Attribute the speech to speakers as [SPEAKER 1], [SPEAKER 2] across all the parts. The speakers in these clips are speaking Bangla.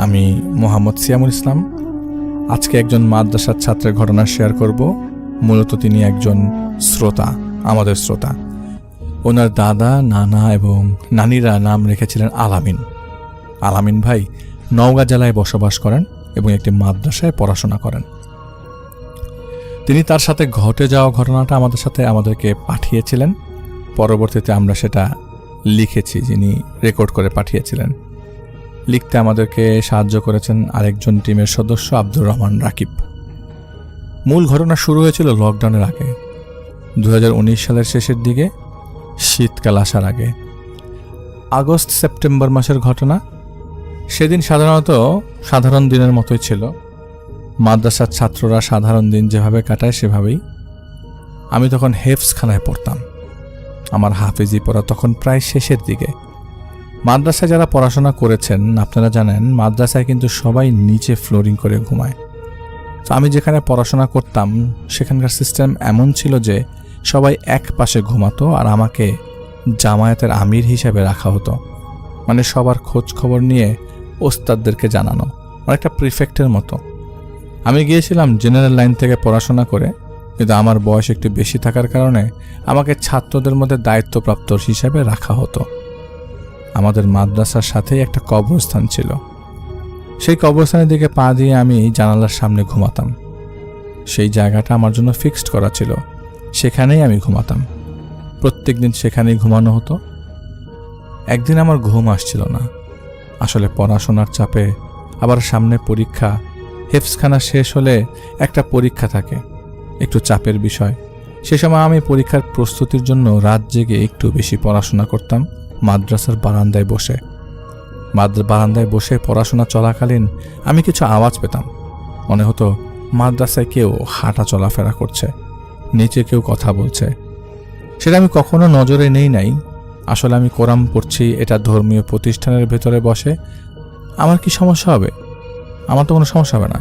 [SPEAKER 1] আমি মোহাম্মদ সিয়ামুল ইসলাম। আজকে একজন মাদ্রাসার ছাত্রের ঘটনা শেয়ার করব। মূলত তিনি একজন শ্রোতা, আমাদের শ্রোতা। ওনার দাদা, নানা এবং নানিরা নাম রেখেছিলেন আলামিন। আলামিন ভাই নওগাঁ জেলায় বসবাস করেন এবং একটি মাদ্রাসায় পড়াশোনা করেন। তিনি তার সাথে ঘটে যাওয়া ঘটনাটা আমাদেরকে পাঠিয়েছিলেন। পরবর্তীতে আমরা সেটা লিখেছি, যিনি রেকর্ড করে পাঠিয়েছিলেন। লিখতে আমাদেরকে সাহায্য করেছেন আরেকজন টিমের সদস্য আব্দুর রহমান রাকিব। মূল ঘটনা শুরু হয়েছিল লকডাউনের আগে, 2019 সালের শেষের দিকে, শীতকাল আসার আগে। আগস্ট সেপ্টেম্বর মাসের ঘটনা। সেদিন সাধারণ দিনের মতোই ছিল। মাদ্রাসার ছাত্ররা সাধারণ দিন যেভাবে কাটায় সেভাবেই। আমি তখন হেফজখানায় পড়তাম। আমার হাফেজি পড়া তখন প্রায় শেষের দিকে। মাদ্রাসায় যারা পড়াশোনা করেছেন আপনারা জানেন, মাদ্রাসায় কিন্তু সবাই নিচে ফ্লোরিং করে ঘুমায়। তো আমি যেখানে পড়াশোনা করতাম সেখানকার সিস্টেম এমন ছিল যে সবাই এক পাশে ঘুমাতো, আর আমাকে জামায়াতের আমির হিসেবে রাখা হতো। মানে সবার খোঁজ খবর নিয়ে ওস্তাদদেরকে জানানো, অনেকটা প্রিফেক্টের মতো। আমি গিয়েছিলাম জেনারেল লাইন থেকে পড়াশোনা করে, কিন্তু আমার বয়স একটু বেশি থাকার কারণে আমাকে ছাত্রদের মধ্যে দায়িত্বপ্রাপ্ত হিসেবে রাখা হতো। আমাদের মাদ্রাসার সাথেই একটা কবরস্থান ছিল। সেই কবরস্থানের দিকে পা দিয়ে আমি জানালার সামনে ঘুমাতাম। সেই জায়গাটা আমার জন্য ফিক্সড করা ছিল, সেখানেই আমি ঘুমাতাম। প্রত্যেক দিন সেখানেই ঘুমানো হতো। একদিন আমার ঘুম আসছিল না, আসলে পড়াশোনার চাপে, আবার সামনে পরীক্ষা। হেফজখানা শেষ হলে একটা পরীক্ষা থাকে, একটু চাপের বিষয়। সে সময় আমি পরীক্ষার প্রস্তুতির জন্য রাত জেগে একটু বেশি পড়াশোনা করতাম মাদ্রাসার বারান্দায় বসে। বারান্দায় বসে পড়াশোনা চলাকালীন আমি কিছু আওয়াজ পেতাম। মনে হতো মাদ্রাসায় কেউ হাঁটা চলাফেরা করছে, নিচে কেউ কথা বলছে। সেটা আমি কখনো নজরে নেই নাই। আসলে আমি কোরআন পড়ছি, এটা ধর্মীয় প্রতিষ্ঠানের ভেতরে বসে। আমার কি সমস্যা হবে? আমার তো কোনো সমস্যা হবে না।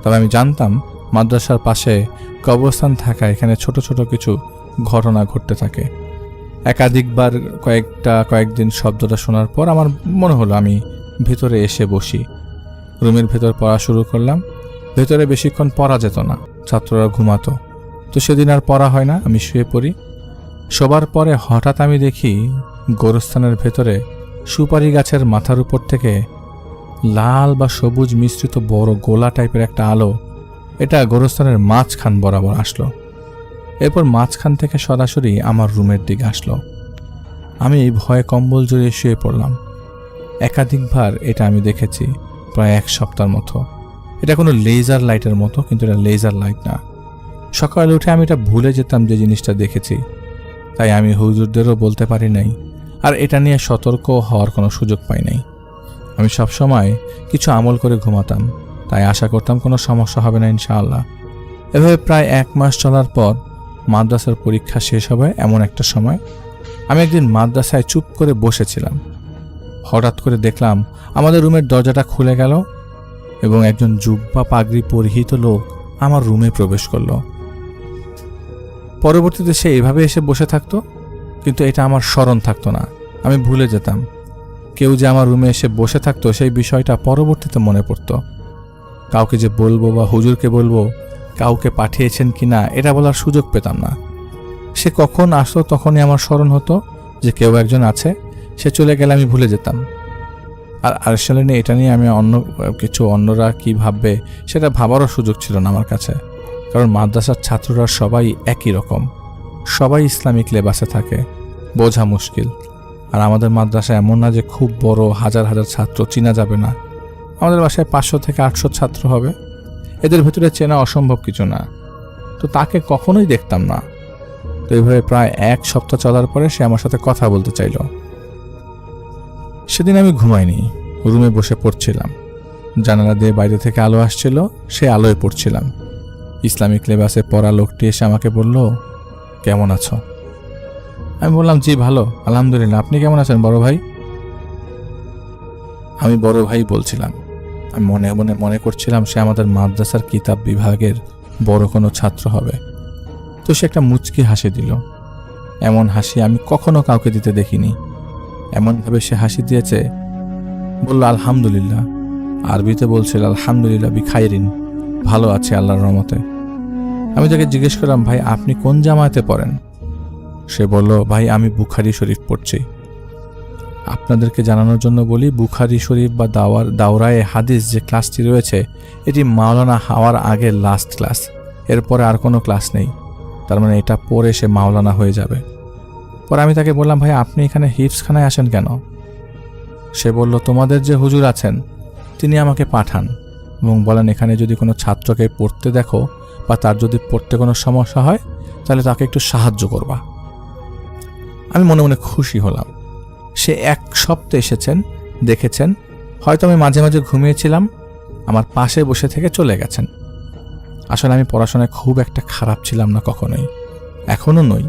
[SPEAKER 1] তবে আমি জানতাম মাদ্রাসার পাশে কবরস্থান থাকা এখানে ছোট ছোট কিছু ঘটনা ঘটতে থাকে। একাধিকবার কয়েকদিন শব্দটা শোনার পর আমার মনে হলো আমি ভেতরে এসে বসি। রুমের ভেতর পড়া শুরু করলাম। ভেতরে বেশিক্ষণ পড়া যেত না, ছাত্ররা ঘুমাতো। তো সেদিন আর পড়া হয় না, আমি শুয়ে পড়ি। শোবার পরে হঠাৎ আমি দেখি গোরস্থানের ভেতরে সুপারি গাছের মাথার উপর থেকে লাল বা সবুজ মিশ্রিত বড় গোলা টাইপের একটা আলো, এটা গোরস্থানের মাঝখান বরাবর আসলো। এরপর মাঝখান থেকে সরাসরি আমার রুমের দিকে আসলো। আমি ভয়ে কম্বল জড়িয়ে শুয়ে পড়লাম। একাধিকবার এটা আমি দেখেছি, প্রায় 1 সপ্তাহের মতো। এটা কোনো লেজার লাইটের মতো, কিন্তু এটা লেজার লাইট না। সকালে উঠে আমি এটা ভুলে যেতাম যে জিনিসটা দেখেছি, তাই আমি হুজুরদেরও বলতে পারি নাই, আর এটা নিয়ে সতর্ক হওয়ার কোনো সুযোগ পাই নাই। আমি সবসময় কিছু আমল করে ঘুমাতাম, তাই আশা করতাম কোনো সমস্যা হবে না ইনশাআল্লাহ। এভাবে প্রায় 1 মাস চলার পর মাদ্রাসার পরীক্ষা শেষ হবে এমন একটা সময় আমি একদিন মাদ্রাসায় চুপ করে বসেছিলাম। হঠাৎ করে দেখলাম আমাদের রুমের দরজাটা খুলে গেল এবং একজন জুব্বা পাগড়ি পরিহিত লোক আমার রুমে প্রবেশ করলো। পরবর্তীতে সে এভাবে এসে বসে থাকতো, কিন্তু এটা আমার স্মরণ থাকতো না। আমি ভুলে যেতাম কেউ যে আমার রুমে এসে বসে থাকতো, সেই বিষয়টা পরবর্তীতে মনে পড়তো। কাউকে যে বলবো বা হুজুরকে বলবো, কাউকে পাঠিয়েছেন কিনা, এটা বলার সুযোগ পেতাম না। সে কখন আসতো তখনই আমার স্মরণ হতো যে কেউ একজন আছে। সে চলে গেলে আমি ভুলে যেতাম। আর আসলে এটা নিয়ে আমি অন্যরা কি ভাববে সেটা ভাবারও সুযোগ ছিল না আমার কাছে। কারণ মাদ্রাসার ছাত্ররা সবাই একই রকম, সবাই ইসলামিক লেবাসে থাকে, বোঝা মুশকিল। আর আমাদের মাদ্রাসা এমন না যে খুব বড়, হাজার হাজার ছাত্র, চিনা যাবে না। আমাদের বাসায় 500 থেকে 800 ছাত্র হবে। এদের ভেতরে চেনা অসম্ভব কিছু না। তো তাকে কখনোই দেখতাম না। তো এইভাবে প্রায় 1 সপ্তাহ চলার পরে সে আমার সাথে কথা বলতে চাইল। সেদিন আমি ঘুমাইনি, রুমে বসে পড়ছিলাম। জানালা দিয়ে বাইরে থেকে আলো আসছিল, সে আলোয় পড়ছিলাম। ইসলামিক লেবাসে পড়া লোকটি এসে আমাকে বলল, কেমন আছো? আমি বললাম, জি ভালো, আলহামদুলিল্লাহ। আপনি কেমন আছেন বড় ভাই? আমি বড় ভাই বলছিলাম। আমি মনে মনে মনে করছিলাম সে আমাদের মাদ্রাসার কিতাব বিভাগের বড় কোনো ছাত্র হবে। তো সে একটা মুচকি হাসি দিল। এমন হাসি আমি কখনো কাউকে দিতে দেখিনি। এমনভাবে সে হাসি দিয়েছে, বলল, আলহামদুলিল্লাহ, আরবিতে বলছিল আলহামদুলিল্লাহ বিখাইরিন, ভালো আছে আল্লাহর রহমতে। আমি তাকে জিজ্ঞেস করলাম, ভাই আপনি কোন জামায়াতে পড়েন? সে বলল, ভাই আমি বুখারী শরীফ পড়ছি। আপনাদেরকে জানানোর জন্য বলি, বুখারী শরীফ বা দাওরায়ে হাদিস যে ক্লাসটি রয়েছে, এটি মাওলানা হওয়ার আগে লাস্ট ক্লাস। এরপরে আর কোনো ক্লাস নেই। তার মানে এটা পড়ে সে মাওলানা হয়ে যাবে। পরে আমি তাকে বললাম, ভাই আপনি এখানে হিফজখানায় আসেন কেন? সে বলল, তোমাদের যে হুজুর আছেন তিনি আমাকে পাঠান এবং বলেন এখানে যদি কোনো ছাত্রকে পড়তে দেখো বা তার যদি পড়তে কোনো সমস্যা হয় তাহলে তাকে একটু সাহায্য করবা। আমি মনে মনে খুশি হলাম। সে এক সপ্তাহে এসেছেন, দেখেছেন, হয়তো আমি মাঝে মাঝে ঘুমিয়েছিলাম, আমার পাশে বসে থেকে চলে গেছেন। আসলে আমি পড়াশোনায় খুব একটা খারাপ ছিলাম না কখনোই, এখনও নই।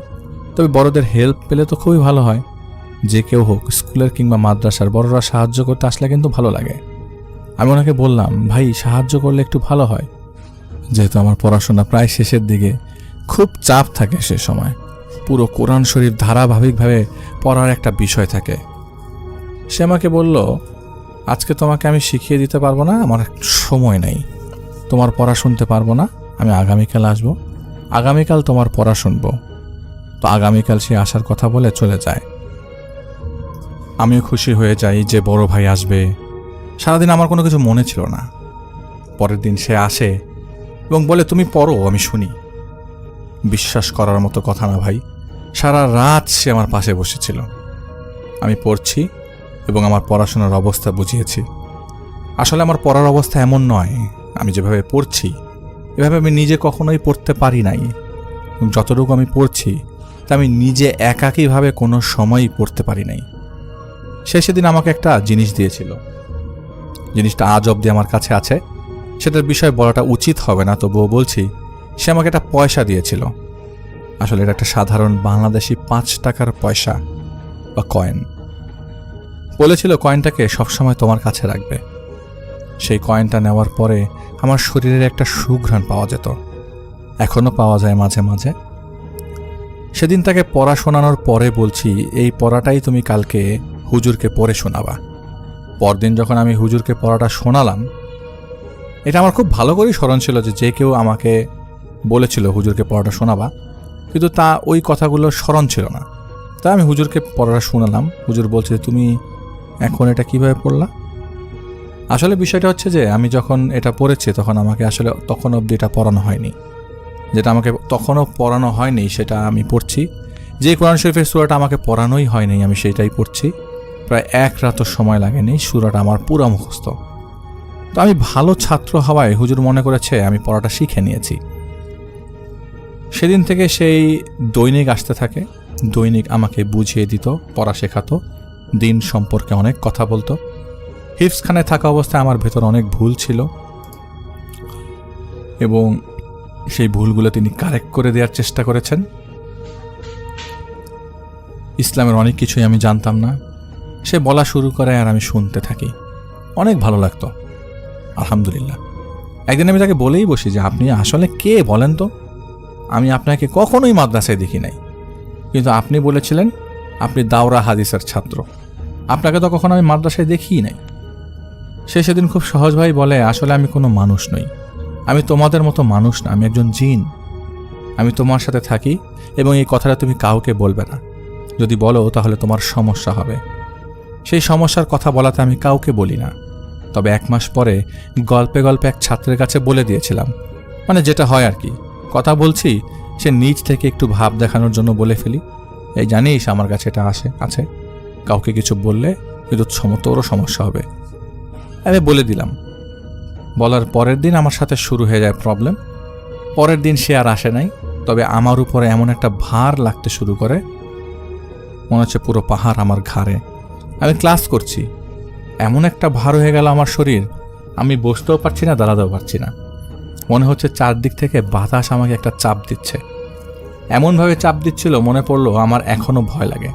[SPEAKER 1] তবে বড়দের হেল্প পেলে তো খুবই ভালো হয়। যে কেউ হোক, স্কুলের কিংবা মাদ্রাসার বড়রা সাহায্য করতে আসলে কিন্তু ভালো লাগে। আমি ওনাকে বললাম, ভাই সাহায্য করলে একটু ভালো হয়। যেহেতু আমার পড়াশোনা প্রায় শেষের দিকে, খুব চাপ থাকে সে সময়। পুরো কোরআন শরীফ ধারাবাহিকভাবে পড়ার একটা বিষয় থাকে। সে আমাকে বলল, আজকে তোমাকে আমি শিখিয়ে দিতে পারবো না, আমার সময় নেই। তোমার পড়া শুনতে পারবো না, আমি আগামীকাল আসবো, আগামীকাল তোমার পড়া শুনবো। তো আগামীকাল সে আসার কথা বলে চলে যায়। আমিও খুশি হয়ে যাই যে বড় ভাই আসবে। সারাদিন আমার কোনো কিছু মনে ছিল না। পরের দিন সে আসে এবং বলে, তুমি পড়ো, আমি শুনি। বিশ্বাস করার মতো কথা না ভাই, সারা রাত সে আমার পাশে বসেছিল। আমি পড়ছি এবং আমার পড়াশোনার অবস্থা বুঝিয়েছি। আসলে আমার পড়ার অবস্থা এমন নয়, আমি যেভাবে পড়ছি এভাবে আমি নিজে কখনোই পড়তে পারি নাই। যতটুকু আমি পড়ছি তা আমি নিজে একাকীভাবে কোনো সময়ই পড়তে পারি নাই। সে সেদিন আমাকে একটা জিনিস দিয়েছিল, জিনিসটা আজ অবধি আমার কাছে আছে। সেটার বিষয় বলাটা উচিত হবে না, তবুও বলছি। সে আমাকে একটা পয়সা দিয়েছিল। আসলে এটা একটা সাধারণ বাংলাদেশি 5 টাকার পয়সা বা কয়েন। বলেছিল কয়েনটাকে সবসময় তোমার কাছে রাখবে। সেই কয়েনটা নেওয়ার পরে আমার শরীরের একটা সুঘ্রাণ পাওয়া যেত, এখনো পাওয়া যায় মাঝে মাঝে। সেদিন তাকে পড়া শোনানোর পরে বলছি, এই পড়াটাই তুমি কালকে হুজুরকে পড়ে শোনাবা। পরদিন যখন আমি হুজুরকে পড়াটা শোনালাম, এটা আমার খুব ভালো করেই স্মরণ ছিল যে কেউ আমাকে বলেছিল হুজুরকে পড়াটা শোনাবা, কিন্তু তা ওই কথাগুলো স্মরণ ছিল না। তা আমি হুজুরকে পড়াটা শোনালাম। হুজুর বলছে, তুমি এখন এটা কিভাবে পড়লা? আসলে বিষয়টা হচ্ছে যে আমি যখন এটা পড়েছি তখন আমাকে আসলে তখন অবধি এটা পড়ানো হয়নি। যেটা আমাকে তখনও পড়ানো হয়নি সেটা আমি পড়ছি। যে কোরআন শরীফের সূরাটা আমাকে পড়ানোই হয়নি আমি সেইটাই পড়ছি। প্রায় 1 রাতও সময় লাগেনি, সূরাটা আমার পুরো মুখস্থ। তো আমি ভালো ছাত্র হওয়ায় হুজুর মনে করেছে আমি পড়াটা শিখে নিয়েছি। সেদিন থেকে সেই দৈনিক আসতে থাকে, দৈনিক আমাকে বুঝিয়ে দিত, পড়া শেখাতো, দিন সম্পর্কে অনেক কথা বলতো। হিফজখানায় থাকা অবস্থায় আমার ভেতর অনেক ভুল ছিল এবং সেই ভুলগুলো তিনি কারেক্ট করে দেওয়ার চেষ্টা করেছেন। ইসলামের অনেক কিছুই আমি জানতাম না। সে বলা শুরু করে আর আমি শুনতে থাকি, অনেক ভালো লাগতো। আলহামদুলিল্লাহ। একদিন আমি তাকে বলেই বসি যে আপনি আসলে কে বলেন তো? আমি আপনাকে কখনোই মাদ্রাসায় দেখি নাই, কিন্তু আপনি বলেছিলেন আপনি দাওরা হাদিসের ছাত্র। আপনাকে তো কখনো আমি মাদ্রাসায় দেখিই নাই। সে সেদিন খুব সহজভাবেই বলে, আসলে আমি কোনো মানুষ নই, আমি তোমাদের মতো মানুষ না, আমি একজন জিন। আমি তোমার সাথে থাকি এবং এই কথাটা তুমি কাউকে বলবে না। যদি বলো তাহলে তোমার সমস্যা হবে। সেই সমস্যার কথা বলাতে আমি কাউকে বলি না। তবে 1 মাস পরে গল্পে গল্পে এক ছাত্রের কাছে বলে দিয়েছিলাম। মানে যেটা হয় আর কি, কথা বলছি, সে নিজ থেকে একটু ভাব দেখানোর জন্য বলে ফেলি, এই জানিস আমার কাছে এটা আছে, কাউকে কিছু বললে কিন্তু তোরও সমস্যা হবে। আমি বলে দিলাম। বলার পরের দিন আমার সাথে শুরু হয়ে যায় প্রবলেম। পরের দিন সে আর আসে নাই, তবে আমার উপরে এমন একটা ভার লাগতে শুরু করে, মনে হচ্ছে পুরো পাহাড় আমার ঘাড়ে। আমি ক্লাস করছি, এমন একটা ভার হয়ে গেল আমার শরীর, আমি বসতেও পারছি না, দাঁড়াতেও পারছি না। মনে হচ্ছে চারদিক থেকে বাতাস আমাকে একটা চাপ দিচ্ছে। এমনভাবে চাপ দিচ্ছিল, মনে পড়লো আমার এখনও ভয় লাগে।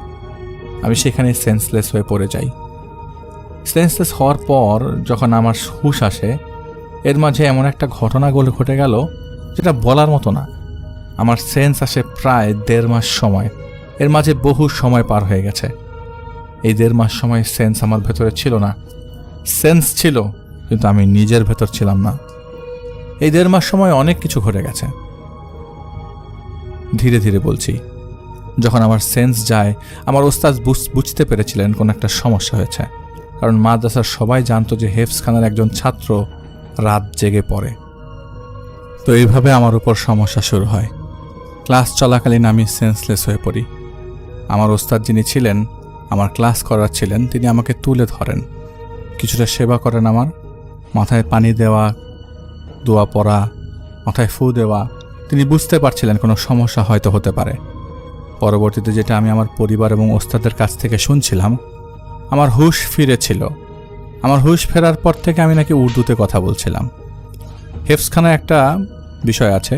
[SPEAKER 1] আমি সেখানে সেন্সলেস হয়ে পড়ে যাই। সেন্সলেস হওয়ার পর যখন আমার হুঁশ আসে, এর মাঝে এমন একটা ঘটনা ঘটে গেল যেটা বলার মতো না। আমার সেন্স আসে প্রায় 1.5 মাস সময়। এর মাঝে বহু সময় পার হয়ে গেছে। এই 1.5 মাস সময় সেন্স আমার ভেতরে ছিল না। সেন্স ছিল কিন্তু আমি নিজের ভেতর ছিলাম না। এই 1.5 মাস সময় অনেক কিছু ঘটে গেছে। ধীরে ধীরে বলছি, যখন আমার সেন্স যায়, আমার ওস্তাদ বুঝতে পেরেছিলেন কোন একটা সমস্যা হয়েছে, কারণ মাদ্রাসার সবাই জানতো যে হেফজখানার একজন ছাত্র রাত জেগে পড়ে। তো এইভাবে আমার উপর সমস্যা শুরু হয়। ক্লাস চলাকালীন আমি সেন্সলেস হয়ে পড়ি। আমার ওস্তাদ যিনি ছিলেন, আমার ক্লাস করাচ্ছিলেন, তিনি আমাকে তুলে ধরেন, কিছুটা সেবা করেন, আমার মাথায় পানি দেওয়া, দোয়া পড়া, মাথায় ফু দেওয়া। তিনি বুঝতে পারছিলেন কোনো সমস্যা হয়তো হতে পারে। পরবর্তীতে যেটা আমি আমার পরিবার এবং ওস্তাদের কাছ থেকে শুনছিলাম, আমার হুঁশ ফিরেছিল। আমার হুঁশ ফেরার পর থেকে আমি নাকি উর্দুতে কথা বলছিলাম। হেফজখানায় একটা বিষয় আছে,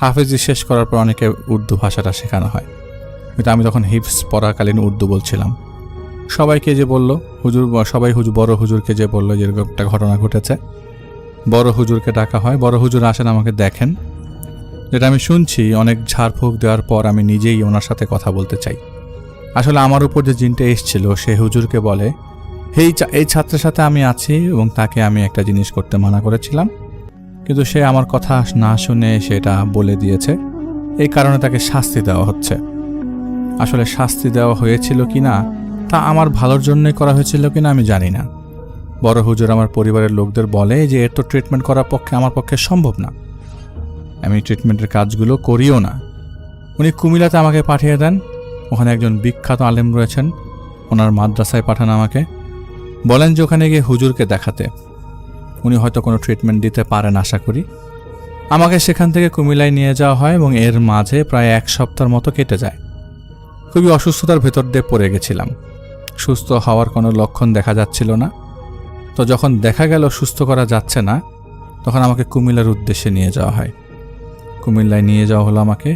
[SPEAKER 1] হাফেজি শেষ করার পর অনেকে উর্দু ভাষাটা শেখানো হয়, কিন্তু আমি তখন হিফজ পড়াকালীন উর্দু বলছিলাম। সবাইকে যে বলল হুজুর, সবাই বড় হুজুরকে যে বলল যে এরকম একটা ঘটনা ঘটেছে, বড় হুজুরকে ডাকা হয়। বড় হুজুর আসেন, আমাকে দেখেন। যেটা আমি শুনছি, অনেক ঝাড়ফুঁক দেওয়ার পর আমি নিজেই ওনার সাথে কথা বলতে চাই। আসলে আমার উপর যে জিনটা এসেছিল, সে হুজুরকে বলে, এই ছাত্রের সাথে আমি আছি এবং তাকে আমি একটা জিনিস করতে মানা করেছিলাম, কিন্তু সে আমার কথা না শুনে সেটা বলে দিয়েছে, এই কারণে তাকে শাস্তি দেওয়া হচ্ছে। আসলে শাস্তি দেওয়া হয়েছিল কিনা, তা আমার ভালোর জন্যই করা হয়েছিল কিনা আমি জানি না। বড় হুজুর আমার পরিবারের লোকদের বলে যে এর তো ট্রিটমেন্ট করার পক্ষে আমার পক্ষে সম্ভব না, আমি ট্রিটমেন্টের কাজগুলো করিও না। উনি কুমিল্লাতে আমাকে পাঠিয়ে দেন, ওখানে একজন বিখ্যাত আলেম রয়েছেন, ওনার মাদ্রাসায় পাঠান আমাকে, বলেন যে ওখানে গিয়ে হুজুরকে দেখাতে, উনি হয়তো কোনো ট্রিটমেন্ট দিতে পারেন আশা করি। আমাকে সেখান থেকে কুমিল্লায় নিয়ে যাওয়া হয় এবং এর মাঝে প্রায় 1 সপ্তাহের মতো কেটে যায়। খুবই অসুস্থতার ভেতর দিয়ে পড়ে গেছিলাম, সুস্থ হওয়ার কোনো লক্ষণ দেখা যাচ্ছিল না। তো যখন দেখা গেল সুস্থ করা যাচ্ছে না, তখন আমাকে কুমিল্লার উদ্দেশ্যে নিয়ে যাওয়া হয়। কুমিল্লায় নিয়ে যাওয়া হলো আমাকে।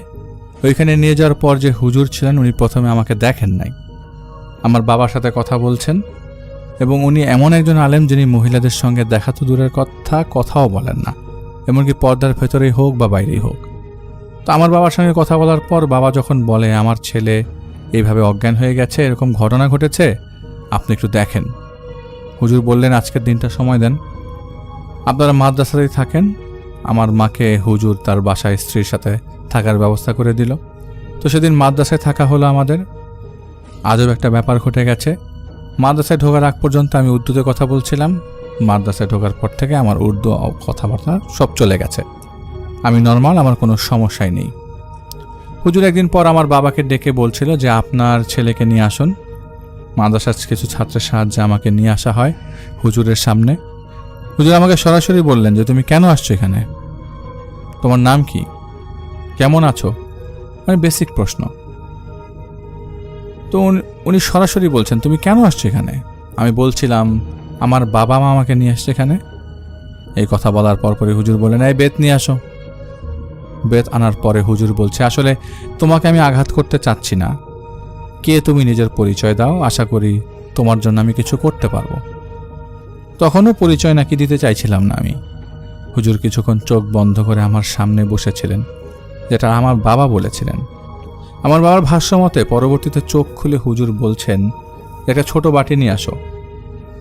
[SPEAKER 1] ওইখানে নিয়ে যাওয়ার পর যে হুজুর ছিলেন, উনি প্রথমে আমাকে দেখেন নাই, আমার বাবার সাথে কথা বলছেন, এবং উনি এমন একজন আলেম যিনি মহিলাদের সঙ্গে দেখা তো দূরের কথাও বলেন না, এমনকি পর্দার ভেতরেই হোক বা বাইরেই হোক। তো আমার বাবার সঙ্গে কথা বলার পর বাবা যখন বলে, আমার ছেলে এইভাবে অজ্ঞান হয়ে গেছে, এরকম ঘটনা ঘটেছে, আপনি একটু দেখেন। হুজুর বললেন, আজকের দিনটা সময় দেন, আপনারা মাদ্রাসাতেই থাকেন। আমার মাকে হুজুর তার বাসায় স্ত্রীর সাথে থাকার ব্যবস্থা করে দিল। তো সেদিন মাদ্রাসায় থাকা হলো আমাদের। আজব একটা ব্যাপার ঘটে গেছে। মাদ্রাসায় ঢোকার আগ পর্যন্ত আমি উর্দুতে কথা বলছিলাম, মাদ্রাসায় ঢোকার পর থেকে আমার উর্দু কথাবার্তা সব চলে গেছে, আমি নর্মাল, আমার কোনো সমস্যাই নেই। হুজুর একদিন পর আমার বাবাকে ডেকে বলছিল যে আপনার ছেলেকে নিয়ে আসুন। মাদ্রাসার কিছু ছাত্রের সাহায্যে আমাকে নিয়ে আসা হয় হুজুরের সামনে। হুজুর আমাকে সরাসরি বললেন যে তুমি কেন আসছো এখানে, তোমার নাম কি, কেমন আছো, মানে বেসিক প্রশ্ন। তো উনি সরাসরি বলছেন তুমি কেন আসছো এখানে। আমি বলছিলাম আমার বাবা মা আমাকে নিয়ে আসছে এখানে। এই কথা বলার পরপরই হুজুর বললেন, এই বেত নিয়ে আসো। বেত আনার পরে হুজুর বলছে, আসলে তোমাকে আমি আঘাত করতে চাচ্ছি না, কে তুমি নিজের পরিচয় দাও, আশা করি তোমার জন্য আমি কিছু করতে পারবো। তখনও পরিচয় নাকি দিতে চাইছিলাম না আমি। হুজুর কিছুক্ষণ চোখ বন্ধ করে আমার সামনে বসেছিলেন, যেটা আমার বাবা বলেছিলেন। আমার বাবার ভাষ্য মতে পরবর্তীতে চোখ খুলে হুজুর বলছেন, একটা ছোট বাটি নিয়ে আসো।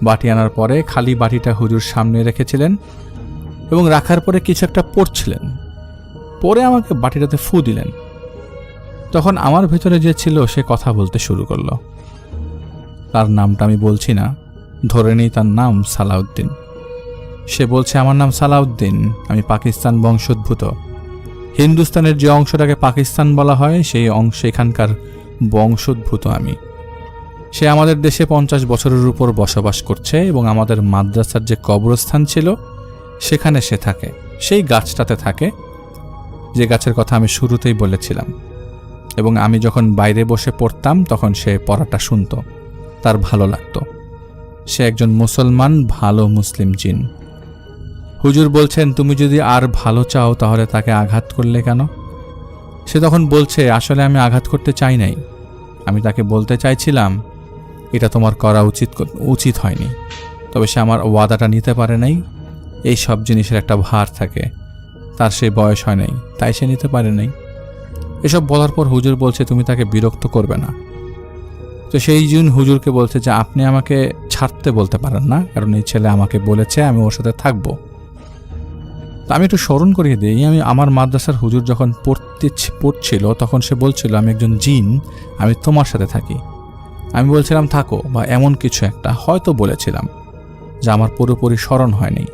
[SPEAKER 1] বাটি আনার পরে খালি বাটিটা হুজুর সামনে রেখেছিলেন এবং রাখার পরে কিছু একটা পড়ছিলেন, পরে আমাকে বাটিটাতে ফু দিলেন। তখন আমার ভেতরে যে ছিল সে কথা বলতে শুরু করলো। তার নামটা আমি বলছি না, ধরে নেই তার নাম সালাউদ্দিন। সে বলছে, আমার নাম সালাউদ্দিন, আমি পাকিস্তান বংশোদ্ভূত। হিন্দুস্তানের যে অংশটাকে পাকিস্তান বলা হয় সেই অংশ এখানকার বংশোদ্ভূত আমি। সে আমাদের দেশে 50 বছরের উপর বসবাস করছে এবং আমাদের মাদ্রাসার যে কবরস্থান ছিল সেখানে সে থাকে, সেই গাছটাতে থাকে, যে গাছের কথা আমি শুরুতেই বলেছিলাম। এবং আমি যখন বাইরে বসে পড়তাম তখন সে পড়াটা শুনতো, তার ভালো লাগতো। সে একজন মুসলমান, ভালো মুসলিম জিন। হুজুর বলছেন, তুমি যদি আর ভালো চাও তাহলে তাকে আঘাত করলে কেন। সে তখন বলছে, আসলে আমি আঘাত করতে চাই নাই, আমি তাকে বলতে চাইছিলাম এটা তোমার করা উচিত হয়নি। তবে সে আমার ওয়াদাটা নিতে পারে নাই। এই সব জিনিসের একটা ভার থাকে, তার সেই বয়স হয় নাই, তাই সে নিতে পারে নাই। এসব বলার পর হুজুর বলছে, তুমি তাকে বিরক্ত করবে না। তো সেই জন হুজুরকে বলছে যে আপনি আমাকে ছাড়তে বলতে পারেন না, কারণ এই ছেলে আমাকে বলেছে আমি ওর সাথে থাকবো। তো আমি একটু স্মরণ করিয়ে দিই, আমি আমার মাদ্রাসার হুজুর যখন পড়ছিল তখন সে বলছিল আমি একজন জিন, আমি তোমার সাথে থাকি। আমি বলছিলাম থাকো, বা এমন কিছু একটা হয়তো বলেছিলাম, যা আমার পুরোপুরি স্মরণ হয়নি।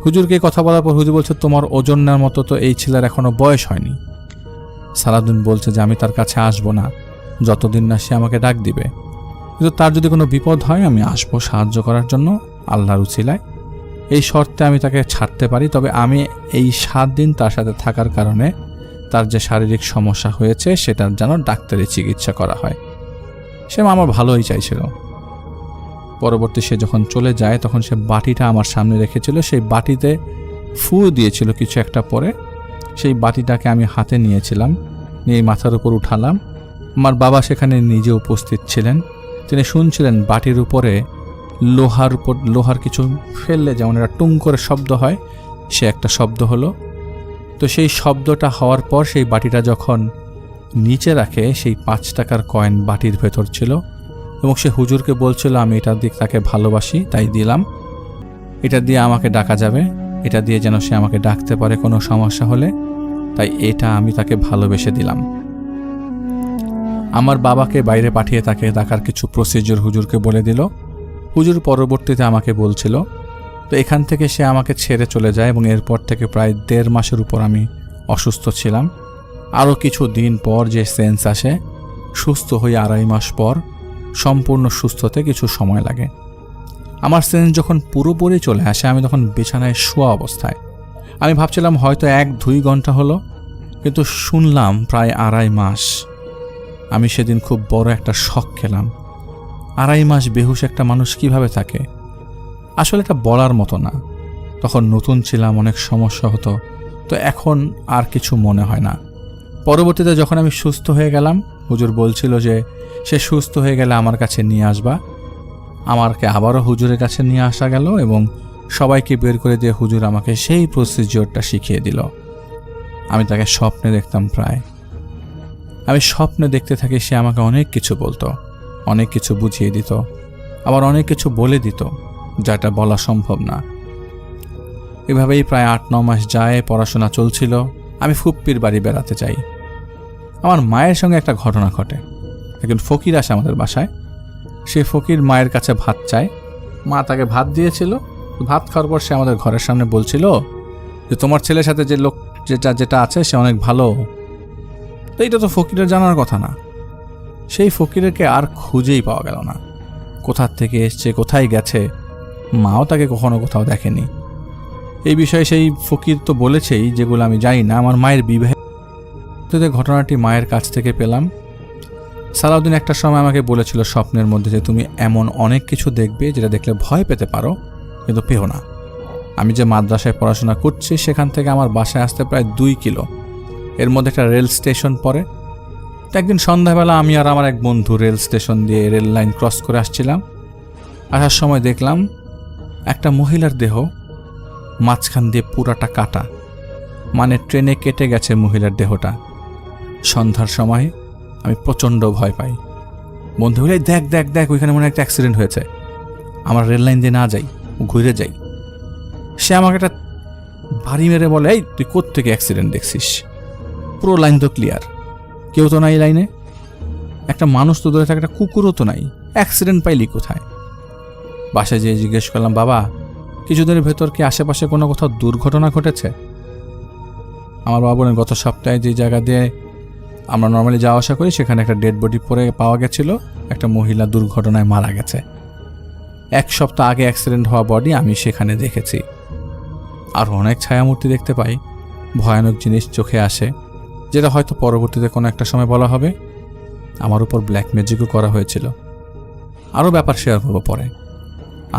[SPEAKER 1] হুজুরকে কথা বলার পর হুজুর বলছে তোমার ওজন নেওয়ার মতো তো এই ছেলের এখনো বয়স হয়নি। সালাউদ্দিন বলছে যে আমি তার কাছে আসবো না যতদিন না সে আমাকে ডাক দিবে, কিন্তু তার যদি কোনো বিপদ হয় আমি আসবো সাহায্য করার জন্য আল্লাহর উছিলায়। এই শর্তে আমি তাকে ছাড়তে পারি, তবে আমি এই 7 দিন তার সাথে থাকার কারণে তার যে শারীরিক সমস্যা হয়েছে সেটার যেন ডাক্তারি চিকিৎসা করা হয়। সে আমার ভালোই চাইছিল। পরবর্তী সে যখন চলে যায় তখন সে বাটিটা আমার সামনে রেখেছিল, সেই বাটিতে ফু দিয়েছিল কিছু একটা পরে। সেই বাটিটাকে আমি হাতে নিয়েছিলাম, নিয়ে মাথার উপর উঠালাম। আমার বাবা সেখানে নিজে উপস্থিত ছিলেন, তিনি শুনছিলেন বাটির উপরে লোহার কিছু ফেললে যেমন একটা টুং করে শব্দ হয়, সে একটা শব্দ হলো। তো সেই শব্দটা হওয়ার পর সেই বাটিটা যখন নিচে রাখে, সেই 5 টাকার কয়েন বাটির ভেতর ছিল, এবং সে হুজুরকে বলছিল আমি এটার দিক তাকে ভালোবাসি তাই দিলাম, এটা দিয়ে আমাকে ডাকা যাবে, এটা দিয়ে যেন সে আমাকে ডাকতে পারে কোনো সমস্যা হলে, তাই এটা আমি তাকে ভালোবেসে দিলাম। আমার বাবাকে বাইরে পাঠিয়ে তাকে ডাকার কিছু প্রসিডিওর হুজুরকে বলে দিল। হুজুর পরবর্তীতে আমাকে বলছিল। তো এখান থেকে সে আমাকে ছেড়ে চলে যায়, এবং এরপর থেকে প্রায় 1.5 মাসের উপর আমি অসুস্থ ছিলাম। আরও কিছু দিন পর যে সেন্স আসে, সুস্থ হয়ে 2.5 মাস পর, সম্পূর্ণ সুস্থ হতে কিছু সময় লাগে। আমার সেন্স যখন পুরোপুরি চলে আসে আমি তখন বিছানায় শোয়া অবস্থায়। আমি ভাবছিলাম হয়তো 1-2 ঘন্টা হলো, কিন্তু শুনলাম প্রায় 2.5 মাস। আমি সেদিন খুব বড় একটা শক খেলাম। 2.5 মাস বেহুশ একটা মানুষ কিভাবে থাকে? আসলে এটা বলার মতো না। তখন নতুন ছিলাম, অনেক সমস্যা হতো, তো এখন আর কিছু মনে হয় না। পরবর্তীতে যখন আমি সুস্থ হয়ে গেলাম, হুজুর বলছিল যে সে সুস্থ হয়ে গেলে আমার কাছে নিয়ে আসবা। আমাকে আবারও হুজুরের কাছে নিয়ে আসা গেল, এবং সবাইকে বের করে দিয়ে হুজুর আমাকে সেই প্রসিডিওরটা শিখিয়ে দিল। আমি তাকে স্বপ্নে দেখতাম প্রায়। আমি স্বপ্নে দেখতে থাকি, সে আমাকে অনেক কিছু বলতো, অনেক কিছু বুঝিয়ে দিত, আবার অনেক কিছু বলে দিত যেটা বলা সম্ভব না। এভাবেই প্রায় 8-9 মাস যায়, পড়াশোনা চলছিল। আমি ফুপ্পির বাড়ি বেড়াতে যাই। আমার মায়ের সঙ্গে একটা ঘটনা ঘটে। একজন ফকির আসে আমাদের বাসায়। সে ফকির মায়ের কাছে ভাত চায়। মা তাকে ভাত দিয়েছিল। ভাত খাওয়ার পর সে আমাদের ঘরের সামনে বলছিল যে তোমার ছেলের সাথে যে লোক যেটা আছে সে অনেক ভালো। তো এটা তো ফকিরের জানার কথা না। সেই ফকিরকে আর খুঁজেই পাওয়া গেল না। কোথা থেকে এসছে, কোথায় গেছে, মাও তাকে কখনো কোথাও দেখেনি। এই বিষয়ে সেই ফকির তো বলেছেই যেগুলো আমি জানি না। আমার মায়ের বিবাহের ঘটনাটি মায়ের কাছ থেকে পেলাম। সালাউদ্দিন একটা সময় আমাকে বলেছিল স্বপ্নের মধ্যে যে তুমি এমন অনেক কিছু দেখবে যেটা দেখলে ভয় পেতে পারো, কিন্তু পেও না। আমি যে মাদ্রাসায় পড়াশোনা করছি সেখান থেকে আমার বাসায় আসতে প্রায় 2 কিলো। এর মধ্যে একটা রেল স্টেশন পড়ে। তো একদিন সন্ধ্যাবেলা আমি আর আমার এক বন্ধু রেল স্টেশন দিয়ে রেল লাইন ক্রস করে আসছিলাম। আসার সময় দেখলাম একটা মহিলার দেহ মাঝখান দিয়ে পুরাটা কাটা, মানে ট্রেনে কেটে গেছে মহিলার দেহটা। সন্ধ্যার সময় আমি প্রচণ্ড ভয় পাই। বন্ধু বলে দেখ দেখ দেখ ওইখানে মনে একটা অ্যাক্সিডেন্ট হয়েছে, আমার রেল লাইন দিয়ে না যাই, ঘুরে যাই। সে আমাকে একটা ভারী মেরে বলে এই তুই কোত্থেকে অ্যাক্সিডেন্ট দেখছিস? পুরো লাইন তো ক্লিয়ার, কেউ তো নাই লাইনে, একটা মানুষ তো ধরে থাকে, একটা কুকুরও তো নাই, অ্যাক্সিডেন্ট পাইলি কোথায়? বাসায় যেয়ে জিজ্ঞেস করলাম বাবা কিছুদিনের ভেতর কি আশেপাশে কোনো কোথাও দুর্ঘটনা ঘটেছে? আমার বাবা বলেন গত সপ্তাহে যে জায়গা দিয়ে আমরা নর্মালি যাওয়া আসা করি সেখানে একটা ডেড বডি পরে পাওয়া গেছিল, একটা মহিলা দুর্ঘটনায় মারা গেছে। 1 সপ্তাহ আগে অ্যাক্সিডেন্ট হওয়া বডি আমি সেখানে দেখেছি। আর অনেক ছায়ামূর্তি দেখতে পাই, ভয়ানক জিনিস চোখে আসে, যেটা হয়তো পরবর্তীতে কোনো একটা সময় বলা হবে। আমার উপর ব্ল্যাক ম্যাজিকও করা হয়েছিল। আরও ব্যাপার শেয়ার করবো পরে।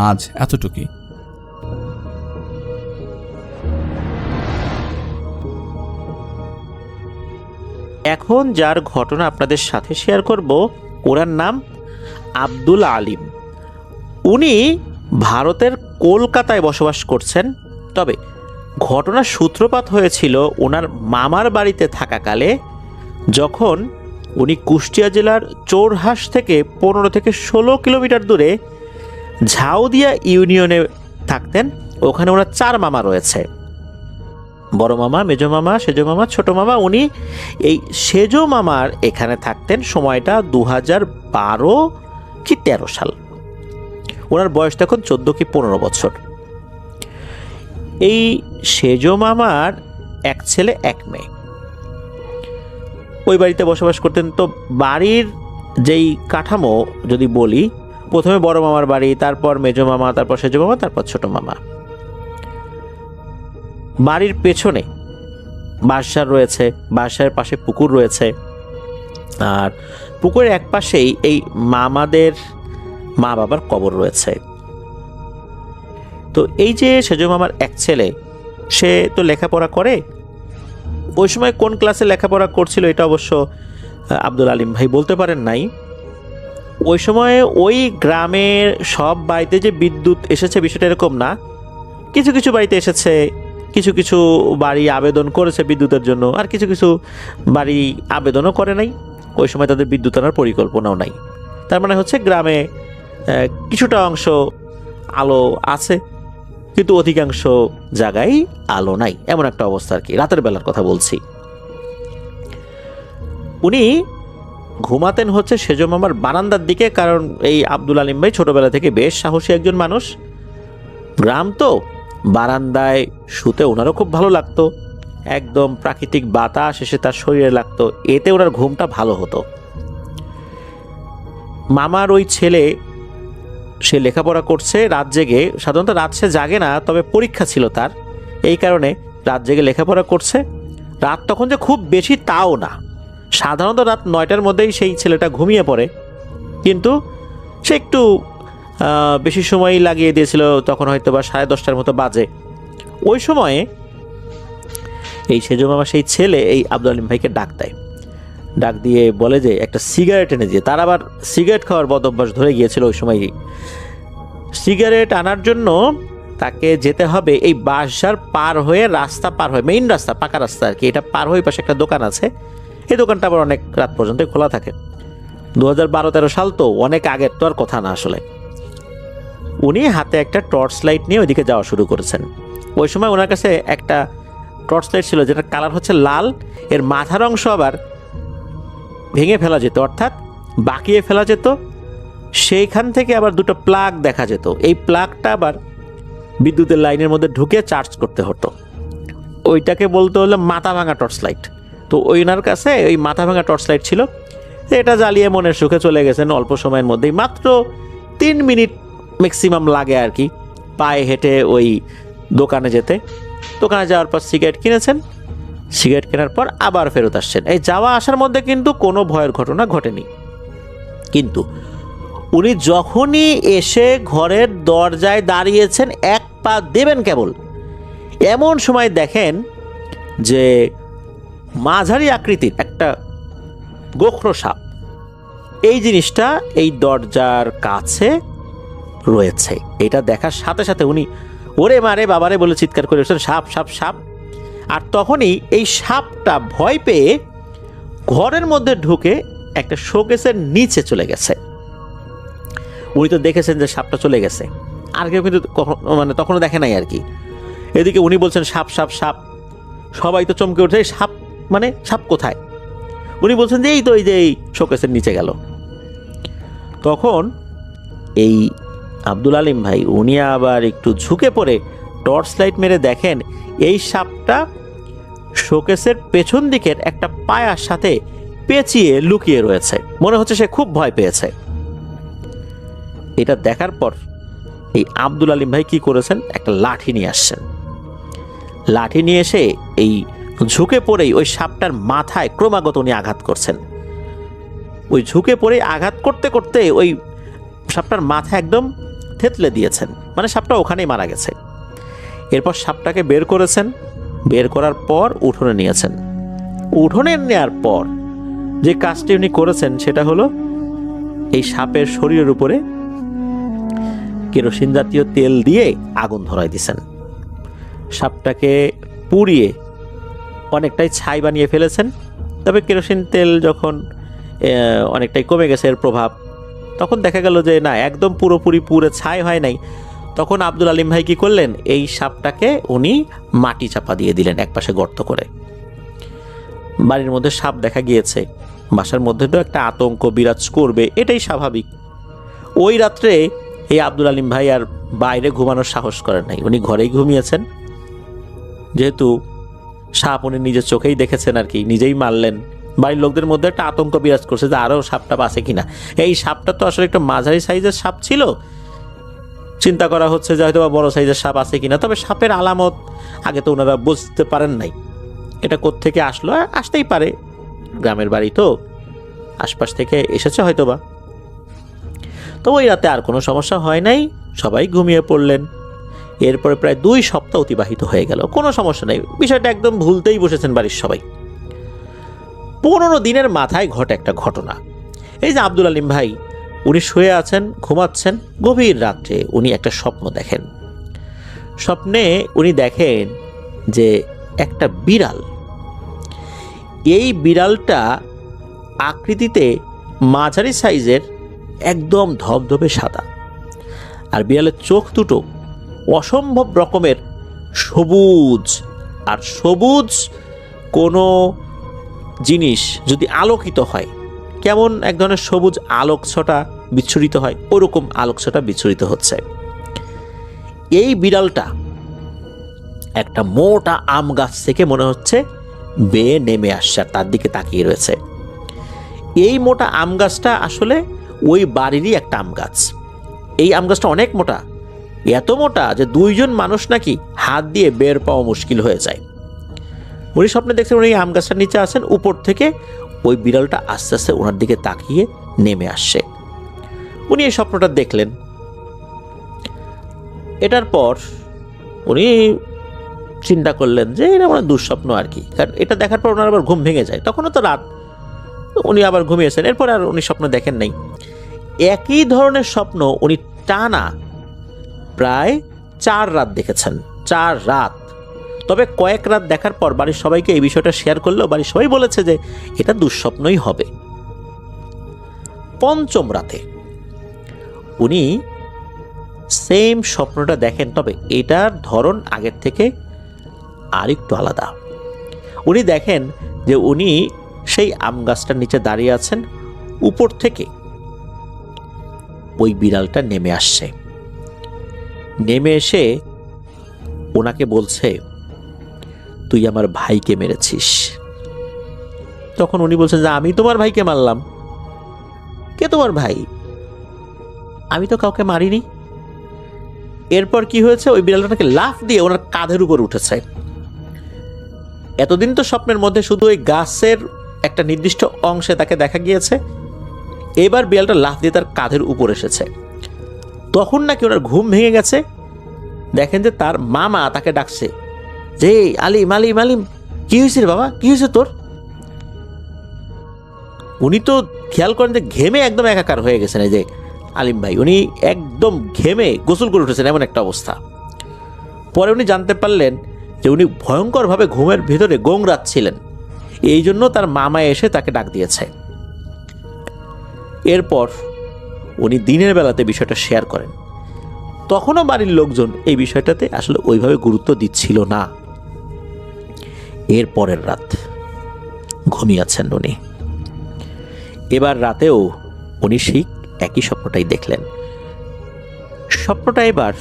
[SPEAKER 1] আজ এতটুকুই।
[SPEAKER 2] এখন যার ঘটনা আপনাদের সাথে শেয়ার করব ওনার নাম আব্দুল আলিম। উনি ভারতের কলকাতায় বসবাস করছেন। তবে ঘটনার সূত্রপাত হয়েছিল ওনার মামার বাড়িতে থাকাকালে, যখন উনি কুষ্টিয়া জেলার চোরহাস থেকে 15 থেকে 16 কিলোমিটার দূরে ঝাউদিয়া ইউনিয়নে থাকতেন। ওখানে ওনার 4 মামা রয়েছে, বড় মামা, মেজো মামা, সেজো মামা, ছোট মামা। উনি এই সেজো মামার এখানে থাকতেন। সময়টা 2012 কি 13 সাল। ওনার বয়স তখন 14 কি 15 বছর। এই সেজো মামার এক ছেলে এক মেয়ে ওই বাড়িতে বসবাস করতেন। তো বাড়ির যেই কাঠামো যদি বলি, প্রথমে বড় মামার বাড়ি, তারপর মেজো মামা, তারপর সেজো মামা, তারপর ছোট মামা। বাড়ির পেছনে বাঁশঝাড় রয়েছে, বাঁশঝাড়ের পাশে পুকুর রয়েছে, আর পুকুরের এক পাশেই এই মামাদের মা বাবার কবর রয়েছে। তো এই যে সেজো মামার এক ছেলে, সে তো লেখাপড়া করে। ওই সময় কোন ক্লাসে লেখাপড়া করছিল এটা অবশ্য আব্দুল আলিম ভাই বলতে পারেন নাই। ওই সময়ে ওই গ্রামের সব বাড়িতে যে বিদ্যুৎ এসেছে বিষয়টা এরকম না, কিছু কিছু বাড়িতে এসেছে, কিছু কিছু বাড়ি আবেদন করেছে বিদ্যুতের জন্য, আর কিছু কিছু বাড়ি আবেদনও করে নাই। ওই সময় তাদের বিদ্যুৎ আনার পরিকল্পনাও নাই। তার মানে হচ্ছে গ্রামে কিছুটা অংশ আলো আছে, কিন্তু অধিকাংশ জায়গায় আলো নাই, এমন একটা অবস্থা আর কি। রাতের বেলার কথা বলছি। উনি ঘুমাতেন হচ্ছে সেজো মামার বারান্দার দিকে, কারণ এই আব্দুল আলিম ভাই ছোটবেলা থেকে বেশ সাহসী একজন মানুষ। গ্রাম তো, বারান্দায় শুতে ওনারও খুব ভালো লাগতো। একদম প্রাকৃতিক বাতাস এসে তার শরীরে লাগতো, এতে ওনার ঘুমটা ভালো হতো। মামার ওই ছেলে, সে লেখাপড়া করছে রাত জেগে। সাধারণত রাত সে জাগে না, তবে পরীক্ষা ছিল তার, এই কারণে রাত জেগে লেখাপড়া করছে। রাত তখন যে খুব বেশি তাও না, সাধারণত রাত 9টার মধ্যেই সেই ছেলেটা ঘুমিয়ে পড়ে, কিন্তু সে একটু বেশি সময়ই লাগিয়ে দিয়েছিল। তখন হয়তো বা 10:30টার মতো বাজে। ওই সময়ে এই সেজো মামা সেই ছেলে এই আব্দুল আলিম ভাইকে ডাক দেয়। ডাক দিয়ে বলে যে একটা সিগারেট এনে দিয়ে। তার আবার সিগারেট খাওয়ার বদ অভ্যাস ধরে গিয়েছিল ওই সময়ই। সিগারেট আনার জন্য তাকে যেতে হবে এই বাঁশঝাড় পার হয়ে, রাস্তা পার হয়ে, মেইন রাস্তা, পাকা রাস্তা আর কি, এটা পার হয়ে পাশে একটা দোকান আছে। এই দোকানটা আবার অনেক রাত পর্যন্ত খোলা থাকে। 2012-13 সাল তো, অনেক আগের তো আর কথা না আসলে। উনি হাতে একটা টর্চ লাইট নিয়ে ওইদিকে যাওয়া শুরু করেছেন। ওই সময় ওনার কাছে একটা টর্চ লাইট ছিল যেটার কালার হচ্ছে লাল, এর মাথার অংশ আবার ভেঙে ফেলা যেত, অর্থাৎ বাঁকিয়ে ফেলা যেত। সেইখান থেকে আবার দুটো প্লাগ দেখা যেত। এই প্লাগটা আবার বিদ্যুতের লাইনের মধ্যে ঢুকে চার্জ করতে হতো। ওইটাকে বলতে হলো মাথা ভাঙা টর্চ লাইট। তো ওনার কাছে ওই মাথা ভাঙা টর্চ লাইট ছিল। এটা জ্বালিয়ে মনের সুখে চলে গেছেন অল্প সময়ের মধ্যেই। মাত্র 3 মিনিট ম্যাক্সিমাম লাগে আর কি পায়ে হেঁটে ওই দোকানে যেতে। দোকানে যাওয়ার পর সিগারেট কিনেছেন। সিগারেট কেনার পর আবার ফেরত আসছেন। এই যাওয়া আসার মধ্যে কিন্তু কোনো ভয়ের ঘটনা ঘটেনি। কিন্তু উনি যখনই এসে ঘরের দরজায় দাঁড়িয়েছেন, এক পা দেবেন কেবল, এমন সময় দেখেন যে মাঝারি আকৃতির একটা গোখরো সাপ, এই জিনিসটা এই দরজার কাছে রয়েছে। এটা দেখার সাথে সাথে উনি ওরে মারে বাবারে বলে চিৎকার করে উঠছেন, সাপ সাপ সাপ। আর তখনই এই সাপটা ভয় পেয়ে ঘরের মধ্যে ঢুকে একটা শোকেসের নিচে চলে গেছে। উনি তো দেখেছেন যে সাপটা চলে গেছে, আর কেউ কিন্তু মানে তখনও দেখে নাই আর কি। এদিকে উনি বলছেন সাপ সাপ সাপ, সবাই তো চমকে উঠছে, সাপ মানে সাপ কোথায়? উনি বলছেন যে এই তো, এই যে এই শোকেসের নিচে গেল। তখন এই আব্দুল আলিম ভাই উনি আবার একটু ঝুঁকে পড়ে টর্চ লাইট মেরে দেখেন এই সাপটা শোকেসের পেছন দিকের একটা পায়ার সাথে পেঁচিয়ে লুকিয়ে রয়েছে। মনে হচ্ছে সে খুব ভয় পেয়েছে। এটা দেখার পর এই আব্দুল আলিম ভাই কি করেছেন, একটা লাঠি নিয়ে আসছেন। লাঠি নিয়ে এসে এই ঝুঁকে পড়েই ওই সাপটার মাথায় ক্রমাগত উনি আঘাত করছেন। ওই ঝুঁকে পড়ে আঘাত করতে করতে ওই সাপটার মাথা একদম থেতলে দিয়েছেন, মানে সাপটা ওখানেই মারা গেছে। এরপর সাপটাকে বের করেছেন। বের করার পর উঠোনে নিয়েছেন। উঠোনে নেওয়ার পর যে কাজটি উনি করেছেন সেটা হলো এই সাপের শরীরের উপরে কেরোসিন জাতীয় তেল দিয়ে আগুন ধরাই দিয়েছেন। সাপটাকে পুড়িয়ে অনেকটাই ছাই বানিয়ে ফেলেছেন। তবে কেরোসিন তেল যখন অনেকটাই কমে গেছে এর প্রভাব। তখন দেখা গেল যে না, একদম পুরোপুরি পুরো ছাই হয় নাই। তখন আব্দুল আলিম ভাই কী করলেন, এই সাপটাকে উনি মাটি চাপা দিয়ে দিলেন একপাশে গর্ত করে। বাড়ির মধ্যে সাপ দেখা গিয়েছে, বাসার মধ্যে তো একটা আতঙ্ক বিরাজ করবে, এটাই স্বাভাবিক। ওই রাত্রে এই আব্দুল আলিম ভাই আর বাইরে ঘুমানোর সাহস করেন নাই, উনি ঘরেই ঘুমিয়েছেন। যেহেতু সাপ উনি নিজের চোখেই দেখেছেন আর কি, নিজেই মারলেন। বাড়ির লোকদের মধ্যে একটা আতঙ্ক বিরাজ করছে যে আরও সাপটা আছে কিনা। এই সাপটা তো আসলে একটা মাঝারি সাইজের সাপ ছিল, চিন্তা করা হচ্ছে যে হয়তো বা বড় সাইজের সাপ আছে কিনা। তবে সাপের আলামত আগে তো ওনারা বুঝতে পারেন নাই, এটা কোত্থেকে আসলো, আসতেই পারে, গ্রামের বাড়ি তো, আশপাশ থেকে এসেছে হয়তোবা। তো ওই রাতে আর কোনো সমস্যা হয় নাই, সবাই ঘুমিয়ে পড়লেন। এরপরে প্রায় 2 সপ্তাহ অতিবাহিত হয়ে গেল, কোনো সমস্যা নেই, বিষয়টা একদম ভুলতেই বসেছেন বাড়ির সবাই। 15 দিনের মাথায় ঘটে একটা ঘটনা। এই যে আব্দুল আলিম ভাই, উনি শুয়ে আছেন, ঘুমাচ্ছেন, গভীর রাত্রে উনি একটা স্বপ্ন দেখেন। স্বপ্নে উনি দেখেন যে একটা বিড়াল, এই বিড়ালটা আকৃতিতে মাঝারি সাইজের, একদম ধবধবে সাদা, আর বিড়ালের চোখ দুটো অসম্ভব রকমের সবুজ। আর সবুজ কোনো জিনিস যদি আলোকিত হয়, কেমন এক ধরনের সবুজ আলোকছটা বিচ্ছুরিত হয়, ওরকম আলোকছটা বিচ্ছুরিত হচ্ছে। এই বিড়ালটা একটা মোটা আম গাছ থেকে মনে হচ্ছে বেয়ে নেমে আসছে, আর তার দিকে তাকিয়ে রয়েছে। এই মোটা আম গাছটা আসলে ওই বাড়িরই একটা আম গাছ। এই আম গাছটা অনেক মোটা, এত মোটা যে 2 জন মানুষ নাকি হাত দিয়ে বের পাওয়া মুশকিল হয়ে যায়। উনি স্বপ্নে দেখছেন উনি আম গাছটার নিচে আছেন, উপর থেকে ওই বিড়ালটা আস্তে আস্তে ওনার দিকে তাকিয়ে নেমে আসছে। উনি এই স্বপ্নটা দেখলেন। এটার পর উনি চিন্তা করলেন যে এটা আমার দুঃস্বপ্ন আর কি, কারণ এটা দেখার পর ওনার আবার ঘুম ভেঙে যায়। তখনও তো রাত, উনি আবার ঘুমিয়েছেন। এরপর আর উনি স্বপ্ন দেখেন নাই। একই ধরনের স্বপ্ন উনি টানা প্রায় 4 রাত দেখেছেন, 4 রাত। তবে কয়েক রাত দেখার পর বাড়ির সবাইকে এই বিষয়টা শেয়ার করলেও বাড়ির সবাই বলেছে যে এটা দুঃস্বপ্নই হবে। 5ম রাতে উনি সেম স্বপ্নটা দেখেন, তবে এটার ধরন আগের থেকে আরেকটু আলাদা। উনি দেখেন যে উনি সেই আম গাছটার নিচে দাঁড়িয়ে আছেন, উপর থেকে ওই বিড়ালটা নেমে আসছে। নেমে এসে ওনাকে বলছে, তুই আমার ভাইকে মেরেছিস। তখন উনি বলছেন যে আমি তোমার ভাইকে মারলাম? কে তোমার ভাই? আমি তো কাউকে মারিনি। এরপর কি হয়েছে, ওই বিড়ালটাকে লাফ দিয়ে ওনার কাঁধের উপর উঠেছে। এতদিন তো স্বপ্নের মধ্যে শুধু ওই গাছের একটা নির্দিষ্ট অংশে তাকে দেখা গিয়েছে, এবার বিড়ালটা লাফ দিয়ে তার কাঁধের উপর এসেছে। তখন নাকি ওনার ঘুম ভেঙে গেছে। দেখেন যে তার মামা তাকে ডাকছে যে আলিম আলিম আলিম, কি হয়েছে রে বাবা, কি হয়েছে তোর? উনি তো খেয়াল করেন যে ঘেমে একদম একাকার হয়ে গেছেন। এই যে আলিম ভাই, উনি একদম ঘেমে গোসল করে উঠেছেন, এমন একটা অবস্থা। পরে উনি জানতে পারলেন যে উনি ভয়ঙ্করভাবে ঘুমের ভিতরে গোংরাচ্ছিলেন, এই জন্য তার মামা এসে তাকে ডাক দিয়েছে। এরপর উনি দিনের বেলাতে বিষয়টা শেয়ার করেন। তখনও বাড়ির লোকজন এই বিষয়টাতে আসলে ওইভাবে গুরুত্ব দিচ্ছিল না। এর পরের রাত ঘুমিয়েছেন উনি। এবার রাতেও উনি সেই একই স্বপ্নটাই দেখলেন। স্বপ্নটা এবার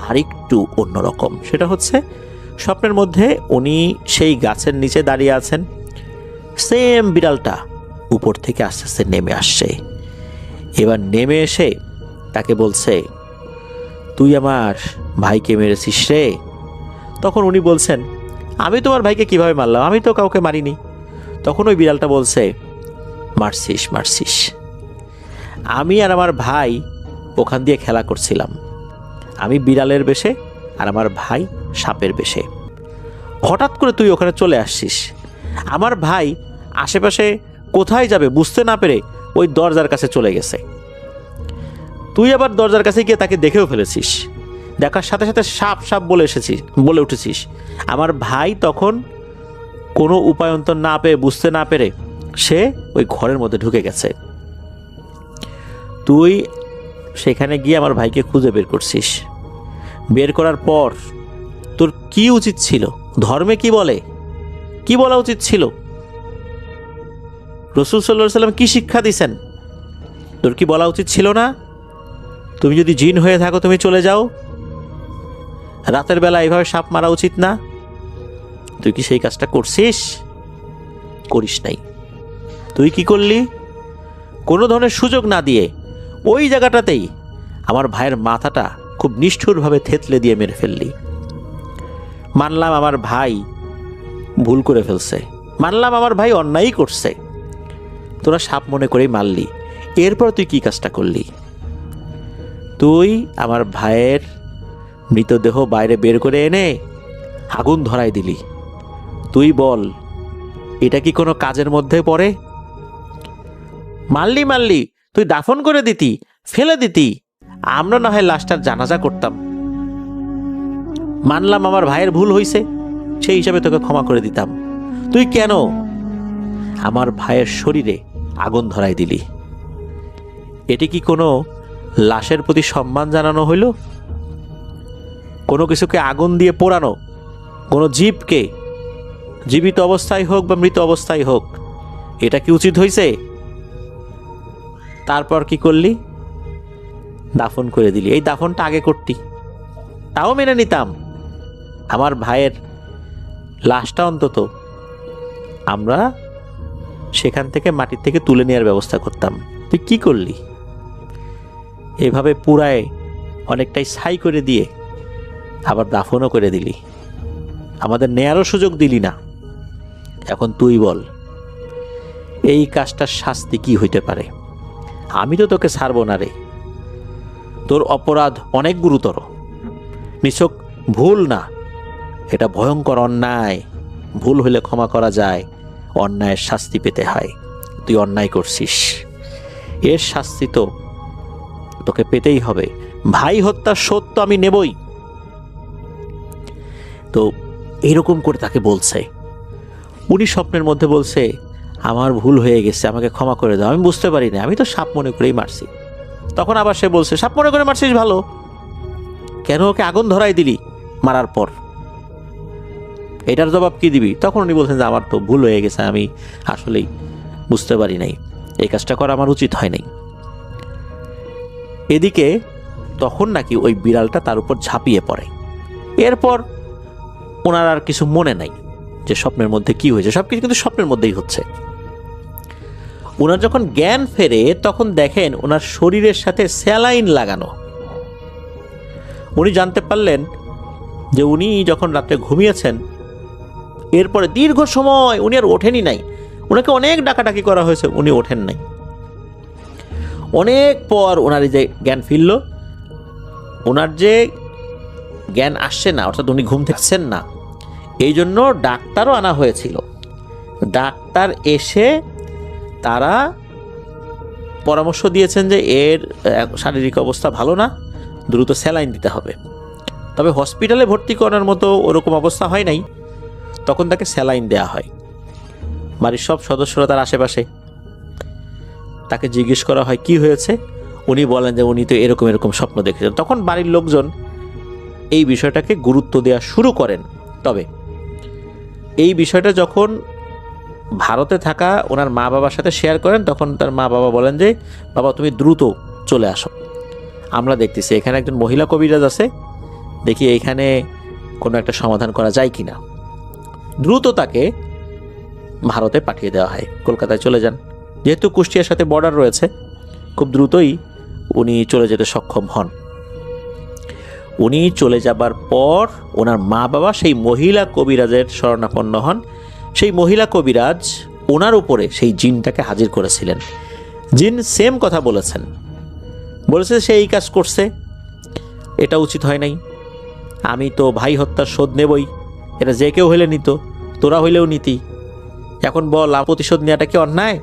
[SPEAKER 2] আরেকটু অন্যরকম। সেটা হচ্ছে স্বপ্নের মধ্যে উনি সেই গাছের নিচে দাঁড়িয়ে আছেন, সেম বিড়ালটা উপর থেকে আস্তে আস্তে নেমে আসছে। এবার নেমে এসে তাকে বলছে, তুই আমার ভাইকে মেরেছিস রে। তখন উনি বলছেন, আমি তোমার ভাইকে কিভাবে মারলাম, আমি তো কাউকে মারিনি। তখন ওই বিড়ালটা বলছে, মারছিস মারছিস, আমি আর আমার ভাই ওখান দিয়ে খেলা করছিলাম। আমি বিড়ালের বেশে আর আমার ভাই সাপের বেশে। হঠাৎ করে তুই ওখানে চলে আসছিস। আমার ভাই আশেপাশে কোথায় যাবে বুঝতে না পেরে ওই দরজার কাছে চলে গেছে। তুই আবার দরজার কাছে গিয়ে তাকে দেখেও ফেলেছিস। দেখার সাথে সাথে সাপ সাপ বলে উঠেছিস। আমার ভাই তখন কোনো উপায়ন্তর না পেয়ে, বুঝতে না পেরে সে ওই ঘরের মধ্যে ঢুকে গেছে। তুই সেখানে গিয়ে আমার ভাইকে খুঁজে বের করছিস। বের করার পর তোর কি উচিত ছিল? ধর্মে কি বলে, কি বলা উচিত ছিল? রাসূল সাল্লাল্লাহু আলাইহি সাল্লাম কি শিক্ষা দিয়েছেন? তোর কি বলা উচিত ছিল না, তুমি যদি জিন হয়ে থাকো তুমি চলে যাও? রাতের বেলা এইভাবে সাপ মারা উচিত না? তুই কি সেই কাজটা করছিস? করিস নাই। তুই কি করলি? কোনো ধরনের সুযোগ না দিয়ে ওই জায়গাটাতেই আমার ভাইয়ের মাথাটা খুব নিষ্ঠুরভাবে থেতলে দিয়ে মেরে ফেললি। মানলাম আমার ভাই ভুল করে ফেলছে, মানলাম আমার ভাই অন্যায়ই করছে, তোরা সাপ মনে করেই মারলি। এরপর তুই কি কাজটা করলি? তুই আমার ভাইয়ের মৃতদেহ বাইরে বের করে এনে আগুন ধরাই দিলি। তুই বল, এটা কি কোনো কাজের মধ্যে পড়ে? মারলি, তুই দাফন করে দিতি, ফেলে দিতি, আমরা না হয় লাশটার জানাজা করতাম। মানলাম আমার ভাইয়ের ভুল হয়েছে, সেই হিসাবে তোকে ক্ষমা করে দিতাম। তুই কেন আমার ভাইয়ের শরীরে আগুন ধরাই দিলি? এটি কি কোনো লাশের প্রতি সম্মান জানানো হইল? কোনো কিছুকে আগুন দিয়ে পোড়ানো, কোনো জীবকে, জীবিত অবস্থায় হোক বা মৃত অবস্থায় হোক, এটা কি উচিত হয়েছে? তারপর কি করলি? দাফন করে দিলি। এই দাফনটা আগে করতি, তাও মেনে নিতাম। আমার ভাইয়ের লাশটা অন্তত আমরা সেখান থেকে মাটির থেকে তুলে নেওয়ার ব্যবস্থা করতাম। তুই কি করলি? এভাবে পুরায় অনেকটাই ছাই করে দিয়ে আবার দাফনও করে দিলি, আমাদের নেয়ারও সুযোগ দিলি না। এখন তুই বল, এই কাজটার শাস্তি কি হইতে পারে? আমি তো তোকে ছাড়বো না রে। তোর অপরাধ অনেক গুরুতর, নিছক ভুল না, এটা ভয়ঙ্কর অন্যায়। ভুল হলে ক্ষমা করা যায়, অন্যায়ের শাস্তি পেতে হয়। তুই অন্যায় করছিস, এর শাস্তি তো তোকে পেতেই হবে। ভাই হত্যার শোধ তো আমি নেবই। তো এইরকম করে তাকে বলছে। উনি স্বপ্নের মধ্যে বলছে, আমার ভুল হয়ে গেছে, আমাকে ক্ষমা করে দাও, আমি বুঝতে পারি না, আমি তো সাপ মনে করেই মারছি। তখন আবার সে বলছে, সাপ মনে করে মারছিস ভালো, কেন ওকে আগুন ধরাই দিলি মারার পর? এটার জবাব কি দিবি? তখন উনি বলছেন যে আমার তো ভুল হয়ে গেছে, আমি আসলেই বুঝতে পারি নাই, এই কাজটা করা আমার উচিত হয় নাই। এদিকে তখন নাকি ওই বিড়ালটা তার উপর ঝাঁপিয়ে পড়ে। এরপর ওনার আর কিছু মনে নাই যে স্বপ্নের মধ্যে কি হয়েছে, সবকিছু কিন্তু স্বপ্নের মধ্যেই হচ্ছে। ওনার যখন জ্ঞান ফেরে তখন দেখেন ওনার শরীরের সাথে স্যালাইন লাগানো। উনি জানতে পারলেন যে উনি যখন রাতে ঘুমিয়েছেন, এরপরে দীর্ঘ সময় উনি আর ওঠেনি নাই। ওনাকে অনেক ডাকাডাকি করা হয়েছে, উনি ওঠেন নাই। অনেক পর ওনার এই যে জ্ঞান ফিরল, ওনার যে জ্ঞান আসছে না, অর্থাৎ উনি ঘুম থাকছেন না, এই জন্য ডাক্তারও আনা হয়েছিল। ডাক্তার এসে তারা পরামর্শ দিয়েছেন যে এর শারীরিক অবস্থা ভালো না, দ্রুত স্যালাইন দিতে হবে। তবে হসপিটালে ভর্তি করার মতো ওরকম অবস্থা হয় নাই, তখন তাকে স্যালাইন দেয়া হয়। বাড়ির সব সদস্যরা তার আশেপাশে, তাকে জিজ্ঞেস করা হয় কি হয়েছে। উনি বলেন যে উনি তো এরকম এরকম স্বপ্ন দেখেছেন। তখন বাড়ির লোকজন এই বিষয়টাকে গুরুত্ব দেওয়া শুরু করেন। তবে এই বিষয়টা যখন ভারতে থাকা ওনার মা বাবার সাথে শেয়ার করেন, তখন তার মা বাবা বলেন যে বাবা তুমি দ্রুত চলে আসো, আমরা দেখতেছি এখানে একজন মহিলা কবিরাজ আছে, দেখি এইখানে কোনো একটা সমাধান করা যায় কিনা। দ্রুত তাকে ভারতে পাঠিয়ে দেওয়া হয়, কলকাতায় চলে যান। যেহেতু কুষ্টিয়ার সাথে বর্ডার রয়েছে, খুব দ্রুতই উনি চলে যেতে সক্ষম হন। উনি চলে যাবার পর ওনার মা বাবা সেই মহিলা কবিরাজের শরণাপন্ন হন। সেই মহিলা কবিরাজ ওনার উপরে সেই জিনটাকে হাজির করেছিলেন। জিন সেম কথা বলেছে সে এই কাজ করছে, এটা উচিত হয় নাই, আমি তো ভাই হত্যার শোধ নেবই, এটা যে কেউ হইলে নিত, তোরা হইলেও নিতি, এখন বল প্রতিশোধ নেওয়াটা কি অন্যায়?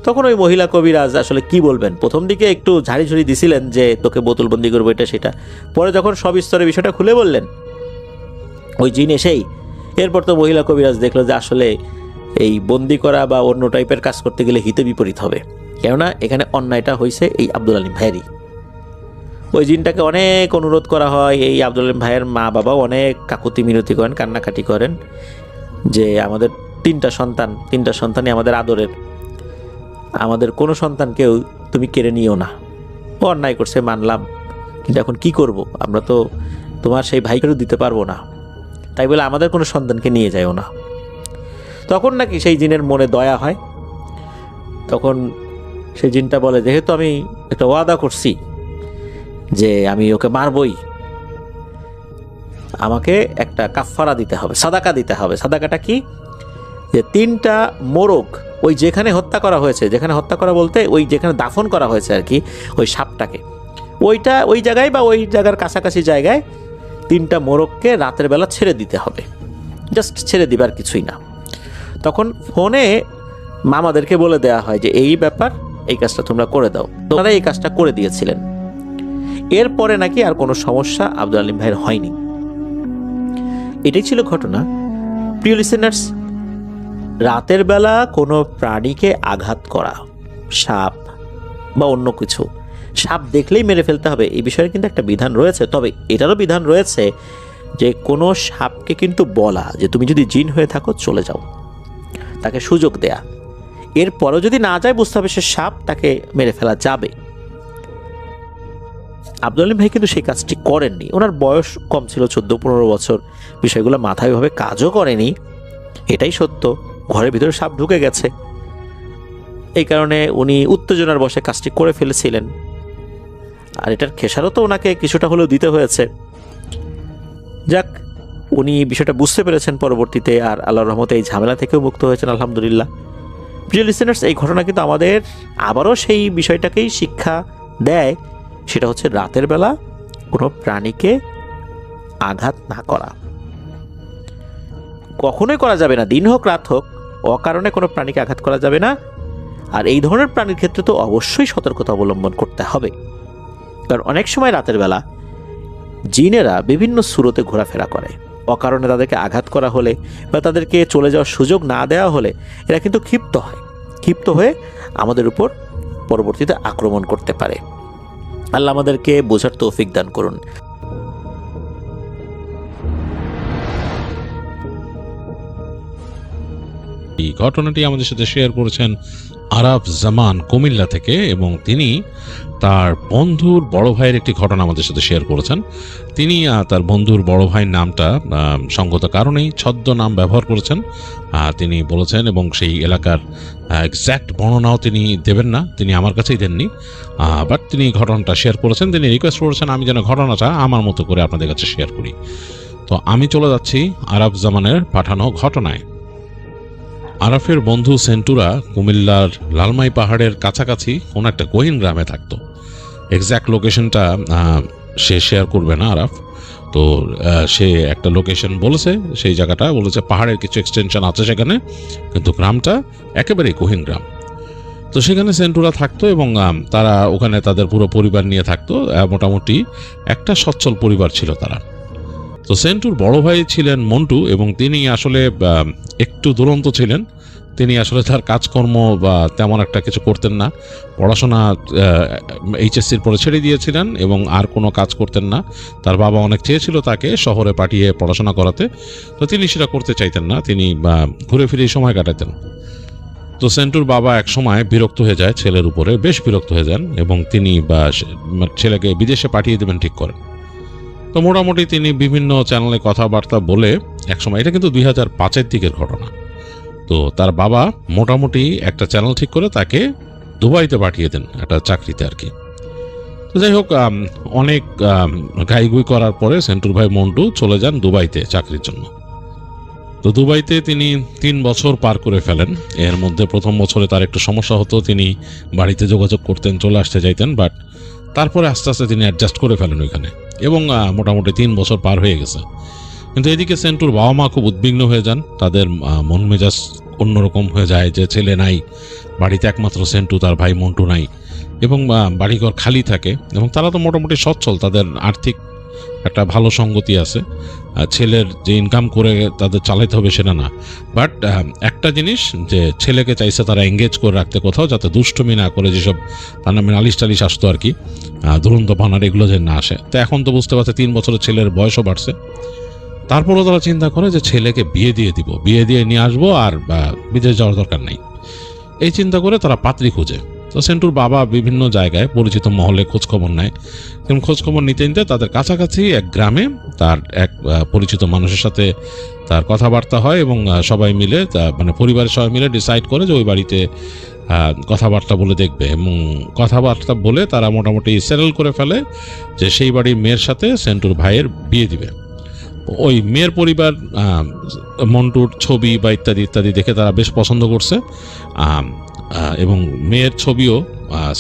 [SPEAKER 2] তখন ওই মহিলা কবিরাজ আসলে কি বলবেন, প্রথম দিকে একটু ঝাড়ি দিছিলেন যে তোকে বোতলবন্দি করবো এটা সেটা, পরে যখন সব স্তরে বিষয়টা খুলে বললেন ওই জিন এসেই, এরপর তো মহিলা কবিরাজ দেখলো যে আসলে এই বন্দি করা বা অন্য টাইপের কাজ করতে গেলে হিতে বিপরীত হবে, কেননা এখানে অন্যায়টা হয়েছে এই আব্দুল আলিম ভাইয়েরই। ওই জিনটাকে অনেক অনুরোধ করা হয়, এই আব্দুল আলিম ভাইয়ের মা বাবাও অনেক কাকুতি মিনতি করেন, কান্নাকাটি করেন যে আমাদের তিনটা সন্তানই আমাদের আদরের, আমাদের কোনো সন্তানকেও তুমি কেড়ে নিও না। ও অন্যায় করছে মানলাম, কিন্তু এখন কি করব, আমরা তো তোমার সেই ভাইকেও দিতে পারবো না, তাই বলে আমাদের কোনো সন্তানকে নিয়ে যায়ও না। তখন নাকি সেই জিনের মনে দয়া হয়, তখন সেই জিনটা বলে যেহেতু আমি একটা ওয়াদা করছি যে আমি ওকে মারবই, আমাকে একটা কাফফারা দিতে হবে, সাদাকা দিতে হবে। সাদাকাটা কি, যে 3টা মোরগ ওই যেখানে হত্যা করা হয়েছে, যেখানে হত্যা করা বলতে ওই যেখানে দাফন করা হয়েছে আর কি ওই সাপটাকে, ওই জায়গায় বা ওই জায়গার কাছাকাছি জায়গায় 3টা মোরগকে রাতের বেলা ছেড়ে দিতে হবে, জাস্ট ছেড়ে দিবার কিছুই না। তখন ফোনে মামাদেরকে বলে দেওয়া হয় যে এই ব্যাপার, এই কাজটা তোমরা করে দাও। তোমরা এই কাজটা করে দিয়েছিলেন। এরপরে নাকি আর কোনো সমস্যা আব্দুল আলিম ভাইয়ের হয়নি। এটাই ছিল ঘটনা। প্রিয় লিসেনার্স, রাতের বেলা কোনো প্রাণীকে আঘাত করা, সাপ বা অন্য কিছু, সাপ দেখলেই মেরে ফেলতে হবে এই বিষয়ে কিন্তু একটা বিধান রয়েছে। তবে এটারও বিধান রয়েছে যে কোনো সাপকে কিন্তু বলা যে তুমি যদি জিন হয়ে থাকো চলে যাও, তাকে সুযোগ দেয়া। এরপরও যদি না যায় বুঝতে হবে সে সাপ, তাকে মেরে ফেলা যাবে। আব্দুল আলিম ভাই কিন্তু সেই কাজটি করেননি। ওনার বয়স কম ছিল, 14-15 বছর, বিষয়গুলো মাথায় ভাবে কাজও করেনি, এটাই সত্য। ঘরের ভিতরে সাপ ঢুকে গেছে, এই কারণে উনি উত্তেজনার বশে কাজটি করে ফেলেছিলেন, আর এটার খেসারও তো ওনাকে কিছুটা হলেও দিতে হয়েছে। যাক, উনি বিষয়টা বুঝতে পেরেছেন পরবর্তীতে, আর আল্লাহর রহমতে এই ঝামেলা থেকেও মুক্ত হয়েছেন আলহামদুলিল্লাহ। প্রিয় লিসেনার্স, এই ঘটনা কিন্তু আমাদের আবারও সেই বিষয়টাকেই শিক্ষা দেয়, সেটা হচ্ছে রাতের বেলা কোনো প্রাণীকে আঘাত না করা। কখনোই করা যাবে না, দিন হোক রাত হোক, অকারণে কোনো প্রাণীকে আঘাত করা যাবে না। আর এই ধরনের প্রাণীর ক্ষেত্রে তো অবশ্যই সতর্কতা অবলম্বন করতে হবে, কারণ অনেক সময় রাতের বেলা জিনেরা বিভিন্ন সুরতে ঘোরাফেরা করে। অকারণে তাদেরকে আঘাত করা হলে বা তাদেরকে চলে যাওয়ার সুযোগ না দেওয়া হলে এরা কিন্তু ক্ষিপ্ত হয়ে আমাদের উপর পরবর্তীতে আক্রমণ করতে পারে। আল্লাহ আমাদেরকে বোঝার তৌফিক দান করুন।
[SPEAKER 3] এই ঘটনাটি আমাদের সাথে শেয়ার করেছেন আরাফ জামান কুমিল্লা থেকে, এবং তিনি তার বন্ধুর বড় ভাইয়ের একটি ঘটনা আমাদের সাথে শেয়ার করেছেন। তিনি তার বন্ধুর বড় ভাইয়ের নামটা সঙ্গত কারণেই ছদ্ম নাম ব্যবহার করেছেন তিনি বলেছেন, এবং সেই এলাকার এক্স্যাক্ট বর্ণনাও তিনি দেবেন না, তিনি আমার কাছেই দেননি, বাট তিনি ঘটনাটা শেয়ার করেছেন। তিনি রিকোয়েস্ট করেছেন আমি যেন ঘটনাটা আমার মতো করে আপনাদের কাছে শেয়ার করি। তো আমি চলে যাচ্ছি আরাফ জামানের পাঠানো ঘটনায়। আরাফের বন্ধু সেন্টুরা কুমিল্লার লালমাই পাহাড়ের কাছাকাছি কোনো একটা গহীন গ্রামে থাকতো। এক্স্যাক্ট লোকেশনটা সে শেয়ার করবে না আরাফ, তো সে একটা লোকেশন বলেছে, সেই জায়গাটা বলেছে পাহাড়ের কিছু এক্সটেনশন আছে সেখানে, কিন্তু গ্রামটা একেবারেই গহীন গ্রাম। তো সেখানে সেন্টুরা থাকতো এবং তারা ওখানে তাদের পুরো পরিবার নিয়ে থাকতো। মোটামুটি একটা সচ্ছল পরিবার ছিল তারা। তো সেন্টুর বড় ভাই ছিলেন মন্টু, এবং তিনি আসলে একটু দুরন্ত ছিলেন। তিনি আসলে তার কাজকর্ম বা তেমন একটা কিছু করতেন না, পড়াশোনা এইচএসসির পরে ছেড়ে দিয়েছিলেন এবং আর কোনো কাজ করতেন না। তার বাবা অনেক চেয়েছিল তাকে শহরে পাঠিয়ে পড়াশোনা করাতে, তো তিনি সেটা করতে চাইতেন না, তিনি ঘুরে ফিরে সময় কাটাতেন। তো সেন্টুর বাবা এক সময় বিরক্ত হয়ে যায় ছেলের উপরে, বেশ বিরক্ত হয়ে যান, এবং তিনি ছেলেকে বিদেশে পাঠিয়ে দেবেন ঠিক করেন। তো মোটামুটি তিনি বিভিন্ন চ্যানেলে কথাবার্তা বলে একসময়, এটা কিন্তু 2005-এর দিকের ঘটনা, তো তার বাবা মোটামুটি একটা চ্যানেল ঠিক করে তাকে দুবাইতে পাঠিয়ে দেন একটা চাকরিতে আর কি। তো যাই হোক, অনেক গাইগুই করার পরে সেন্টুর ভাই মন্টু চলে যান দুবাইতে চাকরির জন্য। তো দুবাইতে তিনি 3 বছর পার করে ফেলেন। এর মধ্যে প্রথম বছরে তার একটু সমস্যা হতো, তিনি বাড়িতে যোগাযোগ করতেন, চলে আসতে চাইতেন, বাট তারপরে আস্তে আস্তে তিনি অ্যাডজাস্ট করে ফেলেন ওইখানে, এবং মোটামুটি 3 বছর পার হয়ে গেছে। কিন্তু এদিকে সেন্টুর বাবা মা খুব উদ্বিগ্ন হয়ে যান, তাদের মন মেজাজ অন্যরকম হয়ে যায় যে ছেলে নাই বাড়িতে, একমাত্র সেন্টু, তার ভাই মন্টু নাই, এবং বাড়িঘর খালি থাকে, এবং তারা তো মোটামুটি সচ্ছল, তাদের আর্থিক একটা ভালো সঙ্গতি আছে, ছেলের যে ইনকাম করে তাদের চালাইতে হবে সেটা না। বাট একটা জিনিস যে ছেলেকে চাইছে তারা এঙ্গেজ করে রাখতে কোথাও, যাতে দুষ্টুমি না করে, যেসব তার নামে নালিশ টালিশ আসতো আর কি, দুরন্ত পানার এগুলো যে না আসে। তো এখন তো বুঝতে পারছে 3 বছরের ছেলের বয়সও বাড়ছে। তারপরেও তারা চিন্তা করে যে ছেলেকে বিয়ে দিয়ে দিব, বিয়ে দিয়ে নিয়ে আসবো, আর বিদেশ যাওয়ার দরকার নেই। এই চিন্তা করে তারা পাত্রী খুঁজে। তো সেন্টুর বাবা বিভিন্ন জায়গায় পরিচিত মহলে খোঁজখবর নেয়, এবং খোঁজখবর নিতে নিতে তাদের কাছাকাছি এক গ্রামে তার এক পরিচিত মানুষের সাথে তার কথাবার্তা হয়, এবং সবাই মিলে মানে পরিবারের সবাই মিলে ডিসাইড করে যে ওই বাড়িতে কথাবার্তা বলে দেখবে, এবং কথাবার্তা বলে তারা মোটামুটি সেটেল করে ফেলে যে সেই বাড়ির মেয়ের সাথে সেন্টুর ভাইয়ের বিয়ে দিবে। ওই মেয়ের পরিবার মন্টুর ছবি বা ইত্যাদি ইত্যাদি দেখে তারা বেশ পছন্দ করছে, এবং মেয়ের ছবিও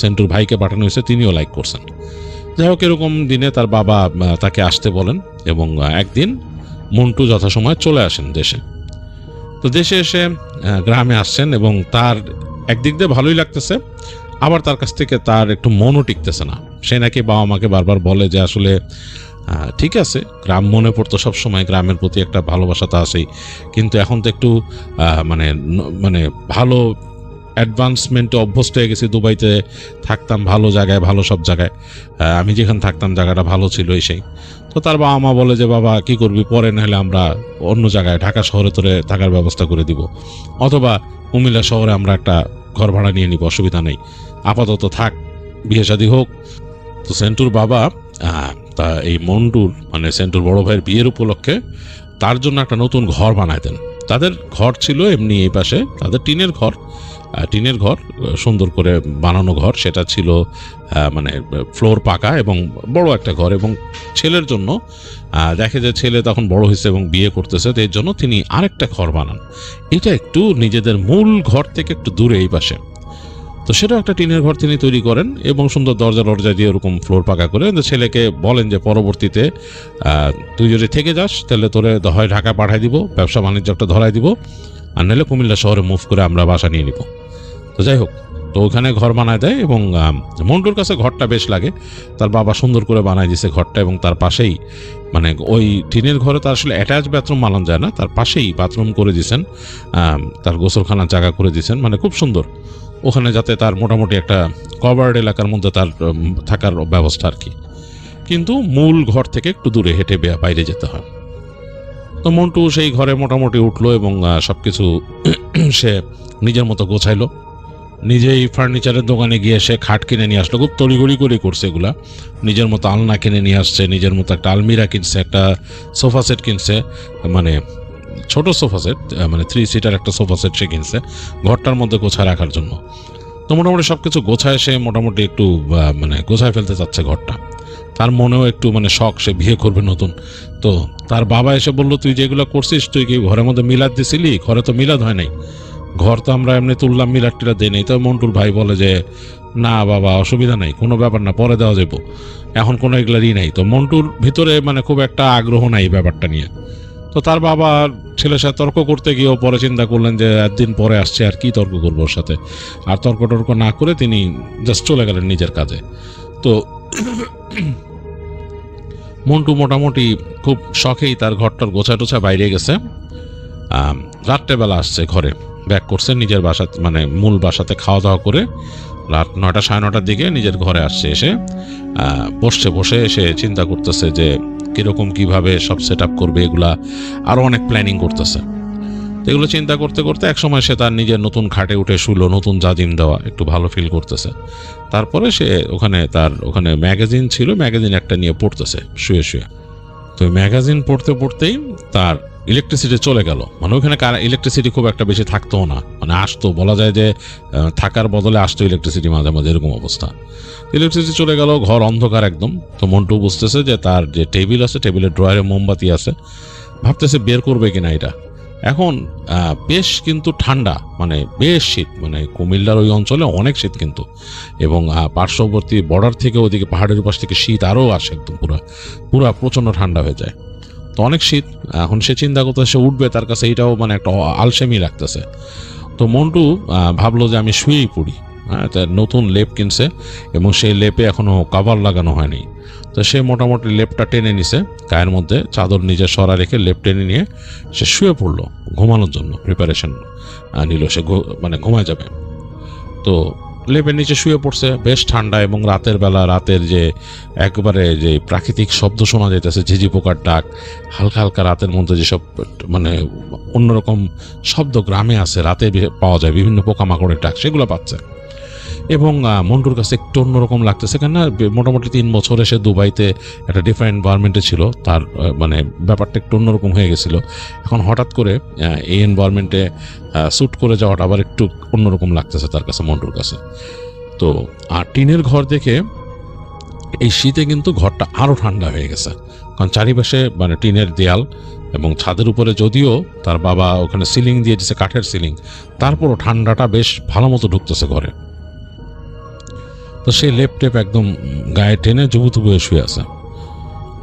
[SPEAKER 3] সেন্টুর ভাইকে পাঠানো হয়েছে, তিনিও লাইক করছেন। যাই হোক, এরকম দিনে তার বাবা তাকে আসতে বলেন, এবং একদিন মন্টু যথাসময়ে চলে আসেন দেশে। তো দেশে এসে গ্রামে আসছেন, এবং তার একদিক দিয়ে ভালোই লাগতেছে, আবার তার কাছ থেকে তার একটু মনও টিকতেছে না। সে নাকি বাবা মাকে বারবার বলে যে আসলে ঠিক আছে, গ্রাম মনে পড়তো সবসময়, গ্রামের প্রতি একটা ভালোবাসা তো আছেই, কিন্তু এখন তো একটু মানে মানে ভালো অ্যাডভান্সমেন্টে অভ্যস্ত হয়ে গেছি। দুবাইতে থাকতাম ভালো জায়গায়, ভালো সব জায়গায়, আমি যেখানে থাকতাম জায়গাটা ভালো ছিল সেই। তো তার বাবা মা বলে যে বাবা কি করবি, পরে নাহলে আমরা অন্য জায়গায় ঢাকা শহরে তোরে থাকার ব্যবস্থা করে দিব, অথবা কুমিল্লা শহরে আমরা একটা ঘর ভাড়া নিয়ে নিব, অসুবিধা নেই, আপাতত থাক, বিয়ে শাদী হোক। তো সেন্টুর বাবা তা এই মন্টুর মানে সেন্টুর বড় ভাইয়ের বিয়ের উপলক্ষে তার জন্য একটা নতুন ঘর বানায় দেন। তাদের ঘর ছিল এমনি এই পাশে, তাদের টিনের ঘর, সুন্দর করে বানানো ঘর, সেটা ছিল মানে ফ্লোর পাকা এবং বড় একটা ঘর। এবং ছেলের জন্য দেখে যে ছেলে তখন বড় হয়েছে এবং বিয়ে করতেছে, তো এর জন্য তিনি আরেকটা ঘর বানান, এটা একটু নিজেদের মূল ঘর থেকে একটু দূরে এই পাশে। তো সেটা একটা টিনের ঘর তিনি তৈরি করেন, এবং সুন্দর দরজা দিয়ে ওরকম ফ্লোর পাকা করে ছেলেকে বলেন যে পরবর্তীতে তুই যদি থেকে যাস তাহলে তোরে হয় ঢাকা পাঠাই দিব, ব্যবসা বাণিজ্য একটা ধরাই দিব, আর নাহলে কুমিল্লা শহরে মুভ করে আমরা বাসা নিয়ে নিব। তো যাই হোক, তো ওখানে ঘর বানায় দেয়, এবং মন্টুর কাছে ঘরটা বেশ লাগে, তার বাবা সুন্দর করে বানায় দিছে ঘরটা। এবং তার পাশেই মানে ওই টিনের ঘরে তার আসলে অ্যাটাচ বাথরুম মানানো যায় না, তার পাশেই বাথরুম করে দিয়েছেন, তার গোসলখানার জায়গা করে দিয়েছেন, মানে খুব সুন্দর ওখানে, যাতে তার মোটামুটি একটা কভার্ড এলাকার মধ্যে তার থাকার ব্যবস্থা আর কি। কিন্তু মূল ঘর থেকে একটু দূরে হেঁটে বাইরে যেতে হয়। তো মন্টু সেই ঘরে মোটামুটি উঠলো, এবং সব কিছু সে নিজের মতো গোছাইলো, নিজেই ফার্নিচারের দোকানে গিয়ে সে খাট কিনে নিয়ে আসলো, খুব তড়িঘড়ি করে করছে এগুলা, নিজের মতো আলনা কিনে নিয়ে আসছে, নিজের মতো একটা আলমিরা কিনছে, একটা সোফা সেট কিনছে, মানে ছোট সোফা সেট, মানে 3 সিটার একটা সোফা সেট সে কিনছে ঘরটার মধ্যে গোছায় রাখার জন্য। তো মোটামুটি সব কিছু গোছায় সে মোটামুটি একটু মানে গোছায় ফেলতে চাচ্ছে ঘরটা। তার মনেও একটু মানে শখ, সে বিয়ে করবে নতুন। তো তার বাবা এসে বললো, তুই যেগুলো করছিস তুই কি ঘরের মধ্যে মিলাদ দিছিলি? ঘরে তো মিলাদ হয় নাই, ঘর তো আমরা এমনি তুললাম, মিলাদ টিলাদ দিই নাই। তো মন্টুর ভাই বলে যে না বাবা, অসুবিধা নাই, কোনো ব্যাপার না, পরে দেওয়া যাবো, এখন কোনো এগুলারই নাই। তো মন্টুর ভিতরে মানে খুব একটা আগ্রহ নাই ব্যাপারটা নিয়ে। তো তার বাবা ছেলের সাথে তর্ক করতে গিয়েও পরে চিন্তা করলেন যে একদিন পরে আসছে, আর কি তর্ক করবো ওর সাথে, আর তর্ক টর্ক না করে তিনি জাস্ট চলে গেলেন নিজের কাজে। তো মন্টু মোটামুটি খুব শখেই তার ঘরটার গোছা টোছা বাইরে গেছে, রাত্রেবেলা আসছে ঘরে, ব্যাক করছে নিজের বাসা, মানে মূল বাসাতে খাওয়া দাওয়া করে রাত 9টা সাড়ে 9টার দিকে নিজের ঘরে আসছে। এসে বসে এসে চিন্তা করতেছে যে কীরকম কীভাবে সব সেট আপ করবে, এগুলা আরও অনেক প্ল্যানিং করতেছে। এগুলো চিন্তা করতে করতে একসময় সে তার নিজের নতুন খাটে উঠে শুলো, নতুন জাজিম দেওয়া, একটু ভালো ফিল করতেছে। তারপরে সে ওখানে ম্যাগাজিন ছিল, ম্যাগাজিন একটা নিয়ে পড়তেছে শুয়ে শুয়ে। তো ম্যাগাজিন পড়তে পড়তেই তার ইলেকট্রিসিটি চলে গেল, মানে ওখানে ইলেকট্রিসিটি খুব একটা বেশি থাকতো না, মানে আসতো, বলা যায় যে থাকার বদলে আসতো ইলেকট্রিসিটি মাঝে মাঝে, এরকম অবস্থা। ইলেকট্রিসিটি চলে গেল, ঘর অন্ধকার একদম। তো মন্টু বুঝতেছে যে তার যে টেবিল আছে, টেবিলের ড্রয়ারে মোমবাতি আছে, ভাবতেছে বের করবে কিনা এটা। এখন বেশ কিন্তু ঠান্ডা, মানে বেশ শীত, মানে কুমিল্লার ওই অঞ্চলে অনেক শীত কিন্তু, এবং পার্শ্ববর্তী বর্ডার থেকে ওদিকে পাহাড়ের পাশ থেকে শীত আরও আসে, একদম পুরা প্রচণ্ড ঠান্ডা হয়ে যায়। তো অনেক শীত। এখন সে চিন্তা করতে সে উঠবে, তার কাছে এইটাও মানে একটা আলসেমি লাগতেছে। তো মন্টু ভাবলো যে আমি শুয়েই পড়ি, হ্যাঁ, তার নতুন লেপ কিনছে এবং সেই লেপে এখনো কভার লাগানো হয়নি। তো সে মোটামুটি লেপটা টেনে নিছে গায়ের মধ্যে, চাদর নিজে সরা রেখে লেপ টেনে নিয়ে সে শুয়ে পড়লো ঘুমানোর জন্য, প্রিপারেশন নিল, সে মানে ঘুমায় যাবে। তো লেপের নিচে শুয়ে পড়ছে, বেশ ঠান্ডা, এবং রাতের বেলা রাতের যে একবারে যে প্রাকৃতিক শব্দ শোনা যাইতেছে, ঝিঝি পোকার ডাক, হালকা হালকা রাতের মধ্যে যেসব মানে অন্যরকম শব্দ গ্রামে আছে, রাতে পাওয়া যায় বিভিন্ন পোকামাকড়ের ডাক, সেগুলো পাচ্ছে। এবং মন্টুর কাছে একটু অন্যরকম লাগতেছে, কেন মোটামুটি 3 বছরে সে দুবাইতে একটা ডিফারেন্ট এনভায়রনমেন্টে ছিল, তার মানে ব্যাপারটা একটু অন্যরকম হয়ে গেছিলো। এখন হঠাৎ করে এই এনভায়রনমেন্টে স্যুট করে যাওয়াটা আবার একটু অন্যরকম লাগতেছে তার কাছে, মন্টুর কাছে। তো আর টিনের ঘর দেখে এই শীতে কিন্তু ঘরটা আরও ঠান্ডা হয়ে গেছে, কারণ চারিপাশে মানে টিনের দেয়াল, এবং ছাদের উপরে যদিও তার বাবা ওখানে সিলিং দিয়ে দিয়েছে, কাঠের সিলিং, তারপরও ঠান্ডাটা বেশ ভালো মতো ঢুকতেছে ঘরে। তো সে লেপ টেপ একদম গায়ে টেনে জুবুতুবু হয়ে শুয়ে আছে,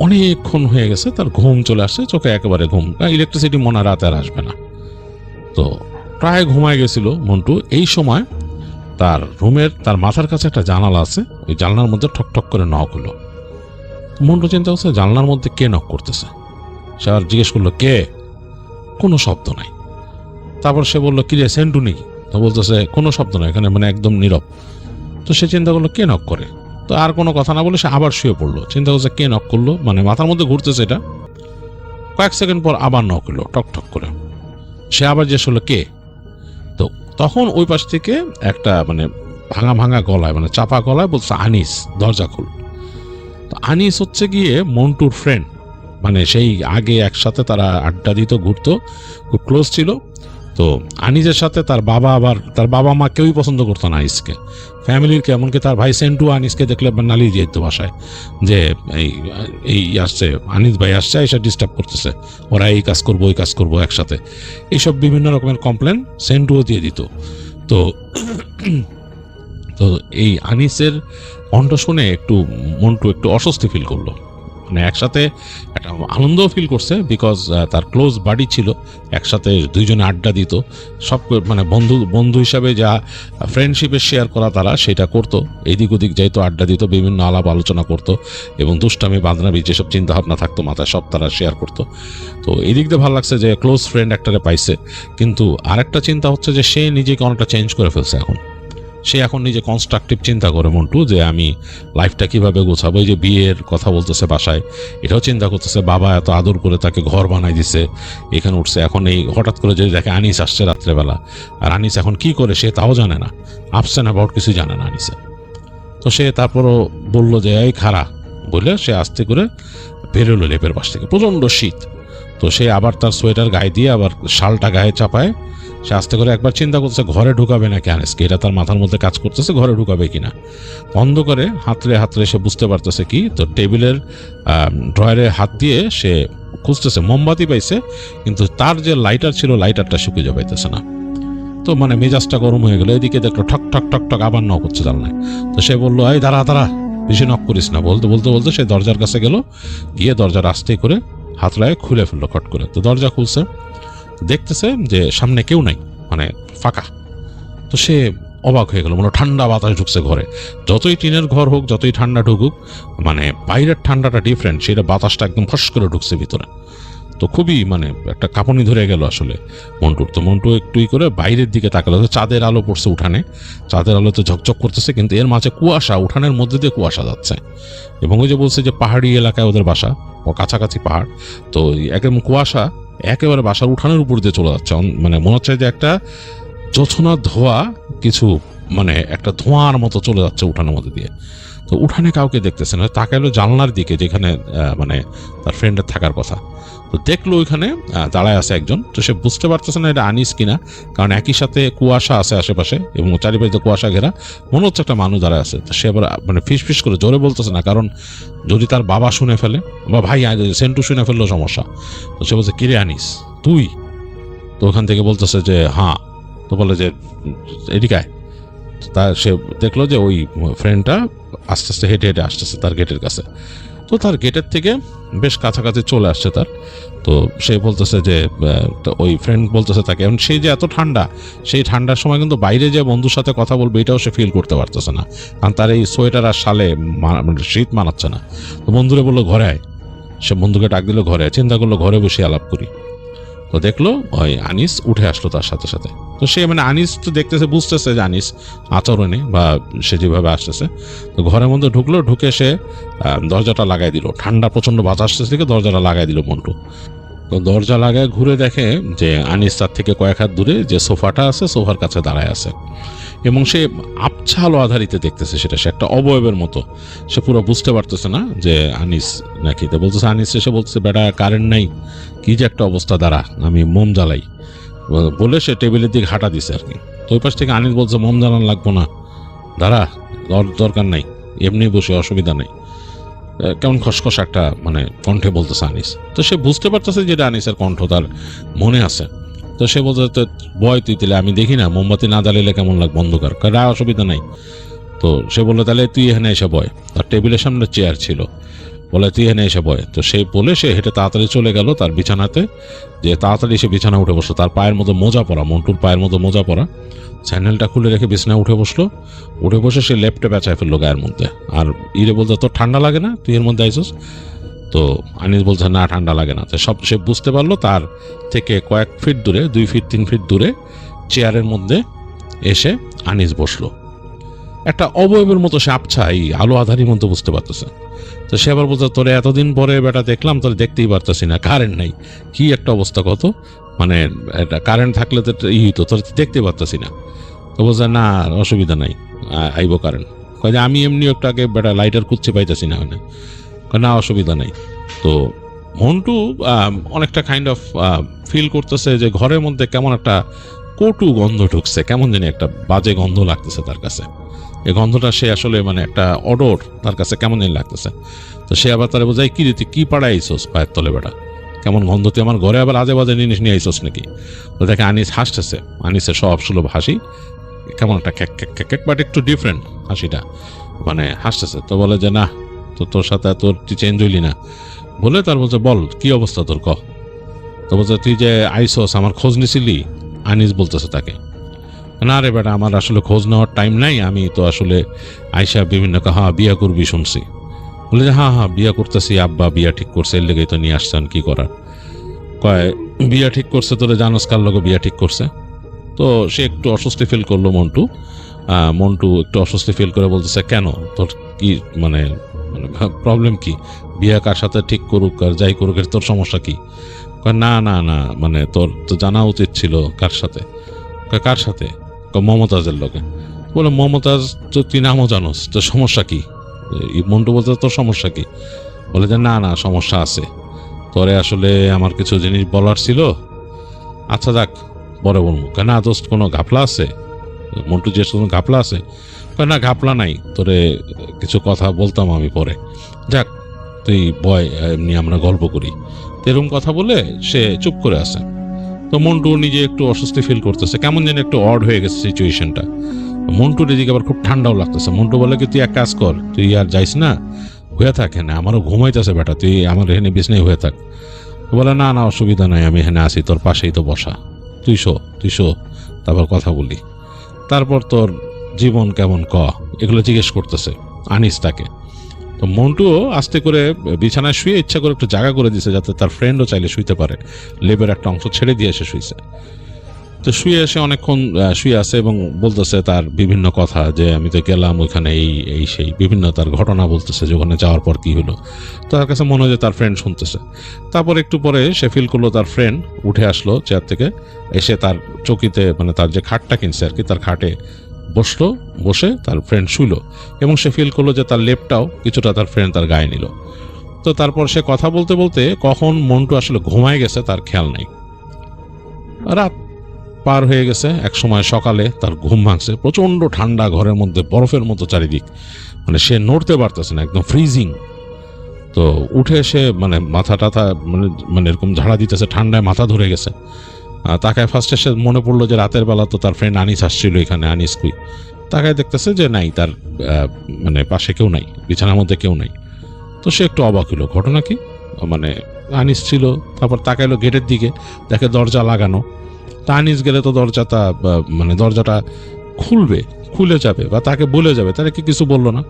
[SPEAKER 3] অনেকক্ষণ হয়ে গেছে, তার ঘুম চলে আসছে, চোখে একেবারে ঘুম, ইলেকট্রিসিটি মনে রাতে আর আসবে না। তো প্রায় ঘুমায় গেছিল মন্টু। এই সময় তার রুমের তার মাথার কাছে একটা জানালা আছে, ওই জানলার মধ্যে ঠকঠক করে নক হলো। মন্টু চিন্তা করছে জানলার মধ্যে কে নক করতেছে। সে আর জিজ্ঞেস করলো কে, কোনো শব্দ নাই। তারপর সে বললো কি রে, সেন্টু নাকি? তো বলতেছে কোনো শব্দ নাই এখানে, মানে একদম নীরব। তো সে চিন্তা করলো কে নক করে, তো আর কোনো কথা না বলে সে আবার শুয়ে পড়লো। চিন্তা করছে কে নক করলো, মানে মাথার মধ্যে ঘুরতেছে এটা। কয়েক সেকেন্ড পর আবার নক হলো টক ঠক করে। সে আবার জিজ্ঞেস করলো কে। তো তখন ওই পাশ থেকে একটা মানে ভাঙা ভাঙা গলায়, মানে চাপা গলায় বলছে আনিস, দরজা খুল। তো আনিস হচ্ছে গিয়ে মন্টুর ফ্রেন্ড, মানে সেই আগে একসাথে তারা আড্ডা দিত, ঘুরতো, খুব ক্লোজ ছিল। তো আনিসের সাথে তার বাবা মা কেউই পছন্দ করতো না আনিসকে, ফ্যামিলির, এমনকি তার ভাই সেন্টু আনিসকে দেখলে নালিয়ে যেত বাসায়, যে এই আসছে আনিস ভাই আসছে, এসে ডিস্টার্ব করতেছে, ওরা এই কাজ করবো ওই কাজ করবো একসাথে, এইসব বিভিন্ন রকমের কমপ্লেন সেন্টুও দিয়ে দিত। তো তো এই আনিসের কণ্ঠ শুনে মন্টু একটু অস্বস্তি ফিল করলো, মানে একসাথে একটা আনন্দও ফিল করছে, বিকজ তার ক্লোজ বাডি ছিল, একসাথে দুইজনে আড্ডা দিত, সব মানে বন্ধু হিসাবে যা ফ্রেন্ডশিপে শেয়ার করা তারা সেটা করতো, এদিক ওদিক যাইতো, আড্ডা দিত, বিভিন্ন আলাপ আলোচনা করতো, এবং দুষ্টামি বাঁধনাবি যেসব চিন্তা ভাবনা থাকতো মাথায় সব তারা শেয়ার করতো। তো এই দিক দিয়ে ভালো লাগছে যে ক্লোজ ফ্রেন্ড একটারে পাইছে। কিন্তু আরেকটা চিন্তা হচ্ছে যে সে নিজেকে অনেকটা চেঞ্জ করে ফেলছে। সে এখন নিজে কনস্ট্রাকটিভ চিন্তা করে মন্টু, যে আমি লাইফটা কিভাবে গোছাবো। এই যে বিয়ের কথা বলতেছে বাসায়, এটাও চিন্তা করতেছে, বাবা এত আদর করে তাকে ঘর বানাই দিছে, এখানে উঠছে, এখন এই হঠাৎ করে যদি দেখে আনিস আসছে রাত্রেবেলা, আর আনিস এখন কি করে সে তাও জানে না, আপসেন অ্যাবাউট কিছুই জানে না আনিসে। তো সে তারপরও বললো যে এই খারা বলে সে আস্তে করে বেরোলো লেপের পাশ থেকে, প্রচণ্ড শীত। তো সে আবার তার সোয়েটার গায়ে দিয়ে আবার শালটা গায়ে চাপায় সে আস্তে করে একবার চিন্তা করতেছে ঘরে ঢুকাবে নাকি আনিসকে, এটা তার মাথার মধ্যে কাজ করতেছে, ঘরে ঢুকাবে কিনা। বন্ধ করে হাতড়ে সে বুঝতে পারতেছে কি, তো টেবিলের ড্রয়ারে হাত দিয়ে সে খুঁজতেছে, মোমবাতি পাইছে, কিন্তু তার যে লাইটার ছিল লাইটারটা শুকিয়ে পাইতেছে না। তো মানে মেজাজটা গরম হয়ে গেল। এদিকে দেখলো ঠক ঠক ঠক ঠক আবার নক হচ্ছে জানলায়। তো সে বললো এই দাঁড়া বেশি নক করিস না, বলতে সে দরজার কাছে গেল, গিয়ে দরজার আস্তে করে হাতড়ায় খুলে ফেললো খট করে। তো দরজা খুলছে, দেখতেছে যে সামনে কেউ নাই, মানে ফাঁকা। তো সে অবাক হয়ে গেল, মানে ঠান্ডা বাতাস ঢুকছে ঘরে। যতই টিনের ঘর হোক, যতই ঠান্ডা ঢুকুক, মানে বাইরের ঠান্ডাটা ডিফারেন্ট, সেটা বাতাসটা একদম ফস করে ঢুকছে ভিতরে। তো খুবই মানে একটা কাঁপুনি ধরে গেল আসলে মন্টুর। তো মন্টু একটুই করে বাইরের দিকে তাকালো, চাঁদের আলো পড়ছে উঠানে, চাঁদের আলো তো ঝকঝক করতেছে, কিন্তু এর মাঝে কুয়াশা, উঠানের মধ্যে দিয়ে কুয়াশা যাচ্ছে। এবং ওই যে বলছে যে পাহাড়ি এলাকায় ওদের বাসা, ও কাছাকাছি পাহাড়, তো একদম কুয়াশা একেবারে বাসার উঠানের উপর দিয়ে চলে যাচ্ছে। মানে মনে হচ্ছে যে একটা জোছনা ধোয়া কিছু, মানে একটা ধোঁয়ার মতো চলে যাচ্ছে উঠানের মধ্যে দিয়ে। তো উঠানে কাউকে দেখতেছে না, তাকাইলো জানলার দিকে যেখানে মানে তার ফ্রেন্ডের থাকার কথা। তো দেখলো ওইখানে দাঁড়ায় আছে একজন। তো সে বুঝতে পারতেছে না এটা আনিস কিনা, কারণ একই সাথে কুয়াশা আছে আশেপাশে এবং চারিপাশে কুয়াশা ঘেরা, মনে হচ্ছে একটা মানুষ দাঁড়ায় আছে। তো সে আবার মানে ফিস করে জোরে বলতেছে না, কারণ যদি তার বাবা শুনে ফেলে বা ভাই সেন্টু শুনে ফেললেও সমস্যা। তো সে বলছে কিরে আনিস তুই? তো ওখান থেকে বলতেছে যে হ্যাঁ। তো বলে যে এদিকায়। তা সে দেখলো যে ওই ফ্রেন্ডটা আস্তে আস্তে হেঁটে আসতেছে তার গেটের কাছে। তো তো তার গেটের থেকে বেশ কাছাকাছি চলে আসছে তার। তো সে বলতেছে যে তো ওই ফ্রেন্ড বলতেছে তাকে, এবং সেই যে এত ঠান্ডা, সেই ঠান্ডার সময় কিন্তু বাইরে যে বন্ধুর সাথে কথা বলবে এটাও সে ফিল করতে পারতেছে না, কারণ তার এই সোয়েটার আর শালে শীত মানাচ্ছে না। তো বন্ধুরে বললো ঘরে আয়, সে বন্ধুকে ডাক দিল ঘরে আয়, চিন্তা করলো ঘরে বসে আলাপ করি। তো দেখলো ওই আনিস উঠে আসলো তার সাথে সাথে। তো সে মানে আনিস তো দেখতেছে, বুঝতেছে যে আনিস আচরণে বা সে যেভাবে আসতেছে। তো ঘরের মধ্যে ঢুকলো, ঢুকে সে দরজাটা লাগাই দিল, ঠান্ডা প্রচণ্ড বাতাস আসতেছে থেকে দরজাটা লাগাই দিল মন্টু। তো দরজা লাগায় ঘুরে দেখে যে আনিস তার থেকে কয়েক হাত দূরে যে সোফাটা আছে সোফার কাছে দাঁড়ায় আছে, এবং সে আবছা আলো আধারিতে দেখতেছে সেটা, সে একটা অবয়বের মতো। সে পুরো বুঝতে পারতেছে না যে আনিস নাকি। তো বলতেছে আনিস, এসে বলতেছে বেটা কারেন্ট নাই, কি যে একটা অবস্থা, দাঁড়া আমি মোম জ্বালাই বলে সে টেবিলের দিকে হাঁটা দিছে আর কি। তো ওই পাশ থেকে আনিস বলছে মোম জ্বালান লাগবো না, দাঁড়া দরকার নাই, এমনি বসে অসুবিধা নেই। কেমন খসখস একটা মানে কণ্ঠে বলতেছে আনিস। তো সে বুঝতে পারতেছে যেটা আনিসের কণ্ঠ তার মনে আছে। তো সে বলতে বয় তুই তাহলে, আমি দেখি না মোমবাতি না জ্বালিলে কেমন লাগবে অন্ধকার, অসুবিধা নাই। তো সে বললো তাহলে তুই এখানে এসে বয়, তার টেবিলের সামনে চেয়ার ছিল, বলে তুই এখানে এসে বয়। তো সে বলে সে হেঁটে তাড়াতাড়ি চলে গেল তার বিছানাতে, যে তাড়াতাড়ি সে বিছানা উঠে বসলো। তার পায়ের মধ্যে মোজা পরা, মন্টুর পায়ের মধ্যে মোজা পরা, স্যান্ডেলটা খুলে রেখে বিছানায় উঠে বসলো। উঠে বসে সে লেপটে বেচায় ফেললো গায়ের মধ্যে। আর ইরে বলতে তোর ঠান্ডা লাগে না, তুই এর মধ্যে আইসস? তো আনিস বলছে না ঠান্ডা লাগে না। তো সব সে বুঝতে পারলো তার থেকে কয়েক ফিট দূরে, 2 ফিট 3 ফিট দূরে চেয়ারের মধ্যে এসে আনিস বসলো, একটা অবয়বের মতো। সে আবছা এই আলো আধারির মধ্যে বুঝতে পারতেছে। তো সে আবার বলছে তোরে এতদিন পরে বেটা দেখলাম, তোরে দেখতেই পারতেছি না, কারেন্ট নাই, কি একটা অবস্থা, কত মানে এটা কারেন্ট থাকলে তো হইতো, তোর দেখতেই পারতেছি না। তো বলছে না অসুবিধা নাই, আইব কারেন্ট। কয়ে আমি এমনি একটা আগে বেটা লাইটার খুঁজছে পাইতেছি না, মানে না অসুবিধা নাই। তো মন্টু অনেকটা কাইন্ড অফ ফিল করতেছে যে ঘরের মধ্যে কেমন একটা কটু গন্ধ ঢুকছে, কেমন জানি একটা বাজে গন্ধ লাগতেছে তার কাছে। এই গন্ধটা সে আসলে মানে একটা অডর তার কাছে কেমন জানি লাগতেছে। তো সে আবার তারা বোঝায় কি রীতি, কি পাড়ায় আইসোস পায়ের তলে বেটা, কেমন গন্ধ, তুই আমার ঘরে আবার আজে বাজে জিনিস নিয়ে আইসোস নাকি? তো দেখে আনিস হাসতেছে, আনিসের সব সুলভ হাসি, কেমন একটা ক্যাক ক্যাক ক্যাক ক্যাক, বাট একটু ডিফারেন্ট হাসিটা, মানে হাসতেছে। তো বলে যে না, তো তোর সাথে তোর তুই চেঞ্জ হইলি না বলে, তার বলছে বল কি অবস্থা তোর, ক। তো বলছে তুই যে আইসোস আমার খোঁজ নিছিলি? আনিস বলতেছে তাকে, না রে বেটা আমার আসলে খোঁজ নেওয়ার টাইম নাই, আমি তো আসলে আইসা বিভিন্ন হ্যাঁ বিয়া করবি শুনছি। বলে যে হ্যাঁ বিয়া করতেছি, আব্বা বিয়া ঠিক করছে, এর লেগেই তো নিয়ে আসছেন, কি করার। কয় বিয়া ঠিক করছে, তোরে জানোস কার লোকে বিয়া ঠিক করছে? তো সে একটু অস্বস্তি ফিল করলো মন্টু একটু অস্বস্তি ফিল করে বলতেছে কেন, তোর কি মানে প্রবলেম কি, বিয়া কার সাথে ঠিক করুক আর যাই করুক তোর সমস্যা কি? না না না মানে তোর তো জানা উচিত ছিল। কার সাথে? কার সাথে? মমতাজের লোকে। বলে মমতাজ তো তুই নামও জানোস, তোর সমস্যা কি? মন্টু বলতে তোর সমস্যা কি? বলে যে না না সমস্যা আছে, তোরে আসলে আমার কিছু জিনিস বলার ছিল। আচ্ছা যাক পরে বলবো। কেন দোস্ত কোনো ঘাপলা আছে? মন্টু যে কোনো ঘাপলা আছে? না ঘাপলা নাই, তোরে কিছু কথা বলতাম আমি পরে, যাক তুই বয় এমনি আমরা গল্প করি। এরকম কথা বলে সে চুপ করে আছে। তো মন্টু নিজে একটু অস্বস্তি ফিল করতেছে, কেমন যেন একটু অড হয়ে গেছে সিচুয়েশনটা। মন্টুর এদিকে আবার খুব ঠান্ডাও লাগতেছে। মন্টু বলে কি তুই এক কাজ কর, তুই আর যাইস না, হয়ে থাক না, আমারও ঘুমাইতেছে বেটা, তুই আমার এখানে বিছনায় হয়ে থাক। বলে না না অসুবিধা নাই, আমি এখানে আসি, তোর পাশেই তো বসা, তুই শো তারপর কথা বলি। তারপর তোর জীবন কেমন ক, এগুলো জিজ্ঞেস করতেছে আনিস তাকে। তো মন্টুও আস্তে করে বিছানায় শুয়ে ইচ্ছা করে একটু জায়গা করে দিছে যাতে তার ফ্রেন্ডও চাইলে শুইতে পারে, লেবের একটা অংশ ছেড়ে দিয়ে এসে শুইছে। তো শুয়ে এসে অনেকক্ষণ শুয়ে আছে এবং বলতেছে তার বিভিন্ন কথা, যে আমি তো গেলাম ওইখানে এই সেই বিভিন্ন তার ঘটনা বলতেছে, যে ওখানে যাওয়ার পর কি হলো। তার কাছে মনে হয় যে তার ফ্রেন্ড শুনতেছে। তারপর একটু পরে সে ফিল করলো তার ফ্রেন্ড উঠে আসলো চেয়ার থেকে, এসে তার চকিতে মানে তার যে খাটটা কিনছে আর কি, তার খাটে বসলো, বসে তার ফ্রেন্ড শুইলো, এবং সে ফিল করলো যে তার লেপটাও কিছুটা তার ফ্রেন্ড তার গায়ে নিল। তো তারপর সে কথা বলতে বলতে কখন মন্টু আসলে ঘুমায় গেছে তার খেয়াল নাই। রাত পার হয়ে গেছে, এক সময় সকালে তার ঘুম ভাঙছে, প্রচণ্ড ঠান্ডা, ঘরের মধ্যে বরফের মতো চারিদিক, মানে সে নড়তে পারতেছে না, একদম ফ্রিজিং। তো উঠে এসে মানে মাথা টাথা মানে এরকম ঝাড়া দিতেছে, ঠান্ডায় মাথা ধরে গেছে। তাকায় ফার্স্টে সে মনে পড়লো যে রাতের বেলা তো তার ফ্রেন্ড আনিস আসছিল এখানে, আনিস কুই। তাকায় দেখতেছে যে নাই, তার মানে পাশে কেউ নাই, বিছানার মধ্যে কেউ নাই। তো সে একটু অবাক হলো, ঘটনা কি? মানে আনিস ছিল, তারপর তাকাইলো গেটের দিকে, দেখে দরজা লাগানো। তা আনিস গেলে তো মানে দরজাটা খুলে যাবে বা তাকে বলে যাবে, তারা কি কিছু বললো না।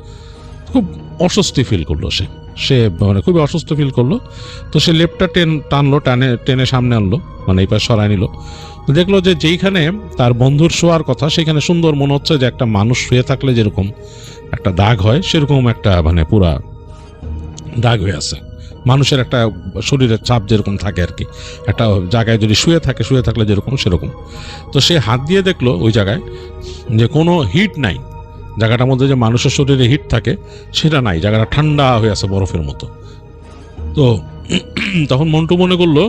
[SPEAKER 3] খুব অস্বস্তি ফিল করলো সে মানে খুবই অস্বস্তি ফিল করলো। তো সে লেপটা টানলো, টেনে সামনে আনলো, মানে এই পাশে সরাই নিল। দেখলো যে যেইখানে তার বন্ধুর শোয়ার কথা সেখানে সুন্দর মনে হচ্ছে যে একটা মানুষ শুয়ে থাকলে যেরকম একটা দাগ হয় সেরকম একটা মানে পুরা দাগ হয়ে আছে। মানুষের একটা শরীরের চাপ যেরকম থাকে আর কি, একটা জায়গায় যদি শুয়ে থাকলে যেরকম সেরকম। তো সে হাত দিয়ে দেখলো ওই জায়গায় যে কোনো হিট নাই, জায়গাটার মধ্যে যে মানুষের শরীরে হিট থাকে সেটা নাই, জায়গাটা ঠান্ডা হয়ে আছে বরফের মতো। তো তখন মন্টু মনে করলো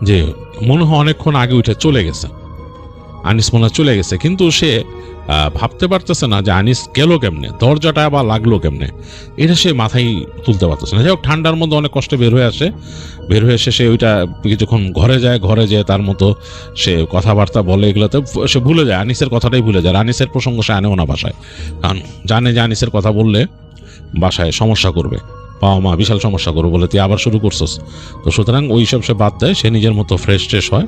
[SPEAKER 3] যে মনে হয় অনেকক্ষণ আগে উঠে চলে গেছে, আনিস মনে হয় চলে গেছে, কিন্তু সে ভাবতে পারতেছে না যে আনিস গেল কেমনে, দরজাটা বা লাগলো কেমনে, এটা সে মাথায় তুলতে পারতেছে না। যাই হোক, ঠান্ডার মধ্যে অনেক কষ্টে বের হয়ে এসে সে ওইটা কিছুক্ষণ ঘরে যায়, তার মতো সে কথাবার্তা বলে, এগুলোতে সে ভুলে যায়, আনিসের কথাটাই ভুলে যায়। আনিসের প্রসঙ্গ সে আনেও না বাসায়, কারণ জানে যে আনিসের কথা বললে বাসায় সমস্যা করবে, বাবা মা বিশাল সমস্যা করবে, বলে তুই আবার শুরু করছস। তো সুতরাং ওই সব সে বাদ দেয়, সে নিজের মতো ফ্রেশ হয়,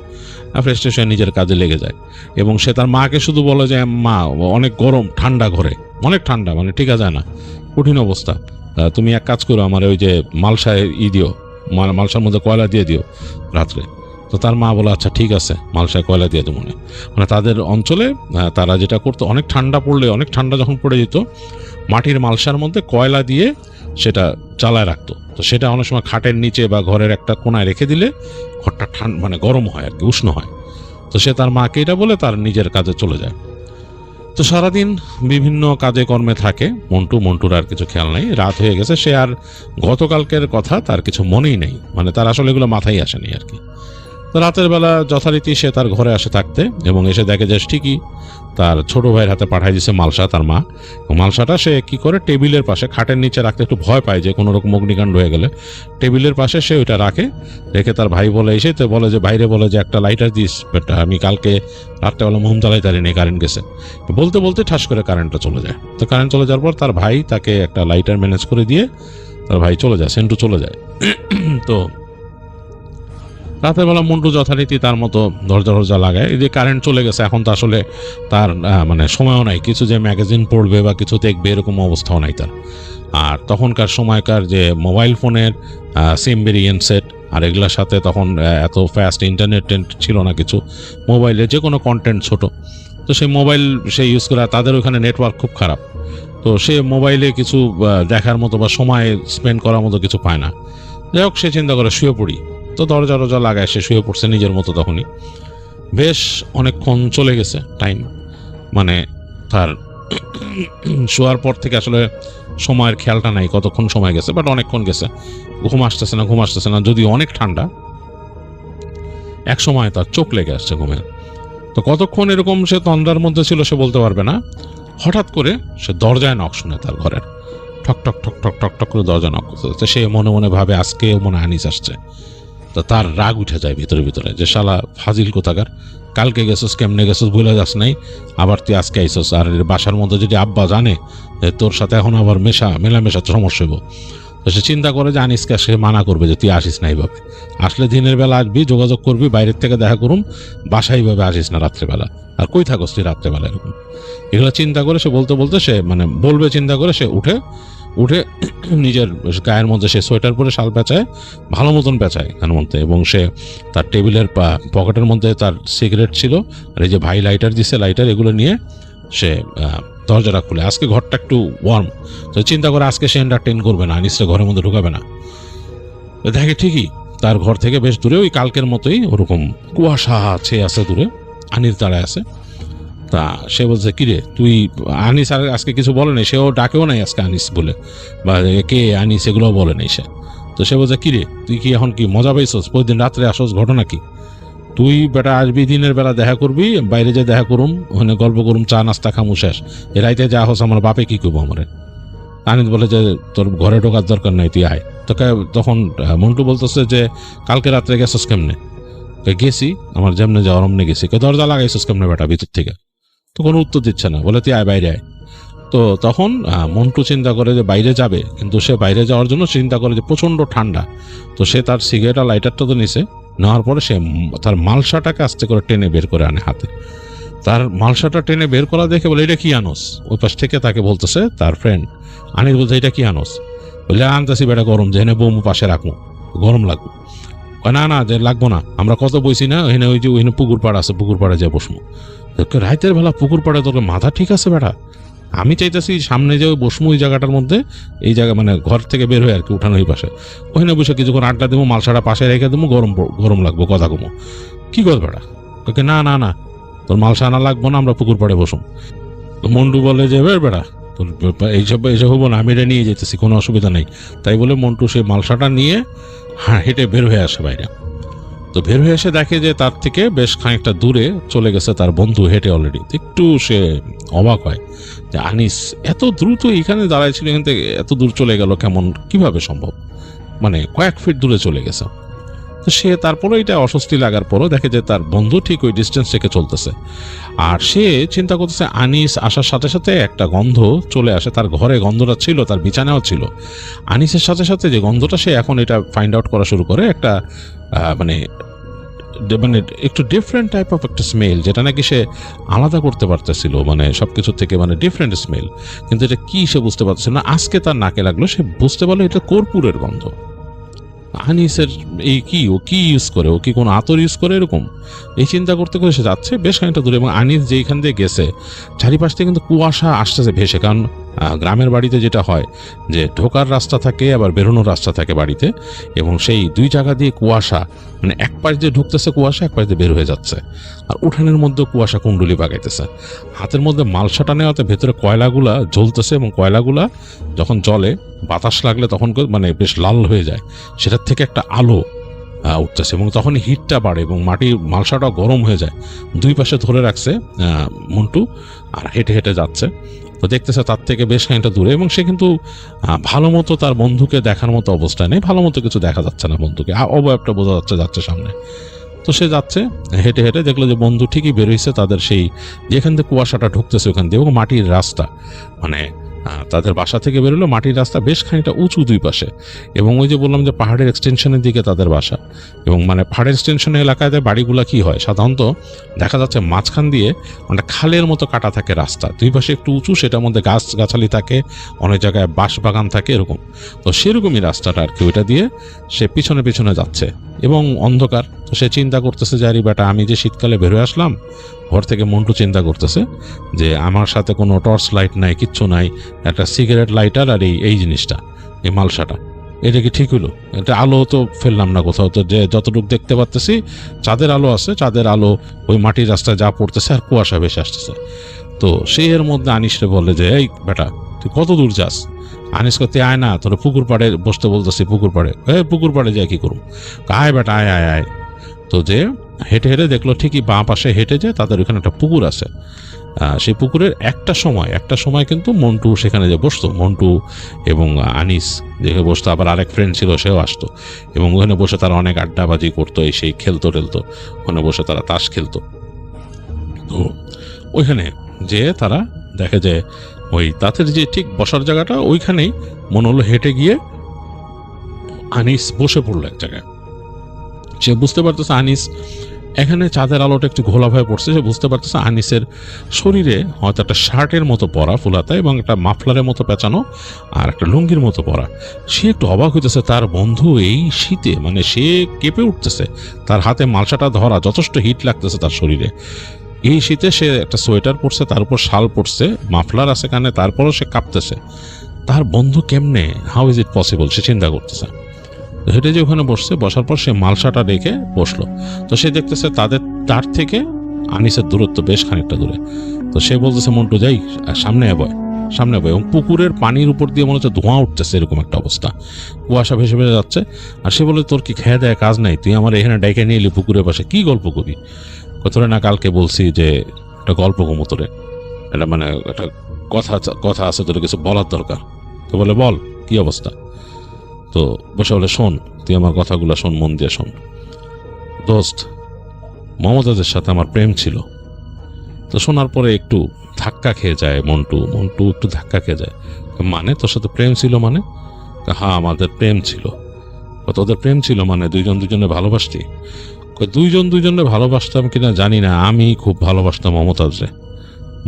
[SPEAKER 3] হয়ে নিজের কাজে লেগে যায়। এবং সে তার মাকে শুধু বলে যে মা অনেক গরম, ঠান্ডা ঘরে, অনেক ঠান্ডা, মানে টিকা যায় না, কঠিন অবস্থা, তুমি এক কাজ করো, আমার ওই যে মালসায় দিও, মালসার মধ্যে কয়লা দিয়ে দিও রাত্রে। তো তার মা বলে আচ্ছা ঠিক আছে, মালসায় কয়লা দিয়ে দেবো। মানে তাদের অঞ্চলে তারা যেটা করতো, অনেক ঠান্ডা যখন পড়ে যেত, মাটির মালসার মধ্যে কয়লা দিয়ে সেটা চালায় রাখতো। তো সেটা অনেক সময় খাটের নিচে বা ঘরের একটা কোনায় রেখে দিলে ঘরটা মানে গরম হয় আর কি, উষ্ণ হয়। তো সে তার মাকে এটা বলে তার নিজের কাজে চলে যায়। তো সারাদিন বিভিন্ন কাজে কর্মে থাকে মন্টুর আর কিছু খেয়াল নেই, রাত হয়ে গেছে, সে আর গতকালকের কথা তার কিছু মনেই নেই, মানে তার আসলে এগুলো মাথায় আসেনি আর কি। তো রাতের বেলা যথারীতি সে তার ঘরে আসে থাকতে, এবং এসে দেখে যে ঠিকই তার ছোট ভাইয়ের হাতে পাঠাই দিছে মালসা, তার মা। মালসাটা সে কি করে টেবিলের পাশে, খাটের নিচে রাখতে একটু ভয় পায় যে কোনো রকম অগ্নিকাণ্ড হয়ে গেলে, টেবিলের পাশে সে ওইটা রেখে তার ভাই বলে এসে তো বলে যে বাইরে বলে যে একটা লাইটার দিস, বাট আমি কালকে রাত্রেবেলা মোম জ্বালাই তারিনি, কারেন্ট গেছে। বলতে বলতে ঠাস করে কারেন্টটা চলে যায়। তো কারেন্ট চলে যাওয়ার পর তার ভাই তাকে একটা লাইটার ম্যানেজ করে দিয়ে তার ভাই চলে যায়, সেন্টু চলে যায়। তো রাতের বেলা মন্টু যথারীতি তার মতো দরজা লাগায়। এই যে কারেন্ট চলে গেছে, এখন তো আসলে তার মানে সময়ও নাই কিছু যে ম্যাগাজিন পড়বে বা কিছু দেখবে, এরকম অবস্থাও নাই তার। আর তখনকার সময়কার যে মোবাইল ফোনের সিম ভেরিয়েন্ট সেট, আর এগুলোর সাথে তখন এত ফাস্ট ইন্টারনেট ছিল না কিছু, মোবাইলে যে কোনো কন্টেন্ট ছোট, তো সেই মোবাইল সে ইউজ করে, তাদের ওখানে নেটওয়ার্ক খুব খারাপ। তো সে মোবাইলে কিছু দেখার মতো বা সময় স্পেন্ড করার মতো কিছু পায় না। যাই হোক, সে চিন্তা করে শুয়ে পড়ি। তো দরজা লাগায় সে শুয়ে পড়ছে নিজের মতো। তখনই বেশ অনেকক্ষণ চলে গেছে টাইম, মানে তার শোয়ার পর থেকে আসলে সময়ের খেয়ালটা নাই কতক্ষণ সময় গেছে, বাট অনেকক্ষণ গেছে। ঘুম আসতেছে না, যদিও অনেক ঠান্ডা। এক সময় তার চোখ লেগে আসছে ঘুমে। তো কতক্ষণ এরকম সে তন্দ্রার মধ্যে ছিল সে বলতে পারবে না। হঠাৎ করে সে দরজায় নক শুনে, তার ঘরের ঠক ঠক ঠক ঠক ঠক ঠক করে দরজা নক করতে। তো সে মনে মনে ভাবে আজকে মনে আনিস আসছে। তো তার রাগ উঠে যায় ভিতরে যে শালা ফাজিল কোথাকার, কালকে গেছিস, কেমনে গেছিস ভুলে যাস নাই, আবার তুই আজকে আইসস। আর বাসার মধ্যে যদি আব্বা জানে যে তোর সাথে এখন আবার মেলামেশা সমস্যা হইব। তো সে চিন্তা করে যে আনিসকে সে মানা করবে যে তুই আসিস না এইভাবে, আসলে দিনের বেলা আসবি, যোগাযোগ করবি, বাইরের থেকে দেখা করুম, বাসায় এইভাবে আসিস না রাত্রেবেলা, আর কই থাকস তুই রাত্রেবেলা, এরকম এগুলো চিন্তা করে সে বলতে সে মানে বলবে চিন্তা করে সে উঠে নিজের গায়ের মধ্যে সে সোয়েটার পরে শাল পেঁচায়, ভালো মতন পেঁচায় গায়ের মধ্যে, এবং সে তার টেবিলের পকেটের মধ্যে তার সিগারেট ছিল, আর এই যে ভাই লাইটার দিছে, লাইটার এগুলো নিয়ে সে দরজাটা খুলে। আজকে ঘরটা একটু ওয়ার্ম, তো চিন্তা করে আজকে সে এন্টারটেইন করবে না, নিশ্চয় ঘরের মধ্যে ঢুকাবে না। দেখে ঠিকই তার ঘর থেকে বেশ দূরে, ওই কালকের মতোই ওরকম কুয়াশা আছে দূরে, আনিস দাঁড়ায় আছে। তা সে বলছে কিরে তুই, আনিস আর আজকে কিছু বলে নাই, সেও ডাকেও নাই আজকে আনিস বলে, বা কে আনিস এগুলোও বলে নাই সে। তো সে বলছে কিরে তুই কি এখন কি মজা পাইছস, প্রতিদিন রাত্রে আসস, ঘটনা কি? তুই বেটা আসবি দিনের বেলা দেখা করবি, বাইরে যে দেখা করুম, ওখানে গল্প করুম, চা নাস্তা খামু, শেষ। এ রাইতে যা হস আমার বাপে কি করবো আমারে। আনিস বলে যে তোর ঘরে ঢোকার দরকার নাই, তুই আয়। তখন মন্টু বলতেছে যে কালকে রাত্রে গেছস কেমনে? গেছি, আমার যেমনে যাওয়ার অমনে গেছি। দরজা লাগাইছস কেমনে বেটা ভিতর থেকে? তো কোনো উত্তর দিচ্ছে না, বলে তুই আয় বাইরে আয়। তো তখন মন্টু চিন্তা করে যে বাইরে যাবে, কিন্তু সে বাইরে যাওয়ার জন্য চিন্তা করে যে প্রচণ্ড ঠান্ডা। তো সে তার সিগারেট আর লাইটারটা তো নিছে, নেওয়ার পরে সে তার মালসাটাকে আস্তে করে টেনে বের করে আনে হাতে। তার মালসাটা টেনে বের করা দেখে বলে, এটা কি আনোস? ওই পাশ থেকে তাকে বলতেছে তার ফ্রেন্ড আনিস, বলছে এটা কি আনোস? বলে, আনতেছি বেটা গরম, যে হেনে বৌমু পাশে রাখবো, গরম লাগবো। না না, যে লাগবো না, আমরা কত বইছি না, ওখানে ওই যে ওইখানে পুকুর পাড় আছে, পুকুর পাড়ে যায় বসমু। রাইতের বেলা পুকুর পাড়ে তোর মাথা ঠিক আছে বেটা? আমি চাইতেছি সামনে যে ওই বসমু ওই জায়গাটার মধ্যে, এই জায়গা মানে ঘর থেকে বের হয়ে আর কি, উঠানো ওই পাশে, ওখানে বসে কিছুক্ষণ আড্ডা দেবো, মালসাটা পাশে রেখে দেবো, গরম গরম লাগবো, কথা কমো। কি কর বেটা? ওকে না না না, তোর মালসা আনা লাগবো না, আমরা পুকুর পাড়ে বসুম। তো মন্টু বলে যে বেটা তোর এইসব হবো না, আমি এটা নিয়ে যেতেছি, কোনো অসুবিধা নেই। তাই বলে মন্টু সেই মালসাটা নিয়ে হেঁটে বের হয়ে আসে বাইরে। তো বের হয়ে এসে দেখে যে তার থেকে বেশ খানিকটা দূরে চলে গেছে তার বন্ধু হেঁটে অলরেডি। একটু সে অবাক হয় যে আনিস এত দ্রুত এখানে দাঁড়াইছিল, এখান থেকে এত দূর চলে গেল কেমন, কিভাবে সম্ভব? মানে কয়েক ফিট দূরে চলে গেছে। তো সে তারপরে এটা অস্বস্তি লাগার পরও দেখে যে তার বন্ধু ঠিক ওই ডিস্টেন্স থেকে চলতেছে। আর সে চিন্তা করতেছে আনিস আসার সাথে সাথে একটা গন্ধ চলে আসে তার ঘরে, গন্ধটা ছিল তার বিছানাও ছিল। আনিসের সাথে সাথে যে গন্ধটা, সে এখন এটা ফাইন্ড আউট করা শুরু করে একটা মানে মানে একটু ডিফারেন্ট টাইপ অফ একটা স্মেল, যেটা নাকি সে আলাদা করতে পারতেছিল, মানে সবকিছু থেকে মানে ডিফারেন্ট স্মেল। কিন্তু এটা কি সে বুঝতে পারতেছিল না। আজকে তার নাকে লাগলো, সে বুঝতে পারলো এটা কর্পূরের গন্ধ। আনিসের এই কি, ও কি ইউজ করে, ও কি কোনো আতর ইউজ করে এরকম, এই চিন্তা করতে করে সে যাচ্ছে বেশ খানিকটা দূরে। এবং আনিস যেখান দিয়ে গেছে চারিপাশ থেকে কিন্তু কুয়াশা আসতেছে ভেসে, কারণ গ্রামের বাড়িতে যেটা হয় যে ঢোকার রাস্তা থাকে আবার বেরোনোর রাস্তা থাকে বাড়িতে, এবং সেই দুই জায়গা দিয়ে কুয়াশা, মানে এক পাশ দিয়ে ঢুকতেছে কুয়াশা, এক পাশ দিয়ে বের হয়ে যাচ্ছে। আর উঠানের মধ্যে কুয়াশা কুণ্ডলি পাকাইতেছে। হাতের মধ্যে মালসাটা নেওয়াতে ভেতরে কয়লাগুলা জ্বলতেছে, এবং কয়লাগুলা যখন জ্বলে বাতাস লাগলে তখন মানে বেশ লাল হয়ে যায়, সেটার থেকে একটা আলো উঠতেছে, এবং তখন হিটটা বাড়ে এবং মাটির মালসাটা গরম হয়ে যায়। দুই পাশে ধরে রাখছে মন্টু, আর হেঁটে হেঁটে যাচ্ছে। তো দেখতেছে তার থেকে বেশ খানিকটা দূরে, এবং সে কিন্তু ভালো মতো তার বন্ধুকে দেখার মতো অবস্থায় নেই, ভালো মতো কিছু দেখা যাচ্ছে না বন্ধুকে, অবয়বটা বোঝা যাচ্ছে সামনে। তো সে যাচ্ছে হেঁটে হেঁটে, দেখলো যে বন্ধু ঠিকই বেরোইছে তাদের সেই যেখান থেকে কুয়াশাটা ঢুকতেছে ওখান দিয়ে, এবং মাটির রাস্তা, মানে তাদের বাসা থেকে বেরোলো মাটির রাস্তা বেশ খানিকটা উঁচু দুই পাশে, এবং ওই যে বললাম যে পাহাড়ের এক্সটেনশনের দিকে তাদের বাসা, এবং মানে পাহাড়ের এক্সটেনশনের এলাকায় বাড়িগুলো কি হয় সাধারণত দেখা যাচ্ছে মাঝখান দিয়ে মানে খালের মতো কাটা থাকে রাস্তা, দুই পাশে একটু উঁচু, সেটার মধ্যে গাছগাছালি থাকে, অনেক জায়গায় বাঁশ বাগান থাকে এরকম। তো সেরকমই রাস্তাটা আর কি, ওইটা দিয়ে সে পিছনে পিছনে যাচ্ছে এবং অন্ধকার। তো সে চিন্তা করতেছে যে আরে বেটা, আমি যে শীতকালে বেরোয় আসলাম ঘর থেকে, মন্টু চিন্তা করতেছে যে আমার সাথে কোনো টর্চ লাইট নাই, কিচ্ছু নাই, একটা সিগারেট লাইটার আর এই জিনিসটা, এই মালসাটা, এটা কি ঠিক হলো? এটা আলো তো ফেললাম না কোথাও, তো যে যতটুকু দেখতে পাচ্তেছি চাঁদের আলো আছে, চাঁদের আলো ওই মাটির রাস্তায় যা পড়তেছে, আর কুয়াশা ভেসে আসতেছে। তো সে এর মধ্যে আনিসরে বলে যে এই বেটা, তুই কত দূর যাস? আনিস করতে, আয় না, তোর পুকুর পাড়ে বসতে বলতেছি, পুকুর পাড়ে। পুকুর পাড়ে যাই কি করুম? আয় বেটা, আয় আয় আয়। তো যে হেঁটে হেঁটে দেখলো ঠিকই বাঁ পাশে হেঁটে যায় তাদের ওখানে একটা পুকুর আছে। সেই পুকুরের একটা সময় কিন্তু মন্টু সেখানে যে বসতো, মন্টু এবং আনিস যেখানে বসতো, আবার আরেক ফ্রেন্ড ছিল সেও আসতো, এবং ওখানে বসে তারা অনেক আড্ডাবাজি করতো, এই সেই খেলতো টেলতো, ওখানে বসে তারা তাস খেলতো। তো ওইখানে যে তারা দেখে যে ওই তাদের যে ঠিক বসার জায়গাটা ওইখানেই মনে হলো হেঁটে গিয়ে আনিস বসে পড়লো এক জায়গায়। সে বুঝতে পারতেছে আনিস এখানে চাঁদের আলোটা একটু ঘোলা হয়ে পড়ছে, সে বুঝতে পারতেছে আনিসের শরীরে হয়তো একটা শার্টের মতো পরা ফুলাতা এবং একটা মাফলারের মতো পেঁচানো আর একটা লুঙ্গির মতো পরা। সে একটু অবাক হইতেছে, তার বন্ধু এই শীতে, মানে সে কেঁপে উঠতেছে, তার হাতে মালসাটা ধরা, যথেষ্ট হিট লাগতেছে তার শরীরে। এই শীতে সে একটা সোয়েটার পরছে, তার উপর শাল পরছে, মাফলার আছে কানে, তারপরও সে কাঁপতেছে। তার বন্ধু কেমনে, হাউ ইজ ইট পসিবল, সে চিন্তা করতেছে। হেঁটে যে ওখানে বসছে, বসার পর সে মালসাটা রেখে বসলো। তো সে দেখতেছে তার থেকে আনিসের দূরত্ব বেশ খানিকটা দূরে। তো সে বলতেছে মন্টু যাই, সামনে বয়, এবং পুকুরের পানির উপর দিয়ে মনে হচ্ছে ধোঁয়া উঠতেছে, এরকম একটা অবস্থা, কুয়াশা ভেসে ভেসে যাচ্ছে। আর সে বলে তোর কি খেয়ে দেয় কাজ নাই, তুই আমার এখানে ডাইকে নিয়ে এলি পুকুরের পাশে, কি গল্প কবি? তোরে না কালকে বলছি যে একটা গল্প কমো তোরে, এটা মানে একটা কথা আছে, তোর কিছু বলার দরকার। তো বলে বল, কি অবস্থা? তো বসে বলে শোন, তুই আমার কথাগুলো শোন, মন দিয়ে শোন। দোস্ত, মমতাজের সাথে আমার প্রেম ছিল। তো শোনার পরে একটু ধাক্কা খেয়ে যায় মন্টু একটু ধাক্কা খেয়ে যায়। মানে তোর সাথে প্রেম ছিল? মানে হ্যাঁ আমাদের প্রেম ছিল। তোদের প্রেম ছিল মানে দুইজন দুজনে ভালোবাসতি? দুইজন দুজনে ভালোবাসতাম কিনা জানি না, আমি খুব ভালোবাসতাম মমতাজরে।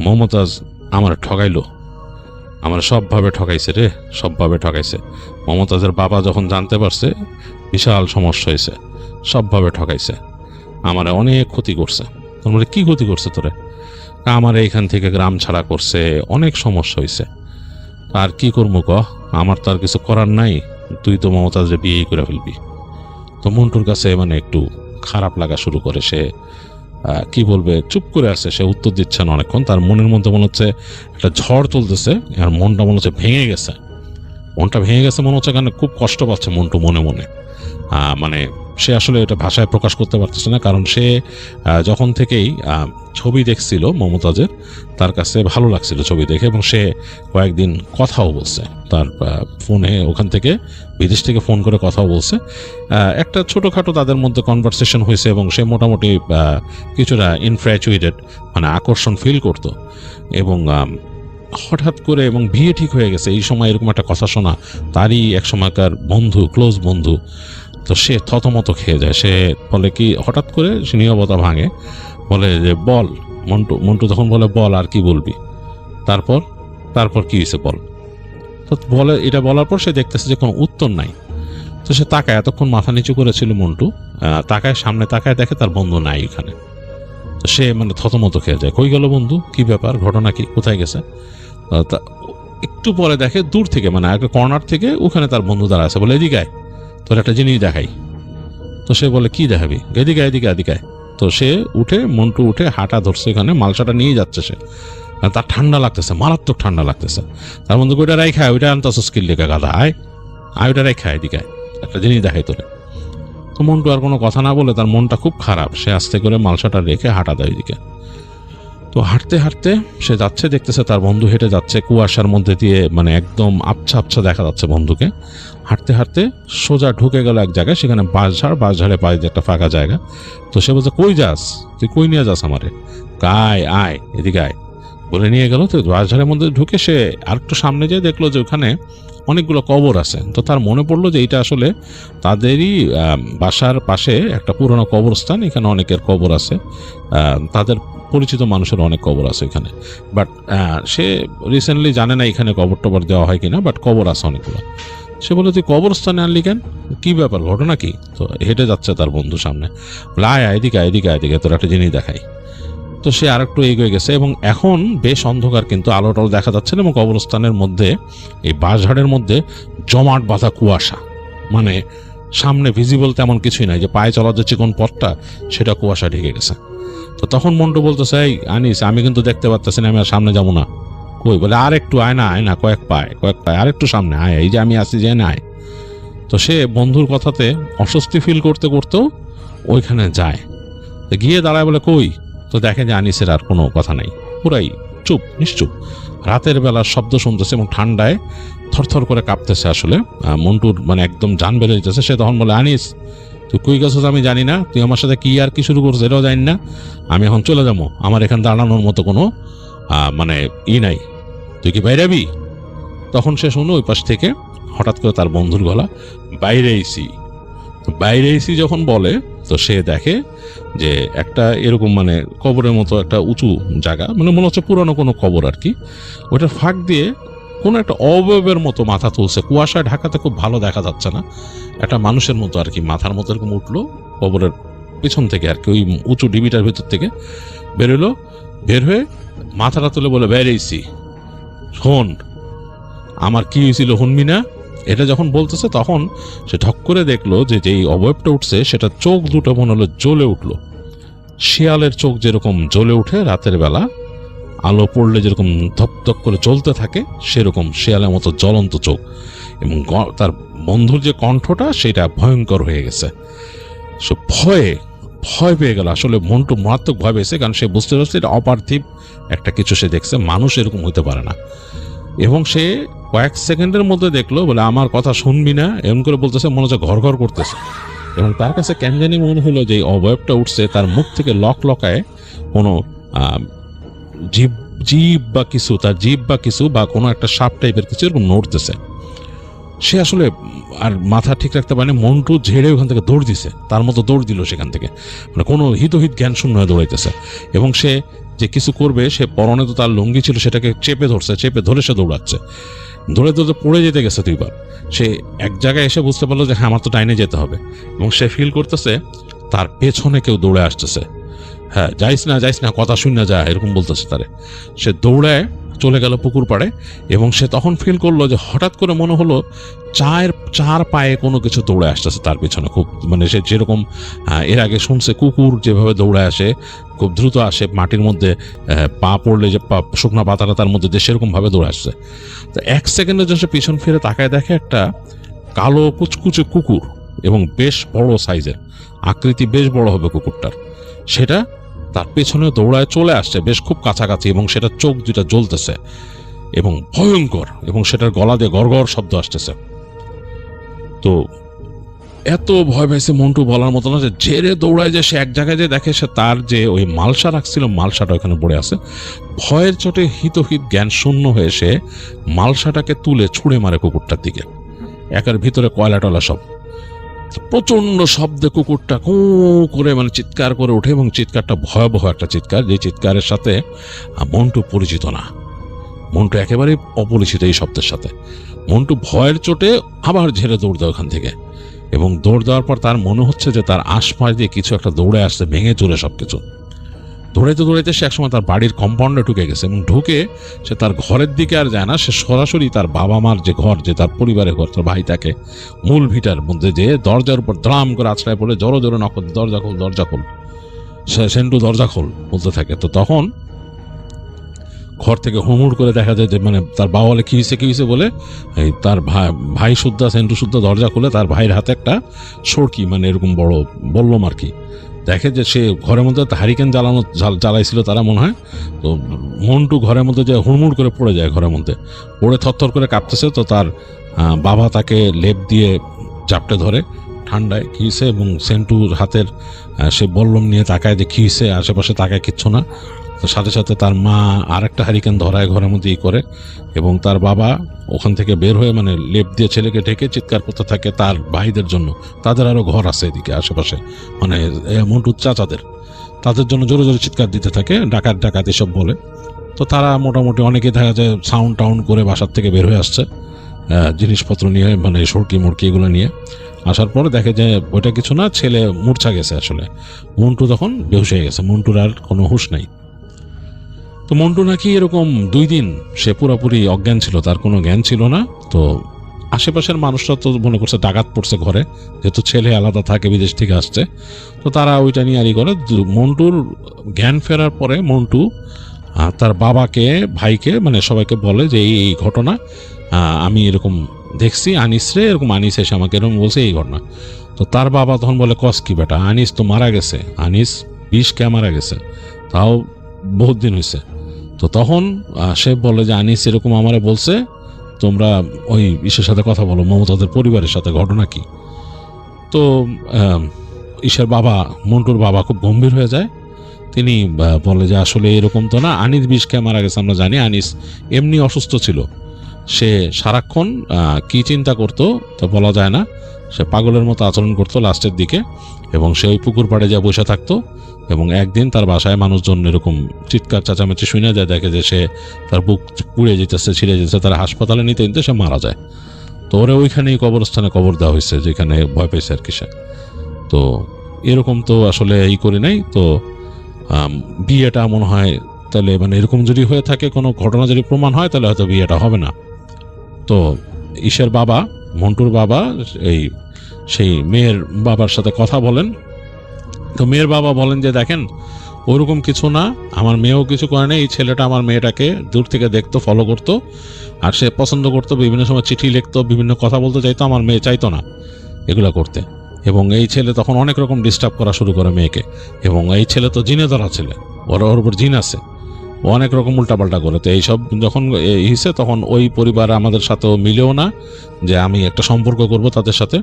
[SPEAKER 3] মমতাজ আমার ঠকাইলো, আমার সবভাবে ঠকাইছে রে, সবভাবে ঠকাইছে। মমতাজের বাবা যখন জানতে পারছে বিশাল সমস্যা হয়েছে, সবভাবে ঠকাইছে, আমার অনেক ক্ষতি করছে। তোর মানে কি ক্ষতি করছে তোরে? আমার এইখান থেকে গ্রাম ছাড়া করছে, অনেক সমস্যা হয়েছে। আর কি করবো ক, আমার তো আর কিছু করার নাই, তুই তো মমতাজরে বিয়েই করে ফেলবি। তো মন্টুর কাছে মানে একটু খারাপ লাগা শুরু করে। সে কি বলবে, চুপ করে আছে, সে উত্তর দিচ্ছে না অনেকক্ষণ। তার মনের মধ্যে মনে হচ্ছে একটা ঝড় তুলতেছে, আর মনটা মনে হচ্ছে ভেঙে গেছে। মনটা ভেঙে গেছে মনে হচ্ছে, কারণ খুব কষ্ট পাচ্ছে মন্টু মনে মনে। মানে সে আসলে এটা ভাষায় প্রকাশ করতে পারতেছে না, কারণ সে যখন থেকেই ছবি দেখছিল মমতাজের, তার কাছে ভালো লাগছিল ছবি দেখে, এবং সে কয়েকদিন কথাও বলছে তার ফোনে, ওখান থেকে বিদেশ থেকে ফোন করে কথাও বলছে। একটা ছোটোখাটো তাদের মধ্যে কনভারসেশন হয়েছে, এবং সে মোটামুটি কিছুটা ইনফ্র্যাচুয়েটেড, মানে আকর্ষণ ফিল করতো। এবং হঠাৎ করে এবং বিয়ে ঠিক হয়ে গেছে, এই সময় এরকম একটা কথা শোনা, তারই এক সময়কার বন্ধু, ক্লোজ বন্ধু। তো সে থতমত খেয়ে যায়। সে বলে কি, হঠাৎ করে সে নীরবতা ভাঙে, বলে যে বল মন্টু তখন বলে বল আর কি বলবি, তারপর কি হয়েছে বল। তো বলে, এটা বলার পর সে দেখতেছে যে কোনো উত্তর নাই। তো সে তাকায়, এতক্ষণ মাথা নিচু করেছিল মন্টু, তাকায়, সামনে তাকায়, দেখে তার বন্ধু নাই এখানে। তো সে মানে থতমত খেয়ে যায়, কই গেল বন্ধু, কি ব্যাপার, ঘটনা কি, কোথায় গেছে। একটু পরে দেখে দূর থেকে, মানে একটা কর্নার থেকে ওখানে তার বন্ধু দাঁড়া আছে, বলে এদিকে আয়, তোর একটা জিনিস দেখাই। তো সে বলে কি দেখাবি, এদিকে এদিকে। তো সে মন্টু উঠে হাঁটা ধরছে, এখানে মালসাটা নিয়ে যাচ্ছে সে। তার ঠান্ডা লাগতেছে, মারাত্মক ঠান্ডা লাগতেছে। তার বন্ধু ওইটা রাই খায়, ওইটা আনতে স্কিল লেখা গাধা, আয় ওইটা রাই খায়, এদিকে একটা জিনিস দেখাই তোরে। তো মন্টু আর কোনো কথা না বলে, তার মনটা খুব খারাপ, সে আস্তে করে মালসাটা রেখে হাঁটা দেয় ওইদিকে। তো হাঁটতে হাঁটতে সে যাচ্ছে, দেখতেছে তার বন্ধু হেঁটে যাচ্ছে কুয়াশার মধ্যে দিয়ে, মানে একদম আবছা দেখা যাচ্ছে বন্ধুকে। হাঁটতে হাঁটতে সোজা ঢুকে গেল এক জায়গায়, সেখানে বাঁশঝাড়ে পায়ে একটা ফাঁকা জায়গা। তো সে বলছে, কই যাস তুই, কই নিয়ে যাস আমারে? আয় এদিকে আয় বলে নিয়ে গেল। তো বাঁশঝাড়ের মধ্যে ঢুকে সে আর একটু সামনে যেয়ে দেখলো যে ওখানে অনেকগুলো কবর আছে। তো তার মনে পড়লো যে এটা আসলে তাদেরই বাসার পাশে একটা পুরোনো কবরস্থান, এখানে অনেকের কবর আছে, তাদের পরিচিত মানুষের অনেক কবর আছে এখানে। বাট সে রিসেন্টলি জানে না এখানে কবর টবর দেওয়া হয় কিনা, বাট কবর আছে অনেকগুলো। সে বলে, তুই কবরস্থানে আনলি কেন, কি ব্যাপার, ঘটনা কি? তো হেঁটে যাচ্ছে তার বন্ধু সামনে, বলে আয় এদিকে তোর একটা জিনিস দেখাই। তো সে আর একটু এগিয়ে গেছে, এবং এখন বেশ অন্ধকার, কিন্তু আলো টালো দেখা যাচ্ছে না, এবং কবরস্থানের মধ্যে এই বাঁশঝাড়ের মধ্যে জমাট বাঁধা কুয়াশা, মানে সামনে ভিজিবল তেমন কিছুই নাই, যে পায়ে চলা যাচ্ছে কোন পথটা সেটা কুয়াশা ঢেকে গেছে। তো তখন মন্টু বলতেছে, এই আনিস, আমি কিন্তু দেখতে পাচ্ছি না, আমি আর সামনে যাবো না। কই, বলে আর একটু আয় না, কয়েক পায় আর একটু সামনে আয়, এই যে আমি আসি, যে না আয়। তো সে বন্ধুর কথাতে অস্বস্তি ফিল করতে করতেও ওইখানে যায়, গিয়ে দাঁড়ায়, বলে কই। তো দেখে যে আনিসের আর কোনো কথা নাই, পুরাই চুপ, নিশ্চুপ। রাতের বেলার শব্দ শুনতেছে, এবং ঠান্ডায় থরথর করে কাঁপতেছে। আসলে মন্টুর মানে একদম জান বেড়ে যেতেছে। সে তখন বলে, আনিস তুই কই গেছিস আমি জানি না, তুই আমার সাথে কি আর কি শুরু করছিস এটাও জানি না, আমি এখন চলে যাবো, আমার এখানে দাঁড়ানোর মতো কোনো মানে নাই, তুই কি বাইরে যাবি? তখন সে শুনো ওই পাশ থেকে হঠাৎ করে তার বন্ধুর গলা, বাইরে এসি যখন বলে, তো সে দেখে যে একটা এরকম মানে কবরের মতো একটা উঁচু জায়গা, মানে মনে হচ্ছে পুরানো কোনো কবর আর কি, ওইটার ফাঁক দিয়ে কোনো একটা অবয়বের মতো মাথা তুলছে। কুয়াশায় ঢাকাতে খুব ভালো দেখা যাচ্ছে না, একটা মানুষের মতো আর কি, মাথার মতো এরকম উঠলো কবরের পিছন থেকে আর কি, ওই উঁচু ডিবিটার ভিতর থেকে বেরোলো, বের হয়ে মাথাটা তুলে বলে, বেরিয়েছি, শোন আমার কি হয়েছিল শুনবি না? এটা যখন বলতেছে, তখন সে ঠক করে দেখলো যে যেই অবয়বটা উঠছে সেটা চোখ দুটো মনে হলো জ্বলে উঠলো, শিয়ালের চোখ যেরকম জ্বলে উঠে রাতের বেলা, আলো পড়লে যেরকম ধপধপ করে জ্বলতে থাকে, সেরকম শিয়ালের মতো জ্বলন্ত চোখ। এবং তার বন্ধুর যে কণ্ঠটা সেটা ভয়ঙ্কর হয়ে গেছে। সে ভয় পেয়ে গেল। আসলে মন্টু মারাত্মক ভয় পেয়েছে, কারণ সে বুঝতে পারছে এটা অপার্থিব একটা কিছু সে দেখছে, মানুষ এরকম হইতে পারে না। এবং সে কয়েক সেকেন্ডের মধ্যে দেখলো, বলে আমার কথা শুনবি না, এমন করে বলতেছে, মনে হচ্ছে ঘর করতেছে। এবং তার কাছে কেন জানি মনে হলো যে অবয়বটা উঠছে, তার মুখ থেকে লকায় কোনো জীব জীব বা কিছু, তার জীব বা কিছু বা কোনো একটা সাপ টাইপের কিছু এরকম নড়তেছে। সে আসলে আর মাথা ঠিক রাখতে পারেনি, মন্টু ঝেড়ে ওখান থেকে দৌড় দিছে, তার মতো দৌড় দিল সেখান থেকে, মানে কোনো হিতহিত জ্ঞান শূন্য হয়ে দৌড়াইতেছে। এবং সে যে কিছু করবে, সে পরনে তো তার লুঙ্গি ছিল, সেটাকে চেপে ধরছে, চেপে ধরে সে দৌড়াচ্ছে, ধরে ধরে পড়ে যেতে গেছে 2 বার। সে এক জায়গায় এসে বুঝতে পারলো যে হ্যাঁ আমার তো ডাইনে যেতে হবে, এবং সে ফিল করতেছে তার পেছনে কেউ দৌড়ে আসতেছে। হ্যাঁ, যাইস না, কথা শুন না যা, এরকম বলতেছে তারে। সে দৌড়ায় চলে গেল পুকুর পাড়ে, এবং সে তখন ফিল করলো যে হঠাৎ করে মনে হলো চার পায়ে কোনো কিছু দৌড়ে আসতেছে তার পিছনে, খুব মানে সে যেরকম এর আগে শুনছে কুকুর যেভাবে দৌড়ে আসে, খুব দ্রুত আসে মাটির মধ্যে, পা পড়লে যে শুকনো পাতাটা তার মধ্যে দিয়ে, সেরকম ভাবে দৌড়ে আসছে। তো 1 সেকেন্ডের জন্য সে পিছন ফিরে তাকায়, দেখে একটা কালো কুচকুচে কুকুর, এবং বেশ বড় সাইজের, আকৃতি বেশ বড় হবে কুকুরটার, সেটা তার পেছনে দৌড়ায় চলে আসছে বেশ খুব কাছাকাছি, এবং সেটা চোখ দুটা জ্বলতেছে এবং ভয়ঙ্কর, এবং সেটার গলা দিয়ে গড়গড় শব্দ আসতেছে। তো এত ভয় পেয়েছে মন্টু বলার মতো না, যে ঝেড়ে দৌড়ায়, যে সে এক জায়গায় যে দেখে সে তার যে ওই মালসা রাখছিল, মালসাটা ওখানে পড়ে আছে। ভয়ের চোটে হিতহিত জ্ঞান শূন্য হয়ে সে মালসাটাকে তুলে ছুঁড়ে মারে কুকুরটার দিকে। একার ভিতরে কয়লা টয়লা সব, প্রচন্ড শব্দে কুকুরটা কু করে মানে চিৎকার করে ওঠে, এবং চিৎকারটা ভয়াবহ একটা চিৎকার, যে চিৎকারের সাথে মন্টু পরিচিত না, মন্টু একেবারে অপরিচিত এই শব্দের সাথে। মন্টু ভয়ের চোটে আবার ঝেড়ে দৌড় দেয় ওখান থেকে, এবং দৌড় দেওয়ার পর তার মনে হচ্ছে যে তার আশপাশ দিয়ে কিছু একটা দৌড়ে আসছে, ভেঙে চুরে সবকিছু। দৌড়াইতে সে একসময় তার বাড়ির কম্পাউন্ডে ঢুকে গেছে, এবং ঢুকে সে তার ঘরের দিকে আর যায় না, সে সরাসরি তার বাবা মার যে ঘর, যে তার পরিবারের ঘর, তার ভাই তাকে মূল ভিটার মধ্যে যে দরজার উপর দ্রাম করে আছড়ায় পড়ে জোরে জোরে নক, দরজা খোল, সে সেন্টু দরজা খোল বলতে থাকে। তো তখন ঘর থেকে হুড়মুড় করে দেখা যায় যে মানে তার বাবা বলে কি হয়েছে বলে, এই তার ভাই সুদ্ধা, সেন্টু সুদ্ধা দরজা খুলে তার ভাইয়ের হাতে একটা সরকি, মানে এরকম বড় বললাম আর কি, দেখে যে সে ঘরের মধ্যে হারিকেন জ্বালাইছিল তারা মনে হয়। তো মন্টু ঘরের মধ্যে যে হুড়মুড় করে পড়ে যায়, ঘরের মধ্যে পড়ে থরথর করে কাঁপতেছে। তো তার বাবা তাকে লেপ দিয়ে চাপটে ধরে ঠান্ডায় কিসে, এবং সেন্টুর হাতের সে বল্লম নিয়ে তাকায় যে কিসে, আশেপাশে তাকায় কিচ্ছু না। তো সাথে সাথে তার মা আর একটা হারিকেন ধরায় ঘরের মধ্যে করে, এবং তার বাবা ওখান থেকে বের হয়ে মানে লেপ দিয়ে ছেলেকে ঢেকে চিৎকার করতে থাকে তার ভাইদের জন্য, তাদের আরো ঘর আছে এদিকে আশেপাশে, মানে মন্টুর চাচাদের, তাদের জন্য জোরে জোরে চিৎকার দিতে থাকে, ডাকাত এসব বলে। তো তারা মোটামুটি অনেকে দেখা যায় সাউন্ড টাউন করে বাসার থেকে বের হয়ে আসছে জিনিসপত্র নিয়ে, মানে সরকি মুরকি এগুলো নিয়ে। আসার পরে দেখে যে ওইটা কিছু না, ছেলে মূর্ছা গেছে, আসলে মন্টু তখন বেহুশ হয়ে গেছে, মন্টুর আর কোনো হুঁশ নাই। তো মন্টু নাকি এরকম 2 দিন সে পুরোপুরি অজ্ঞান ছিল, তার কোনো জ্ঞান ছিল না। তো আশেপাশের মানুষরা তো মনে করছে ডাকাত পড়ছে ঘরে, যেহেতু ছেলে আলাদা থাকে, বিদেশ থেকে আসছে, তো তারা ওইটা নিয়ে আরই করে। মন্টুর জ্ঞান ফেরার পরে মন্টু তার বাবাকে, ভাইকে, মানে সবাইকে বলে যে এই ঘটনা আমি এরকম দেখছি, আনিসরে এরকম, আনিস এসে আমাকে এরকম বলছে এই ঘটনা। তো তার বাবা তখন বলে কস কি বেটা, আনিস তো মারা গেছে, আনিস বিষ খেয়ে মারা গেছে, তাও বহুত দিন হয়েছে। তো তখন সে বলে যে আনিস এরকম আমারে বলছে, তোমরা ওই ইসের সাথে কথা বলো, মমতাদের পরিবারের সাথে, ঘটনা কি। তো ইসের বাবা, মন্টুর বাবা খুব গম্ভীর হয়ে যায়। তিনি বলে যে আসলে এরকম তো না, আনিস বিষ খেয়ে মারা গেছে আমরা জানি, আনিস এমনি অসুস্থ ছিল, সে সারাক্ষণ কি চিন্তা করতো তো বলা যায় না, সে পাগলের মতো আচরণ করতো লাস্টের দিকে, এবং সে ওই পুকুর পাড়ে যা বসে থাকতো। এবং একদিন তার বাসায় মানুষজন এরকম চিৎকার চেঁচামেচি শুনে যায়, দেখে যে সে তার বুক পুড়ে যেতেছে, ছিঁড়ে যেতেছে, তার হাসপাতালে নিতে নিতে সে মারা যায়। তো ওরে ওইখানেই কবরস্থানে কবর দেওয়া হয়েছে, যেখানে ভয় পেয়েছে আর কি সে। তো এরকম তো আসলে করি নাই। তো বিয়েটা মনে হয় তাহলে, মানে এরকম যদি হয়ে থাকে, কোনো ঘটনা যদি প্রমাণ হয়, তাহলে হয়তো বিয়েটা হবে না। তো ঈশের বাবা, মন্টুর বাবা, সেই মেয়ের বাবার সাথে কথা বলেন। তো মেয়ের বাবা বলেন যে দেখেন ওরকম কিছু না, আমার মেয়েও কিছু করে না, এই ছেলেটা আমার মেয়েটাকে দূর থেকে দেখতো, ফলো করতো, আর সে পছন্দ করতো, বিভিন্ন সময় চিঠি লিখতো, বিভিন্ন কথা বলতে চাইতো, আমার মেয়ে চাইতো না এগুলো করতে। এবং এই ছেলে তখন অনেক রকম ডিস্টার্ব করা শুরু করে মেয়েকে, এবং এই ছেলে তো জিনে ধরা ছেলে, ওর উপর জিন আছে, ও অনেক রকম উল্টাপাল্টা করে। তো এইসব যখন হিসে, তখন ওই পরিবার আমাদের সাথেও মিলেও না যে আমি একটা সম্পর্ক করব তাদের সাথে।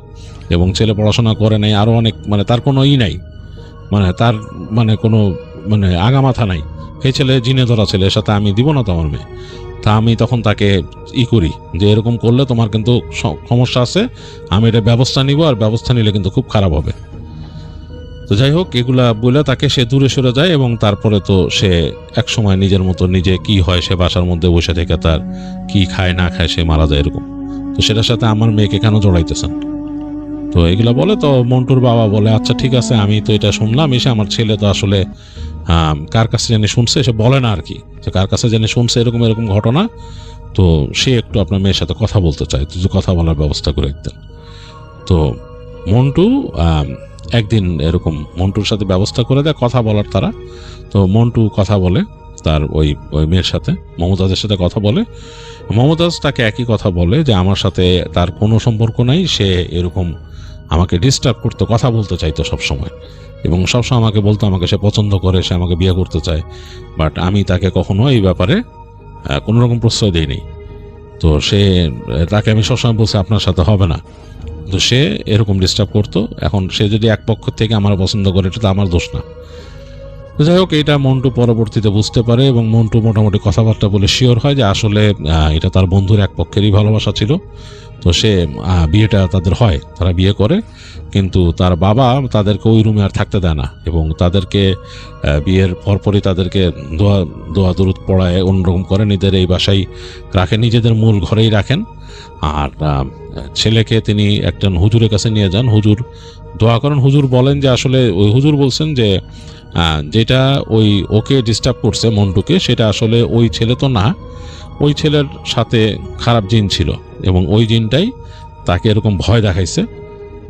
[SPEAKER 3] এবং ছেলে পড়াশোনা করে নাই, আরও অনেক, মানে তার কোনো নাই, মানে তার মানে কোনো মানে আগামাথা নাই, এই ছেলে জিনে ধরা ছেলে, এর সাথে আমি দিব না তো আমার মেয়ে। তা আমি তখন তাকে করি যে এরকম করলে তোমার কিন্তু সমস্যা আছে, আমি এটা ব্যবস্থা নিব, আর ব্যবস্থা নিলে কিন্তু খুব খারাপ হবে। তো যাই হোক, এগুলা বলে তাকে সে দূরে সরে যায়, এবং তারপরে তো সে এক সময় নিজের মতো নিজে কি হয় সে বাসার মধ্যে বসে থেকে তার কি খায় না খায় সে মারা যায় এরকম। তো সেটার সাথে আমার মেয়েকে কেন জড়াইতেছেন? তো এগুলা বলে তো মন্টুর বাবা বলে আচ্ছা ঠিক আছে, আমি তো এটা শুনলাম, এসে আমার ছেলে তো আসলে কার কাছে জানি শুনছে, সে বলে না আর কি, যে কার কাছে জানি শুনছে এরকম এরকম ঘটনা, তো সে একটু আপনার মেয়ের সাথে কথা বলতে চায়, তো কথা বলার ব্যবস্থা করে দিতেন। তো মন্টু একদিন এরকম মন্টুর সাথে ব্যবস্থা করে দেয় কথা বলার তারা। তো মন্টু কথা বলে তার ওই মেয়ের সাথে, মমতাজের সাথে কথা বলে। মমতাজ তাকে একই কথা বলে যে আমার সাথে তার কোনো সম্পর্ক নাই, সে এরকম আমাকে ডিস্টার্ব করতো, কথা বলতে চাইতো সবসময়, এবং সবসময় আমাকে বলতো আমাকে সে পছন্দ করে, সে আমাকে বিয়ে করতে চায়, বাট আমি তাকে কখনো এই ব্যাপারে কোনো রকম প্রশ্রয় দিইনি। তো তাকে আমি সবসময় বলছি আপনার সাথে হবে না, তো সে এরকম ডিস্টার্ব করতো। এখন সে যদি এক পক্ষ থেকে আমার পছন্দ করে, এটা তো আমার দোষ না। তো যাই হোক, এটা মন্টু পরবর্তীতে বুঝতে পারে, এবং মন্টু মোটামুটি কথাবার্তা বলে শিওর হয় যে আসলে এটা তার বন্ধুর এক পক্ষেরই ভালোবাসা ছিল। তো সে বিয়েটা তাদের হয়, তারা বিয়ে করে, কিন্তু তার বাবা তাদেরকে ওই রুমে আর থাকতে দেয় না, এবং তাদেরকে বিয়ের পরপরই তাদেরকে দোয়া দরুদ পড়ায় অন্যরকম করে নিজেদের এই বাসায় রাখেন, নিজেদের মূল ঘরেই রাখেন। আর ছেলেকে তিনি একজন হুজুরের কাছে নিয়ে যান, হুজুর দোয়া করেন। হুজুর বলেন যে আসলে ওই হুজুর বলছেন যে যেটা ওকে ডিস্টার্ব করছে মন্টুকে, সেটা আসলে ওই ছেলে তো না, ওই ছেলের সাথে খারাপ জিন ছিল, এবং ওই জিনটাই তাকে এরকম ভয় দেখাইছে,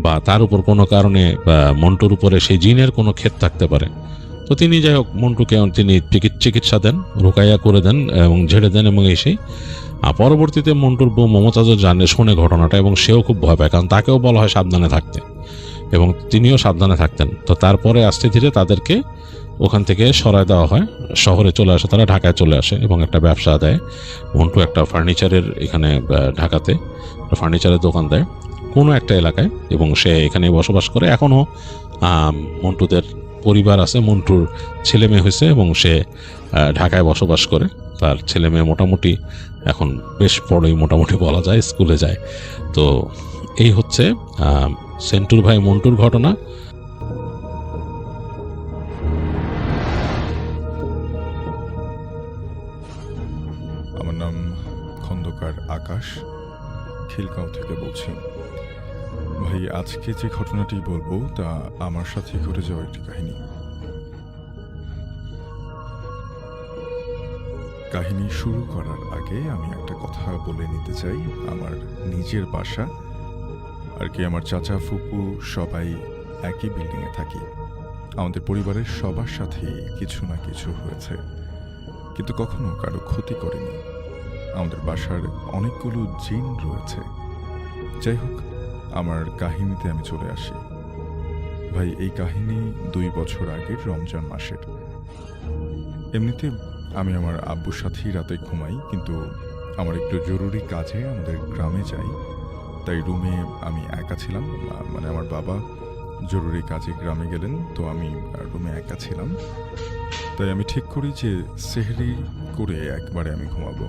[SPEAKER 3] বা তার উপর কোনো কারণে বা মন্টুর উপরে সেই জিনের কোনো ক্ষেত থাকতে পারে। তো তিনি যাই হোক মন্টুকে তিনি চিকিৎসা দেন, রোকাইয়া করে দেন এবং ঝেড়ে দেন, এবং এসেই পরবর্তীতে মন্টুর বউ মমতাজও শোনে ঘটনাটা, এবং সেও খুব ভয় পায়, কারণ তাকেও বলা হয় সাবধানে থাকতে, এবং তিনিও সাবধানে থাকতেন। তো তারপরে আস্তে ধীরে তাদেরকে ওখান থেকে সরায় দেওয়া হয়, শহরে চলে আসে, তারা ঢাকায় চলে আসে এবং একটা ব্যবসা দেয়। মন্টু একটা ফার্নিচারের এখানে ঢাকাতে ফার্নিচারের দোকান দেয় কোনো একটা এলাকায়, এবং সে এখানে বসবাস করে। এখনও মন্টুদের পরিবার আছে, মন্টুর ছেলে মেয়ে হয়েছে, এবং সে ঢাকায় বসবাস করে। তার ছেলে মেয়ে মোটামুটি এখন বেশ বড়ই মোটামুটি বলা যায়, স্কুলে যায়। তো এই হচ্ছে সেন্টুর ভাই মন্টুর ঘটনা।
[SPEAKER 4] আমার নাম খন্দকার আকাশ, খিলগাঁও থেকে বলছি। ভাই, আজকে যে ঘটনাটি বলবো তা আমার সাথে ঘটে যাওয়া একটি কাহিনী। কাহিনী শুরু করার আগে আমি একটা কথা বলে নিতে চাই। আমার নিজের বাসা আর কি, আমার চাচা ফুপু সবাই একই বিল্ডিংয়ে থাকি। আমাদের পরিবারের সবার সাথে কিছু না কিছু হয়েছে, কিন্তু কখনো কারো ক্ষতি করেনি। আমাদের বাসার অনেকগুলো জিন রয়েছে। যাই হোক, আমার কাহিনীতে আমি চলে আসি। ভাই, এই কাহিনী 2 বছর আগের রমজান মাসের। এমনিতে আমি আমার আব্বুর সাথেই রাতে ঘুমাই, কিন্তু আমার একটু জরুরি কাজে আমাদের গ্রামে যাই, তাই রুমে আমি একা ছিলাম। মানে আমার বাবা জরুরি কাজে গ্রামে গেলেন, তো আমি রুমে একা ছিলাম। তাই আমি ঠিক করি যে সেহরি করে একবারে আমি ঘুমাবো।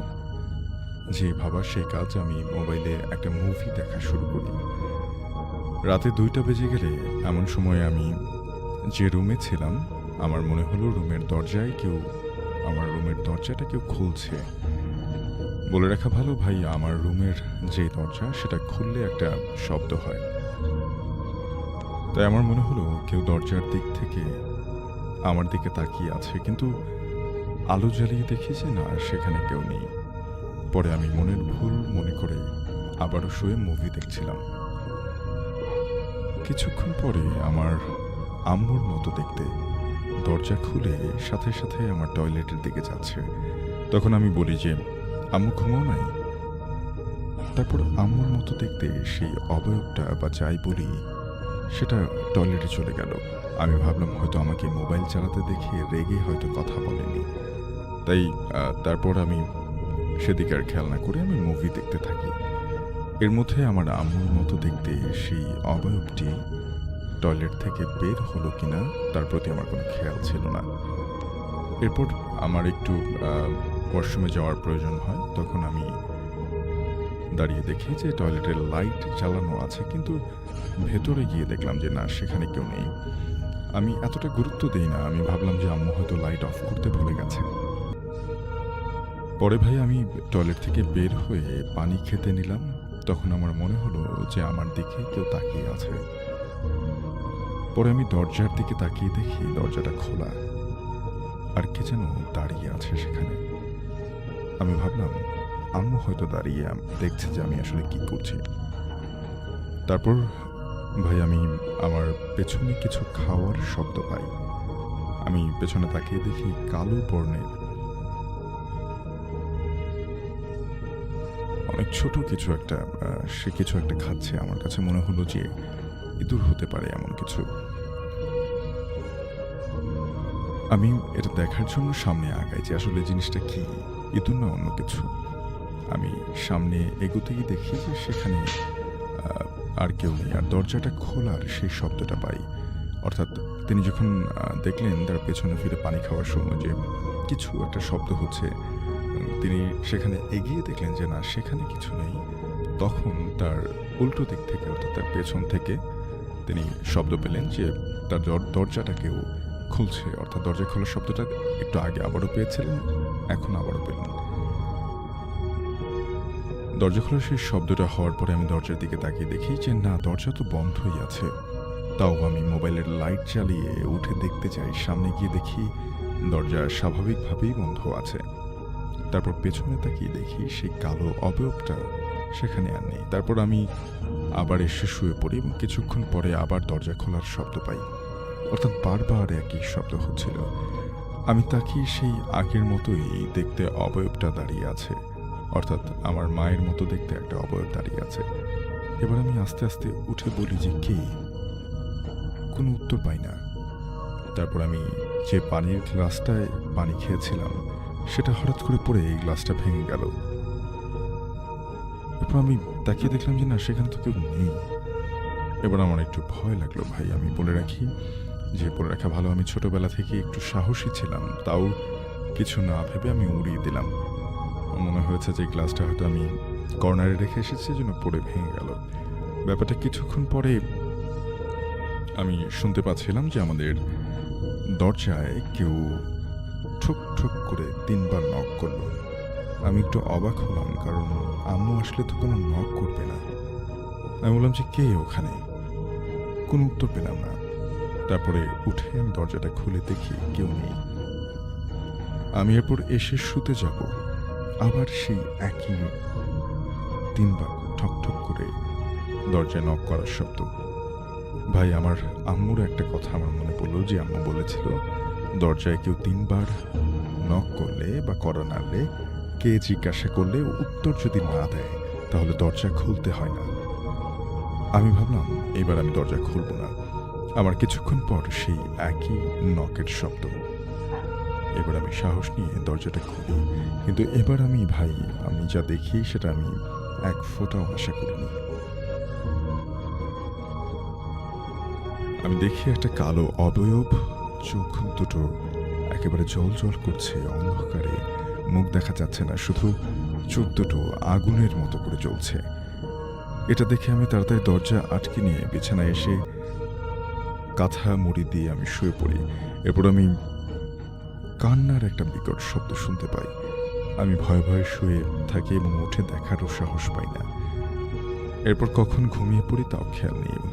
[SPEAKER 4] যে ভাবার সেই কাজ, আমি মোবাইলে একটা মুভি দেখা শুরু করি। রাতে 2টা বেজে গেলে এমন সময় আমি যে রুমে ছিলাম, আমার মনে হলো আমার রুমের দরজাটা কেউ খুলছে। বলে রাখা ভালো ভাই, আমার রুমের যে দরজা সেটা খুললে একটা শব্দ হয়। তাই আমার মনে হলো কেউ দরজার দিক থেকে আমার দিকে তাকিয়ে আছে, কিন্তু আলো জ্বালিয়ে দেখি যে না, সেখানে কেউ নেই। পরে আমি মনের ভুল মনে করে আবারও শুয়ে মুভি দেখছিলাম। কিছুক্ষণ পরে আমার আম্মুর মতো দেখতে দরজা খুলে সাথে সাথে আমার টয়লেটের দিকে যাচ্ছে। তখন আমি বলি যে আম্মু ঘুমাও নাই? তারপর আম্মুর মতো দেখতে সেই অবয়বটা বা যাই বলি সেটা টয়লেটে চলে গেল। আমি ভাবলাম হয়তো আমাকে মোবাইল চালাতে দেখে রেগে হয়তো কথা বলেনি, তাই তারপর আমি সেদিকে আর খেয়াল না করে আমি মুভি দেখতে থাকি। এর মধ্যে আমার আম্মুর মতো দেখতে সেই অবয়বটি টয়লেট থেকে বের হলো কিনা তার প্রতি আমার কোনো খেয়াল ছিল না। এরপর আমার একটু ওয়াশরুমে যাওয়ার প্রয়োজন হয়, তখন আমি দাঁড়িয়ে দেখি যে টয়লেটের লাইট জ্বালানো আছে, কিন্তু ভেতরে গিয়ে দেখলাম যে না, সেখানে কেউ নেই। আমি এতটা গুরুত্ব দিই না, আমি ভাবলাম যে আম্মু হয়তো লাইট অফ করতে ভুলে গেছে। পরে ভাই আমি টয়লেট থেকে বের হয়ে পানি খেতে নিলাম, তখন আমার মনে হলো যে আমার দিকে কেউ তাকিয়ে আছে। পরে আমি দরজার দিকে তাকিয়ে দেখি দরজাটা খোলা, আর কে যেন দাঁড়িয়ে আছে সেখানে। আমি ভাবলাম আম্মু হয়তো দাঁড়িয়ে দেখছে যে আমি আসলে কি করছি। তারপর ভাই আমি আমার পেছনে কিছু খাওয়ার শব্দ পাই। আমি পেছনে তাকিয়ে দেখি কালো বর্ণের অনেক ছোট কিছু একটা, সে কিছু একটা খাচ্ছে। আমার কাছে মনে হলো যে ইঁদুর হতে পারে এমন কিছু। আমি এটা দেখার জন্য সামনে আগাই যে আসলে জিনিসটা কি, ইঁদুর না অন্য কিছু। আমি সামনে এগোতেই দেখি যে সেখানে আর কেউ নেই, আর দরজাটা খোলার সেই শব্দটা পাই। অর্থাৎ তিনি যখন দেখলেন তার পেছনে ফিরে পানি খাওয়ার সময় যে কিছু একটা শব্দ হচ্ছে, তিনি সেখানে এগিয়ে দেখলেন যে না, সেখানে কিছু নেই। তখন তার উল্টো দিক থেকে, অর্থাৎ তার পেছন থেকে তিনি শব্দ পেলেন যে তার দরজাটা কেউ খুলছে। অর্থাৎ দরজা খোলার শব্দটা একটু আগে আবারও পেয়েছিলেন, এখন আবারও পেলেন। দরজা খোলার সেই শব্দটা হওয়ার পরে আমি দরজার দিকে তাকিয়ে দেখি যে না, দরজা তো বন্ধই আছে। তাও আমি মোবাইলের লাইট জ্বালিয়ে উঠে দেখতে চাই। সামনে গিয়ে দেখি দরজা স্বাভাবিকভাবেই বন্ধ আছে। তারপর পেছনে তাকিয়ে দেখি সেই কালো অবয়বটা সেখানে আর নেই। তারপর আমি আবার এসে শুয়ে পড়ি এবং কিছুক্ষণ পরে আবার দরজা খোলার শব্দ পাই। অর্থাৎ বারবার একই শব্দ হচ্ছিল। আমি তাকিয়ে সেই আগের মতোই দেখতে অবয়বটা দাঁড়িয়ে আছে, অর্থাৎ আমার মায়ের মতো দেখতে একটা অবয়ব দাঁড়িয়ে আছে। এবার আমি আস্তে আস্তে উঠে বলি যে কে? কোনো উত্তর পাই না। তারপর আমি যে পানির গ্লাসটায় পানি খেয়েছিলাম সেটা হঠাৎ করে পড়ে এই গ্লাসটা ভেঙে গেল। এরপর আমি তাকিয়ে দেখলাম যে না, সেখানে তো কেউ নেই। এবার আমার একটু ভয় লাগলো ভাই। আমি বলে রাখি যে বলে রাখা ভালো, আমি ছোটবেলা থেকে একটু সাহসী ছিলাম, তাও কিছু না ভেবে আমি উড়িয়ে দিলাম। মনে হয়েছে যে গ্লাসটা হয়তো আমি কর্নারে রেখে এসেছি, জন্য পড়ে ভেঙে গেল। ব্যাপারটা কিছুক্ষণ পরে আমি শুনতে পাচ্ছিলাম যে আমাদের দরজায় কেউ ঠুক ঠুক করে 3 বার নক করলো। আমি একটু অবাক হলাম, কারণ আম্মু আসলে তো কোনো নক করবে না। আমি বললাম যে কে ওখানে? কোনো উত্তর পেলাম না। তারপরে উঠে আমি দরজাটা খুলে দেখি কেউ নেই। আমি এরপর এসে শুতে যাব, আবার সেই একই 3 বার ঠক ঠক করে দরজায় নক করার শব্দ। ভাই আমার আম্মুর একটা কথা আমার মনে পড়লো যে আম্মু বলেছিল দরজায় কেউ 3 বার নক করলে বা কড়া নাড়লে, কে জিজ্ঞাসা করলে উত্তর যদি না দেয় তাহলে দরজা খুলতে হয় না। আমি ভাবলাম এবার আমি দরজা খুলব না। আমার কিছুক্ষণ পর সেই একই নকের শব্দ। এবার আমি সাহস নিয়ে দরজাটা খুলি, কিন্তু এবার আমি যা দেখি সেটা আমি এক ফোঁটাও আশা করিনি। আমি দেখি একটা কালো অবয়ব, চোখ দুটো একেবারে জল জল করছে অন্ধকারে, মুখ দেখা যাচ্ছে না, শুধু চোখ দুটো আগুনের মতো করে জ্বলছে। এটা দেখে আমি তাড়াতাড়ি দরজা আটকে নিয়ে বিছানায় এসে কাঁথা মুড়ি দিয়ে আমি শুয়ে পড়ি। এরপর আমি কান্নার একটা বিকট শব্দ শুনতে পাই। আমি ভয়ে ভয়ে শুয়ে থাকি এবং উঠে দেখারও সাহস পাই না। এরপর কখন ঘুমিয়ে পড়ি তাও খেয়াল নেই। এবং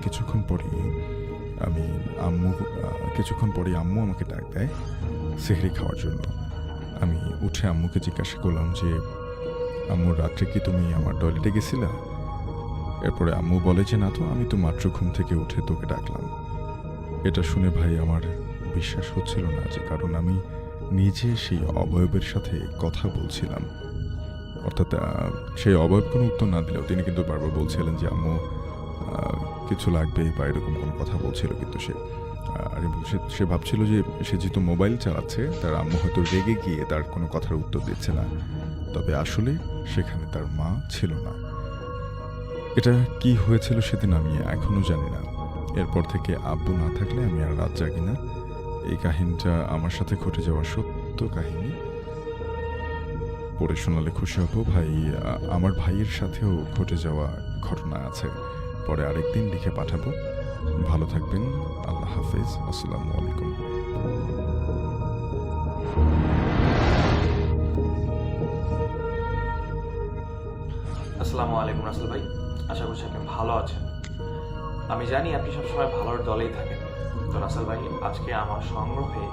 [SPEAKER 4] কিছুক্ষণ পরে আম্মু আমাকে ডাক দেয় সেহরি খাওয়ার জন্য। আমি উঠে আম্মুকে জিজ্ঞাসা করলাম যে আম্মু, রাত্রে কি তুমি আমার টয়লেটে গেছিলা? এরপরে আম্মু বলে যে না তো, আমি তো মাত্র ঘুম থেকে উঠে তোকে ডাকলাম। এটা শুনে ভাই আমার বিশ্বাস হচ্ছিল না, যে কারণ আমি নিজে সেই অবয়বের সাথে কথা বলছিলাম। অর্থাৎ সেই অবয়ব কোনো উত্তর না দিলেও তিনি কিন্তু বারবার বলছিলেন যে আম্মু কিছু লাগবে বা এরকম কোনো কথা বলছিল। কিন্তু সে ভাবছিল যে সে যেহেতু মোবাইল চালাচ্ছে, তার আম্মু হয়তো রেগে গিয়ে তার কোনো কথার উত্তর দিচ্ছে না। তবে আসলে সেখানে তার মা ছিল না। এটা কি হয়েছিল সেদিন আমি এখনো জানি না। এরপর থেকে আব্বু না থাকলে আমি আর রাত জাগি না। এই কাহিনীটা আমার সাথে ঘটে যাওয়া সত্য কাহিনী, পড়ে শোনালে খুশি হব ভাই। আমার ভাইয়ের সাথেও ঘটে যাওয়া ঘটনা আছে, পরে আরেকদিন লিখে পাঠাবো। ভালো থাকবেন, আল্লাহ হাফেজ, আসসালামু আলাইকুম।
[SPEAKER 5] আসসালামু আলাইকুম রাসেল ভাই, আশা করছি আপনি ভালো আছেন। আমি জানি আপনি সবসময় ভালোর দলেই থাকেন। তো রাসেল ভাই, আজকে আমার সংগ্রহে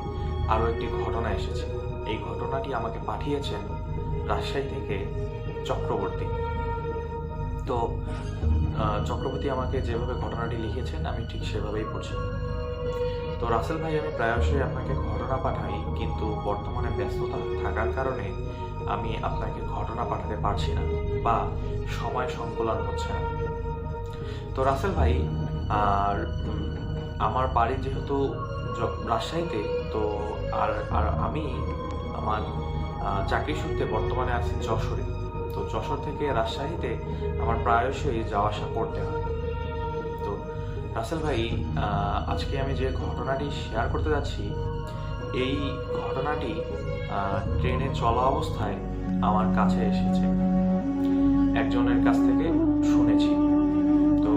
[SPEAKER 5] আরও একটি ঘটনা এসেছে। এই ঘটনাটি আমাকে পাঠিয়েছেন রাজশাহী থেকে চক্রবর্তী। তো চক্রবর্তী আমাকে যেভাবে ঘটনাটি লিখেছেন আমি ঠিক সেভাবেই পড়ছি। তো রাসেল ভাই, আমি প্রায়শই আপনাকে ঘটনা পাঠাই, কিন্তু বর্তমানে ব্যস্ততা থাকার কারণে আমি আপনাকে ঘটনা পাঠাতে পারছি না বা সময় সংকুলন হচ্ছে না। তো রাসেল ভাই, আর আমার বাড়ি যেহেতু রাজশাহীতে, তো আর আমি আমার চাকরি সূত্রে বর্তমানে আছি যশোরে। তো যশোর থেকে রাজশাহীতে আমার প্রায়শই যাওয়া আসা করতে হয়। তো রাসেল ভাই, আজকে আমি যে ঘটনাটি শেয়ার করতে যাচ্ছি, এই ঘটনাটি ট্রেনে চলা অবস্থায় আমার কাছে এসেছে, একজনের কাছ থেকে শুনেছি। তো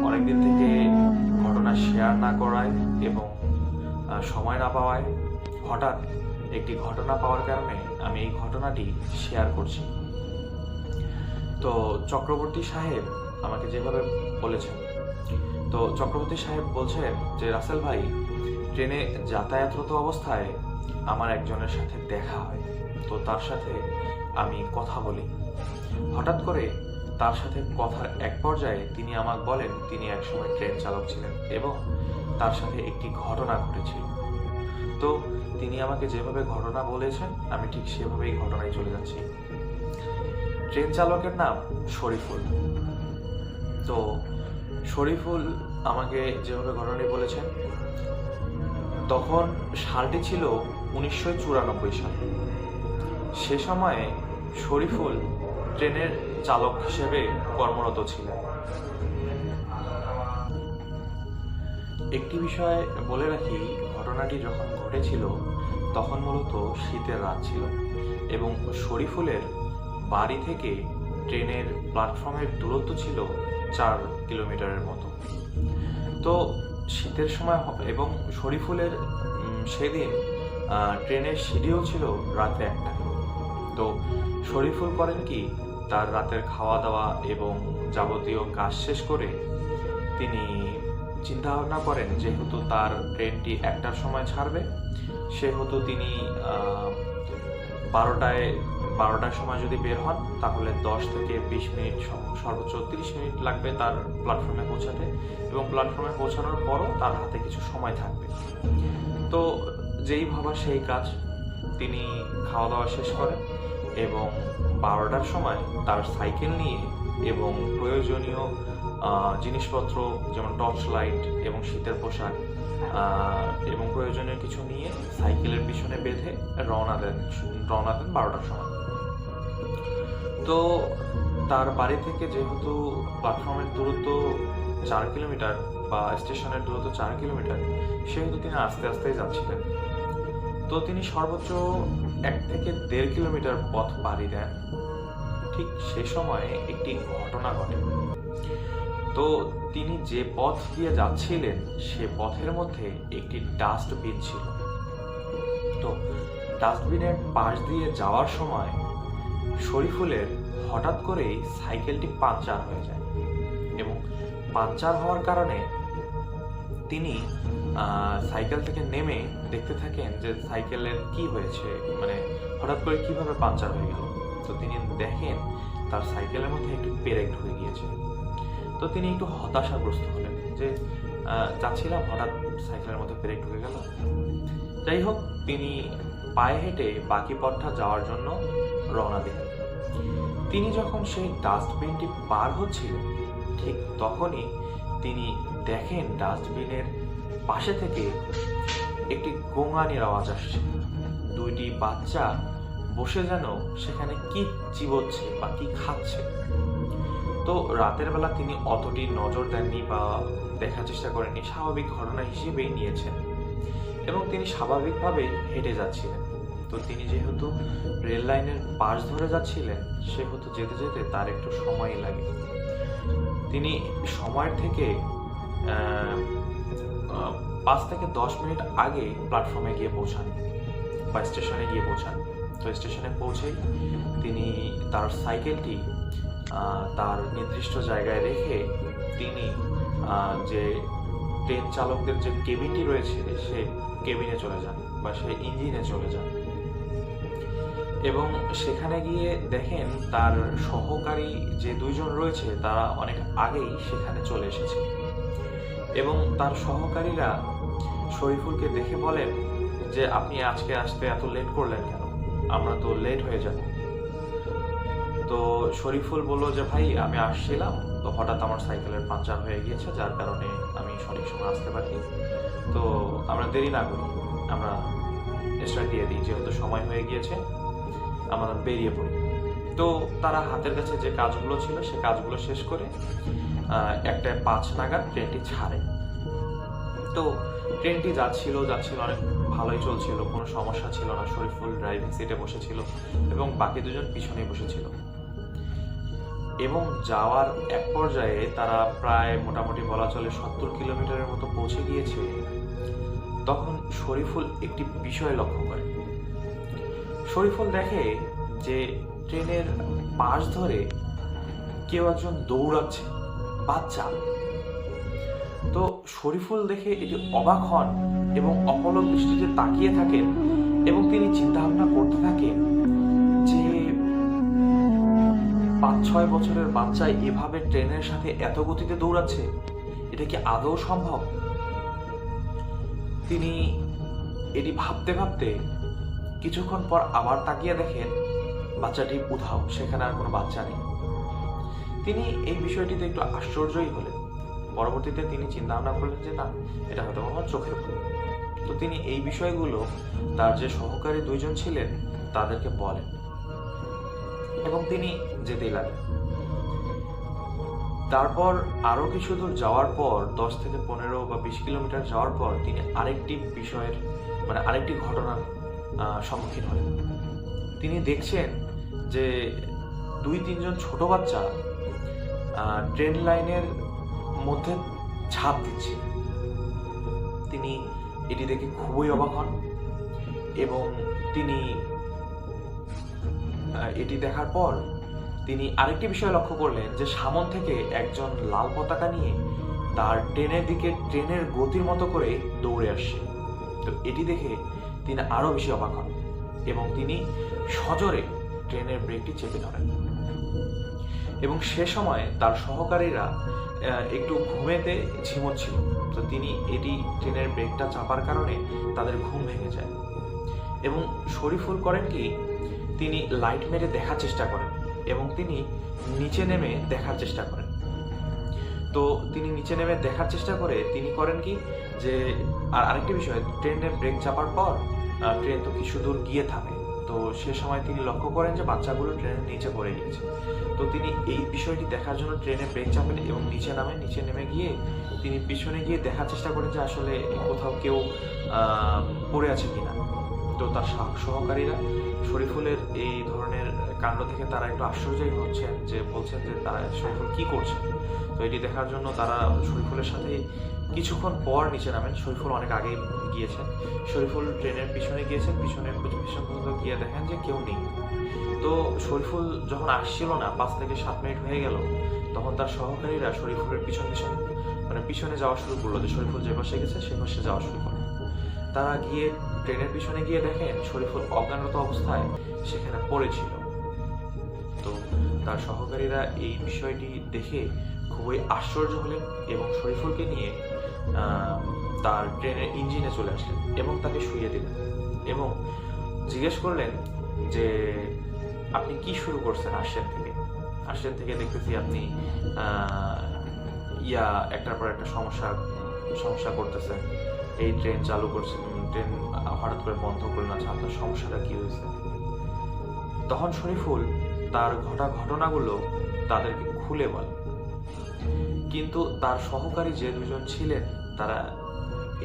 [SPEAKER 5] অনেকদিন থেকে ঘটনা শেয়ার না করায় এবং সময় না পাওয়ায় হঠাৎ একটি ঘটনা পাওয়ার কারণে আমি এই ঘটনাটি শেয়ার করছি। তো চক্রবর্তী সাহেব আমাকে যেভাবে বলেছেন, তো চক্রবর্তী সাহেব বলছেন যে রাসেল ভাই, ট্রেনে যাতায়াতরত অবস্থায় আমার একজনের সাথে দেখা হয়। তো তার সাথে আমি কথা বলি। হঠাৎ করে তার সাথে কথার এক পর্যায়ে তিনি আমাকে বলেন তিনি একসময় ট্রেন চালক ছিলেন এবং তার সাথে একটি ঘটনা ঘটেছিল। তো তিনি আমাকে যেভাবে ঘটনা বলেছেন আমি ঠিক সেভাবেই ঘটনায় চলে যাচ্ছি। ট্রেন চালকের নাম শরীফুল। তো শরীফুল আমাকে যেভাবে ঘটনাটি বলেছেন, তখন সালটি ছিল 1994 সাল। সে সময়ে শরীফুল ট্রেনের চালক হিসেবে কর্মরত ছিলেন। একটি বিষয় বলে রাখি, ঘটনাটি যখন ঘটেছিল তখন মূলত শীতের রাত ছিল এবং শরীফুলের বাড়ি থেকে ট্রেনের প্ল্যাটফর্মের দূরত্ব ছিল 4 কিলোমিটারের মতো। তো শীতের সময় এবং শরীফুলের সেদিন ট্রেনের শিডিউল ছিল রাতে 1টায়। তো শরীফুল করেন কি, তার রাতের খাওয়া দাওয়া এবং যাবতীয় কাজ শেষ করে তিনি চিন্তা ভাবনা করেন যেহেতু তার ট্রেনটি 1টার সময় ছাড়বে, সেহেতু তিনি 12টার সময় যদি বের হন তাহলে 10 থেকে 20 মিনিট, সর্বোচ্চ 30 মিনিট লাগবে তার প্ল্যাটফর্মে পৌঁছাতে, এবং প্ল্যাটফর্মে পৌঁছানোর পরও তার হাতে কিছু সময় থাকবে। তো যেই ভাবা সেই কাজ, তিনি খাওয়া দাওয়া শেষ করেন এবং 12টার সময় তার সাইকেল নিয়ে এবং প্রয়োজনীয় জিনিসপত্র যেমন টর্চ লাইট এবং শীতের পোশাক এবং প্রয়োজনীয় কিছু নিয়ে সাইকেলের পিছনে বেঁধে রওনা দেন 12টার সময়। তো তার বাড়ি থেকে যেহেতু প্ল্যাটফর্মের দূরত্ব 4 কিলোমিটার বা স্টেশনের দূরত্ব 4 কিলোমিটার, সেহেতু তিনি আস্তে আস্তেই যাচ্ছিলেন। তো তিনি সর্বোচ্চ 1 থেকে 1.5 কিলোমিটার পথ পাড়ি দেন। ঠিক সে সময়ে একটি ঘটনা ঘটে। তো তিনি যে পথ দিয়ে যাচ্ছিলেন সে পথের মধ্যে একটি ডাস্টবিন ছিল। তো ডাস্টবিনের পাশ দিয়ে যাওয়ার সময় শরীফুলের হঠাৎ করেই সাইকেলটি পাংচার হয়ে যায় এবং পাংচার হওয়ার কারণে তিনি সাইকেল থেকে নেমে দেখতে থাকেন যে সাইকেলের কি হয়েছে, মানে হঠাৎ করে কিভাবে পাংচার হয়ে গেল। তো তিনি দেখেন তার সাইকেলের মধ্যে একটু পেরেক ঢুকে গিয়েছে। তো তিনি একটু হতাশাগ্রস্ত হলেন যে যাচ্ছিলাম, হঠাৎ সাইকেলের মধ্যে পেরেক ঢুকে গেল। যাই হোক, তিনি পায়ে হেঁটে বাকি পথটা যাওয়ার জন্য রওনা দিলেন। তিনি যখন সেই ডাস্টবিনটি পার হচ্ছিলেন ঠিক তখনই তিনি দেখেন ডাস্টবিনের পাশে থেকে একটি গোঙানির আওয়াজ আসছে। 2টি বাচ্চা বসে যেন সেখানে কি চিবোচ্ছে বা কি খাচ্ছে। তো রাতের বেলা তিনি অতটি নজর দেননি বা দেখার চেষ্টা করেননি, স্বাভাবিক ঘটনা হিসেবেই নিয়েছেন। এবং তিনি স্বাভাবিকভাবেই হেঁটে যাচ্ছিলেন। তো তিনি যেহেতু রেল লাইনের পাশ ধরে যাচ্ছিলেন, সেহেতু যেতে যেতে তার একটু সময়ই লাগে। তিনি সময়ের থেকে 5 থেকে 10 মিনিট আগে প্ল্যাটফর্মে গিয়ে পৌঁছান বা স্টেশনে গিয়ে পৌঁছান। তো স্টেশনে পৌঁছেই তিনি তার সাইকেলটি তার নির্দিষ্ট জায়গায় রেখে তিনি যে ট্রেন চালকদের যে কেবিনটি রয়েছে সে কেবিনে চলে যান বা সে ইঞ্জিনে চলে যান এবং সেখানে গিয়ে দেখেন তার সহকারী যে 2 জন রয়েছে তারা অনেক আগেই সেখানে চলে এসেছে এবং তার সহকারীরা শরীফুলকে দেখে বলেন যে আপনি আজকে আসতে এত লেট করলেন কেন, আমরা তো লেট হয়ে যাব। তো শরীফুল বলল যে ভাই আমি আসছিলাম, তো হঠাৎ আমার সাইকেলের পাঞ্চার হয়ে গিয়েছে, যার কারণে আমি সঠিক সময় আসতে পারিনি। তো আমরা দেরি না করি, আমরা স্টার্ট দিয়ে দিই, যেহেতু সময় হয়ে গিয়েছে আমরা বেরিয়ে পড়ি। তো তারা হাতের কাছে যে কাজগুলো ছিল সে কাজগুলো শেষ করে 1:05 নাগাদ ট্রেনটি ছাড়ে। তো ট্রেনটি যাচ্ছিল অনেক ভালোই চলছিল, কোনো সমস্যা ছিল না। শরীফুল ড্রাইভিং সিটে বসেছিল এবং বাকি 2 জন পিছনেই বসেছিল এবং যাওয়ার এক পর্যায়ে তারা প্রায় মোটামুটি বলা চলে 70 কিলোমিটারের মতো পৌঁছে গিয়েছে। তখন শরীফুল একটি বিষয় লক্ষ্য করে। শরীফুল দেখে যে ট্রেনের পাশ ধরে কেউ একজন দৌড়াচ্ছে, বাচ্চা। তো শরীফুল দেখে এটি অবাক হন এবং অপলক দৃষ্টিতে তাকিয়ে থাকেন এবং তিনি চিন্তা ভাবনা করতে থাকেন যে 5-6 বছরের বাচ্চা এভাবে ট্রেনের সাথে এত গতিতে দৌড়াচ্ছে, এটা কি আদৌ সম্ভব? তিনি এটি ভাবতে ভাবতে কিছুক্ষণ পর আবার তাকিয়ে দেখেন বাচ্চাটি উধাও, সেখানে আর কোনো বাচ্চা নেই। তিনি এই বিষয়টিতে একটু আশ্চর্যই হলেন। পরবর্তীতে তিনি চিন্তা ভাবনা করলেন যে না, এটা হয়তো আমার চোখের ভুল। তো তিনি এই বিষয়গুলো তার যে সহকারী 2 জন ছিলেন তাদেরকে বলেন এবং তিনি যেতেই লাগলেন। তারপর আরো কিছু দূর যাওয়ার পর 10 থেকে 15 বা 20 কিলোমিটার যাওয়ার পর তিনি আরেকটি ঘটনার সম্মুখীন হলেন। তিনি দেখছেন যে 2-3 জন ছোট বাচ্চা ট্রেন লাইনের মধ্যে ঝাঁপ দিচ্ছে। তিনি এটি দেখে খুবই অবাক হন এবং তিনি এটি দেখার পর তিনি আরেকটি বিষয় লক্ষ্য করলেন যে সামন থেকে একজন লাল পতাকা নিয়ে তার ট্রেনের দিকে ট্রেনের গতির মতো করে দৌড়ে আসছে। তো এটি দেখে তিনি আরো বেশি অবাক হন এবং তিনি সজোরে ট্রেনের ব্রেকটি চেপে ধরেন এবং সে সময় তার সহকারীরা একটু ঘুমেতে ঝিমোচ্ছিল। তো তিনি এটি ট্রেনের ব্রেকটা চাপার কারণে তাদের ঘুম ভেঙে যায় এবং শরীফুল করেন কি, তিনি লাইট মেরে দেখার চেষ্টা করেন এবং তিনি নিচে নেমে দেখার চেষ্টা করেন। তো তিনি নিচে নেমে দেখার চেষ্টা করে তিনি করেন কি যে আরেকটি বিষয়, ট্রেনের ব্রেক চাপার পর ট্রেন তো কিছু দূর গিয়ে থামে। তো সে সময় তিনি লক্ষ্য করেন যে বাচ্চাগুলো ট্রেনের নিচে পড়ে গিয়েছে। তো তিনি এই বিষয়টি দেখার জন্য ট্রেনে ব্রেক চাপেন এবং নিচে নেমে গিয়ে তিনি পিছনে গিয়ে দেখার চেষ্টা করেন যে আসলে কোথাও কেউ পড়ে আছে কিনা। তো তার সহকারীরা শরীফুলের এই ধরনের কাণ্ড থেকে তারা একটু আশ্চর্যই হচ্ছেন, যে বলছেন যে তারা শরীফুল কি করছে। তো এটি দেখার জন্য তারা শরীফুলের সাথে কিছুক্ষণ পর নিচে নামেন। শরীফুল অনেক আগে গিয়েছেন। শরীফুল ট্রেনের পিছনে গিয়েছেন, পিছন পর্যন্ত গিয়ে দেখেন যে কেউ নেই। তো শরীফুল যখন আসছিল না, 5 থেকে 7 মিনিট হয়ে গেল, তখন তার সহকারীরা শরীফুলের পিছনে যাওয়া শুরু করলো, যে শরীফুল যে পাশে গেছে সে পাশে যাওয়া শুরু করলো। তারা গিয়ে ট্রেনের পিছনে গিয়ে দেখেন শরীফুল অজ্ঞানরত অবস্থায় সেখানে পড়েছিল। তো তার সহকারীরা এই বিষয়টি দেখে খুবই আশ্চর্য হলেন এবং শরীফুলকে নিয়ে তার ট্রেনের ইঞ্জিনে চলে আসলেন এবং তাকে শুইয়ে দিলেন এবং জিজ্ঞেস করলেন যে আপনি কি শুরু করছেন আসছেন থেকে দেখতেছি আপনি একটার পর একটা সমস্যা করতেছেন, এই ট্রেন চালু করছেন, ট্রেন হঠাৎ করে বন্ধ করলেন, আচ্ছা আপনার সমস্যাটা কি হয়েছে? তখন শরীফুল তার ঘটনাগুলো তাদেরকে খুলে বলে, কিন্তু তার সহকারী যে 2 জন ছিলেন তারা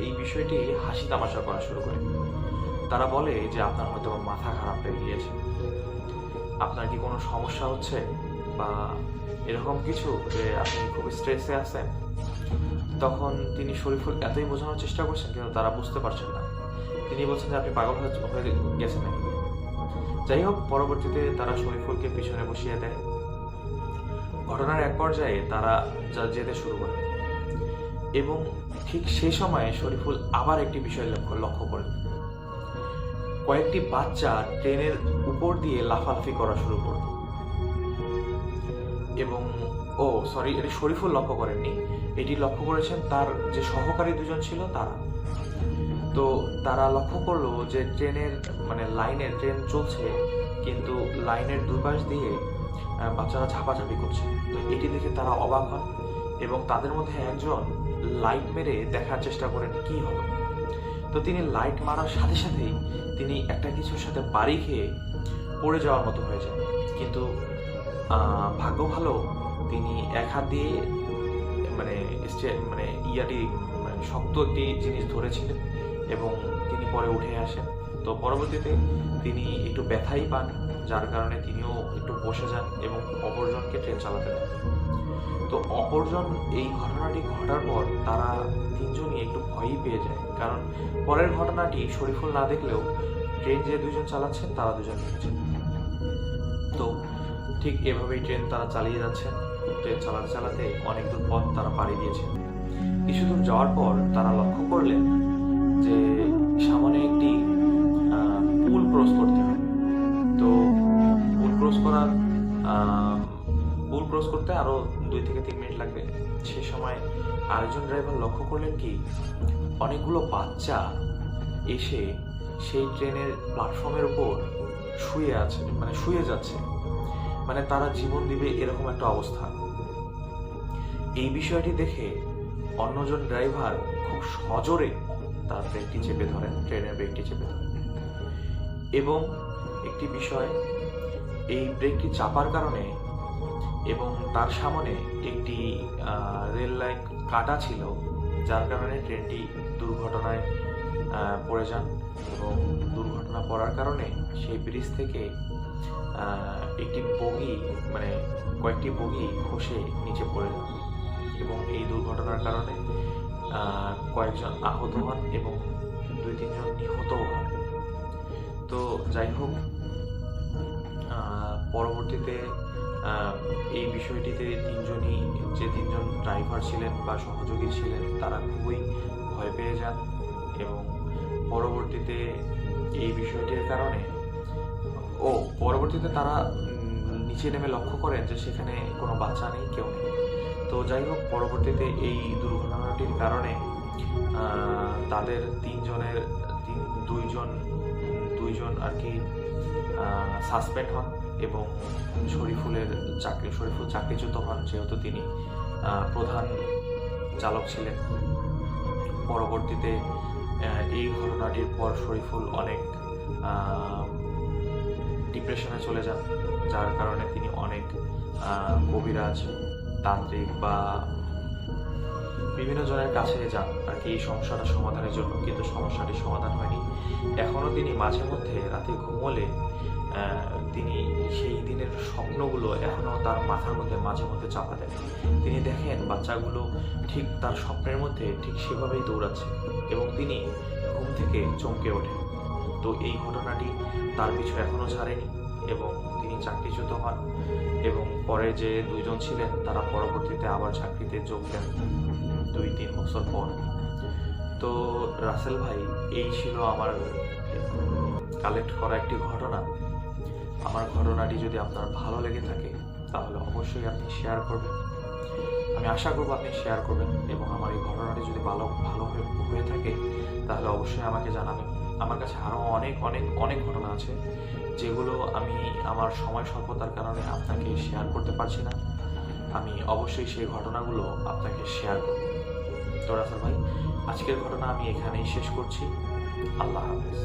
[SPEAKER 5] এই বিষয়টি হাসি তামাশা করা শুরু করে। তারা বলে যে আপনার হয়তো মাথা খারাপ হয়ে গিয়েছে, আপনার কি কোনো সমস্যা হচ্ছে বা এরকম কিছু, যে আপনি খুব স্ট্রেসে আছেন। তখন তিনি শরীফুল এতই বোঝানোর চেষ্টা করছেন, কিন্তু তারা বুঝতে পারছেন না। তিনি বলছেন যে আপনি পাগল হয়ে গেছেন নাকি। যাই হোক, পরবর্তীতে তারা শরীফুলকে পিছনে বসিয়ে দেয়। ঘটনার এক পর্যায়ে তারা যেতে শুরু করে এবং ঠিক সেই সময়ে শরীফুল আবার একটি বিষয় লক্ষ্য করেন। কয়েকটি বাচ্চা ট্রেনের উপর দিয়ে লাফালাফি করা শুরু করল এবং এটি শরীফুল লক্ষ্য করেননি, এটি লক্ষ্য করেছেন তার যে সহকারী দুজন ছিল তারা। তো তারা লক্ষ্য করলো যে ট্রেনের ট্রেন চলছে, কিন্তু লাইনের দুই পাশ দিয়ে বাচ্চারা ঝাপাঝাপি করছে। তো এটি দেখে তারা অবাক হন এবং তাদের মধ্যে একজন লাইট মেরে দেখার চেষ্টা করেন কি হবে। তো তিনি লাইট মারার সাথে সাথেই তিনি একটা কিছুর সাথে বাড়ি খেয়ে পড়ে যাওয়ার মতো হয়ে যায়। কিন্তু ভাগ্য ভালো, তিনি এক হাত দিয়ে শক্ত একটি জিনিস ধরেছিলেন এবং তিনি পরে উঠে আসেন। তো পরবর্তীতে তিনি একটু ব্যথাই পান, যার কারণে তিনিও একটু বসে যান এবং অপরজনকে ট্রেন চালাতে দেন। তো অপরজন এই ঘটনাটি ঘটার পর তারা তিনজনই একটু ভয়ই পেয়ে যায়, কারণ পরের ঘটনাটি শরীফুল না দেখলেও ট্রেন যে দুজন চালাচ্ছেন তারা দুজন দেখেছেন। তো ঠিক এভাবেই ট্রেন তারা চালিয়ে যাচ্ছেন। ট্রেন চালাতে চালাতে অনেক দূর পথ তারা পাড়ি দিয়েছেন। কিছু দূর যাওয়ার পর তারা লক্ষ্য করলেন যে সামনে একটি পুল ক্রস করতে হবে। তো পুল ক্রস করতে আরো 2 থেকে 3 মিনিট লাগবে। সে সময় আরেকজন ড্রাইভার লক্ষ্য করলেন কি অনেকগুলো বাচ্চা এসে সেই ট্রেনের প্ল্যাটফর্মের উপর শুয়ে যাচ্ছে, তারা জীবন দিবে এরকম একটা অবস্থা। এই বিষয়টি দেখে অন্যজন ড্রাইভার খুব সজোরে তার ব্রেকটি চেপে ধরেন, ট্রেনের ব্রেকটি চেপে ধরেন। এবং একটি বিষয়, এই ব্রেকটি চাপার কারণে এবং তার সামনে একটি রেল লাইন কাটা ছিল, যার কারণে ট্রেনটি দুর্ঘটনায় পড়ে যান এবং দুর্ঘটনা পড়ার কারণে সেই ব্রিজ থেকে একটি কয়েকটি বগি খসে নিচে পড়ে যান এবং এই দুর্ঘটনার কারণে কয়েকজন আহত হন এবং 2-3 জন নিহতও হন। তো যাই হোক, পরবর্তীতে এই বিষয়টিতে যে তিনজন ড্রাইভার ছিলেন বা সহযোগী ছিলেন তারা খুবই ভয় পেয়ে যান এবং পরবর্তীতে এই বিষয়টির কারণে তারা নিচে নেমে লক্ষ্য করেন যে সেখানে কোনো বাচ্চা নেই, কেউ নেই। তো যাই হোক, পরবর্তীতে এই দুর্ঘটনাটির কারণে তাদের দুইজন আর কি সাসপেন্ড হন এবং শরীফুল চাকরিচ্যুত হন, যেহেতু তিনি প্রধান চালক ছিলেন। পরবর্তীতে এই ঘটনাটির পর শরীফুল অনেক ডিপ্রেশনে চলে যান, যার কারণে তিনি অনেক কবিরাজ, তান্ত্রিক বা বিভিন্ন জনের কাছে যান আর কি এই সমস্যাটা সমাধানের জন্য, কিন্তু সমস্যাটি সমাধান হয়নি। এখনও তিনি মাঝে মধ্যে রাতে ঘুমোলে তিনি সেই দিনের স্বপ্নগুলো এখনও তার মাথার মধ্যে মাঝে মধ্যে চাপা দেন। তিনি দেখেন বাচ্চাগুলো ঠিক তার স্বপ্নের মধ্যে ঠিক সেভাবেই দৌড়াচ্ছে এবং তিনি ঘুম থেকে চমকে ওঠেন। তো এই ঘটনাটি তার পিছু এখনও ছাড়েনি এবং তিনি চাকরিচ্যুত হন এবং পরে যে দুইজন ছিলেন তারা পরবর্তীতে আবার চাকরিতে যোগ দেন 2-3 বছর পর। তো রাসেল ভাই, এই ছিল আমার কালেক্ট করা একটি ঘটনা। আমার ঘটনাটি যদি আপনার ভালো লেগে থাকে তাহলে অবশ্যই আপনি শেয়ার করবেন। আমি আশা করব আপনি শেয়ার করবেন এবং আমার এই ঘটনাটি যদি ভালো হয়ে থাকে তাহলে অবশ্যই আমাকে জানাবেন। আমার কাছে আরও অনেক ঘটনা আছে যেগুলো আমি আমার সময় স্বল্পতার কারণে আপনাকে শেয়ার করতে পারছি না। আমি অবশ্যই সেই ঘটনাগুলো আপনাকে শেয়ার করব। তো রাসেল ভাই, আজকের ঘটনা আমি এখানেই শেষ করছি। আল্লাহ হাফেজ।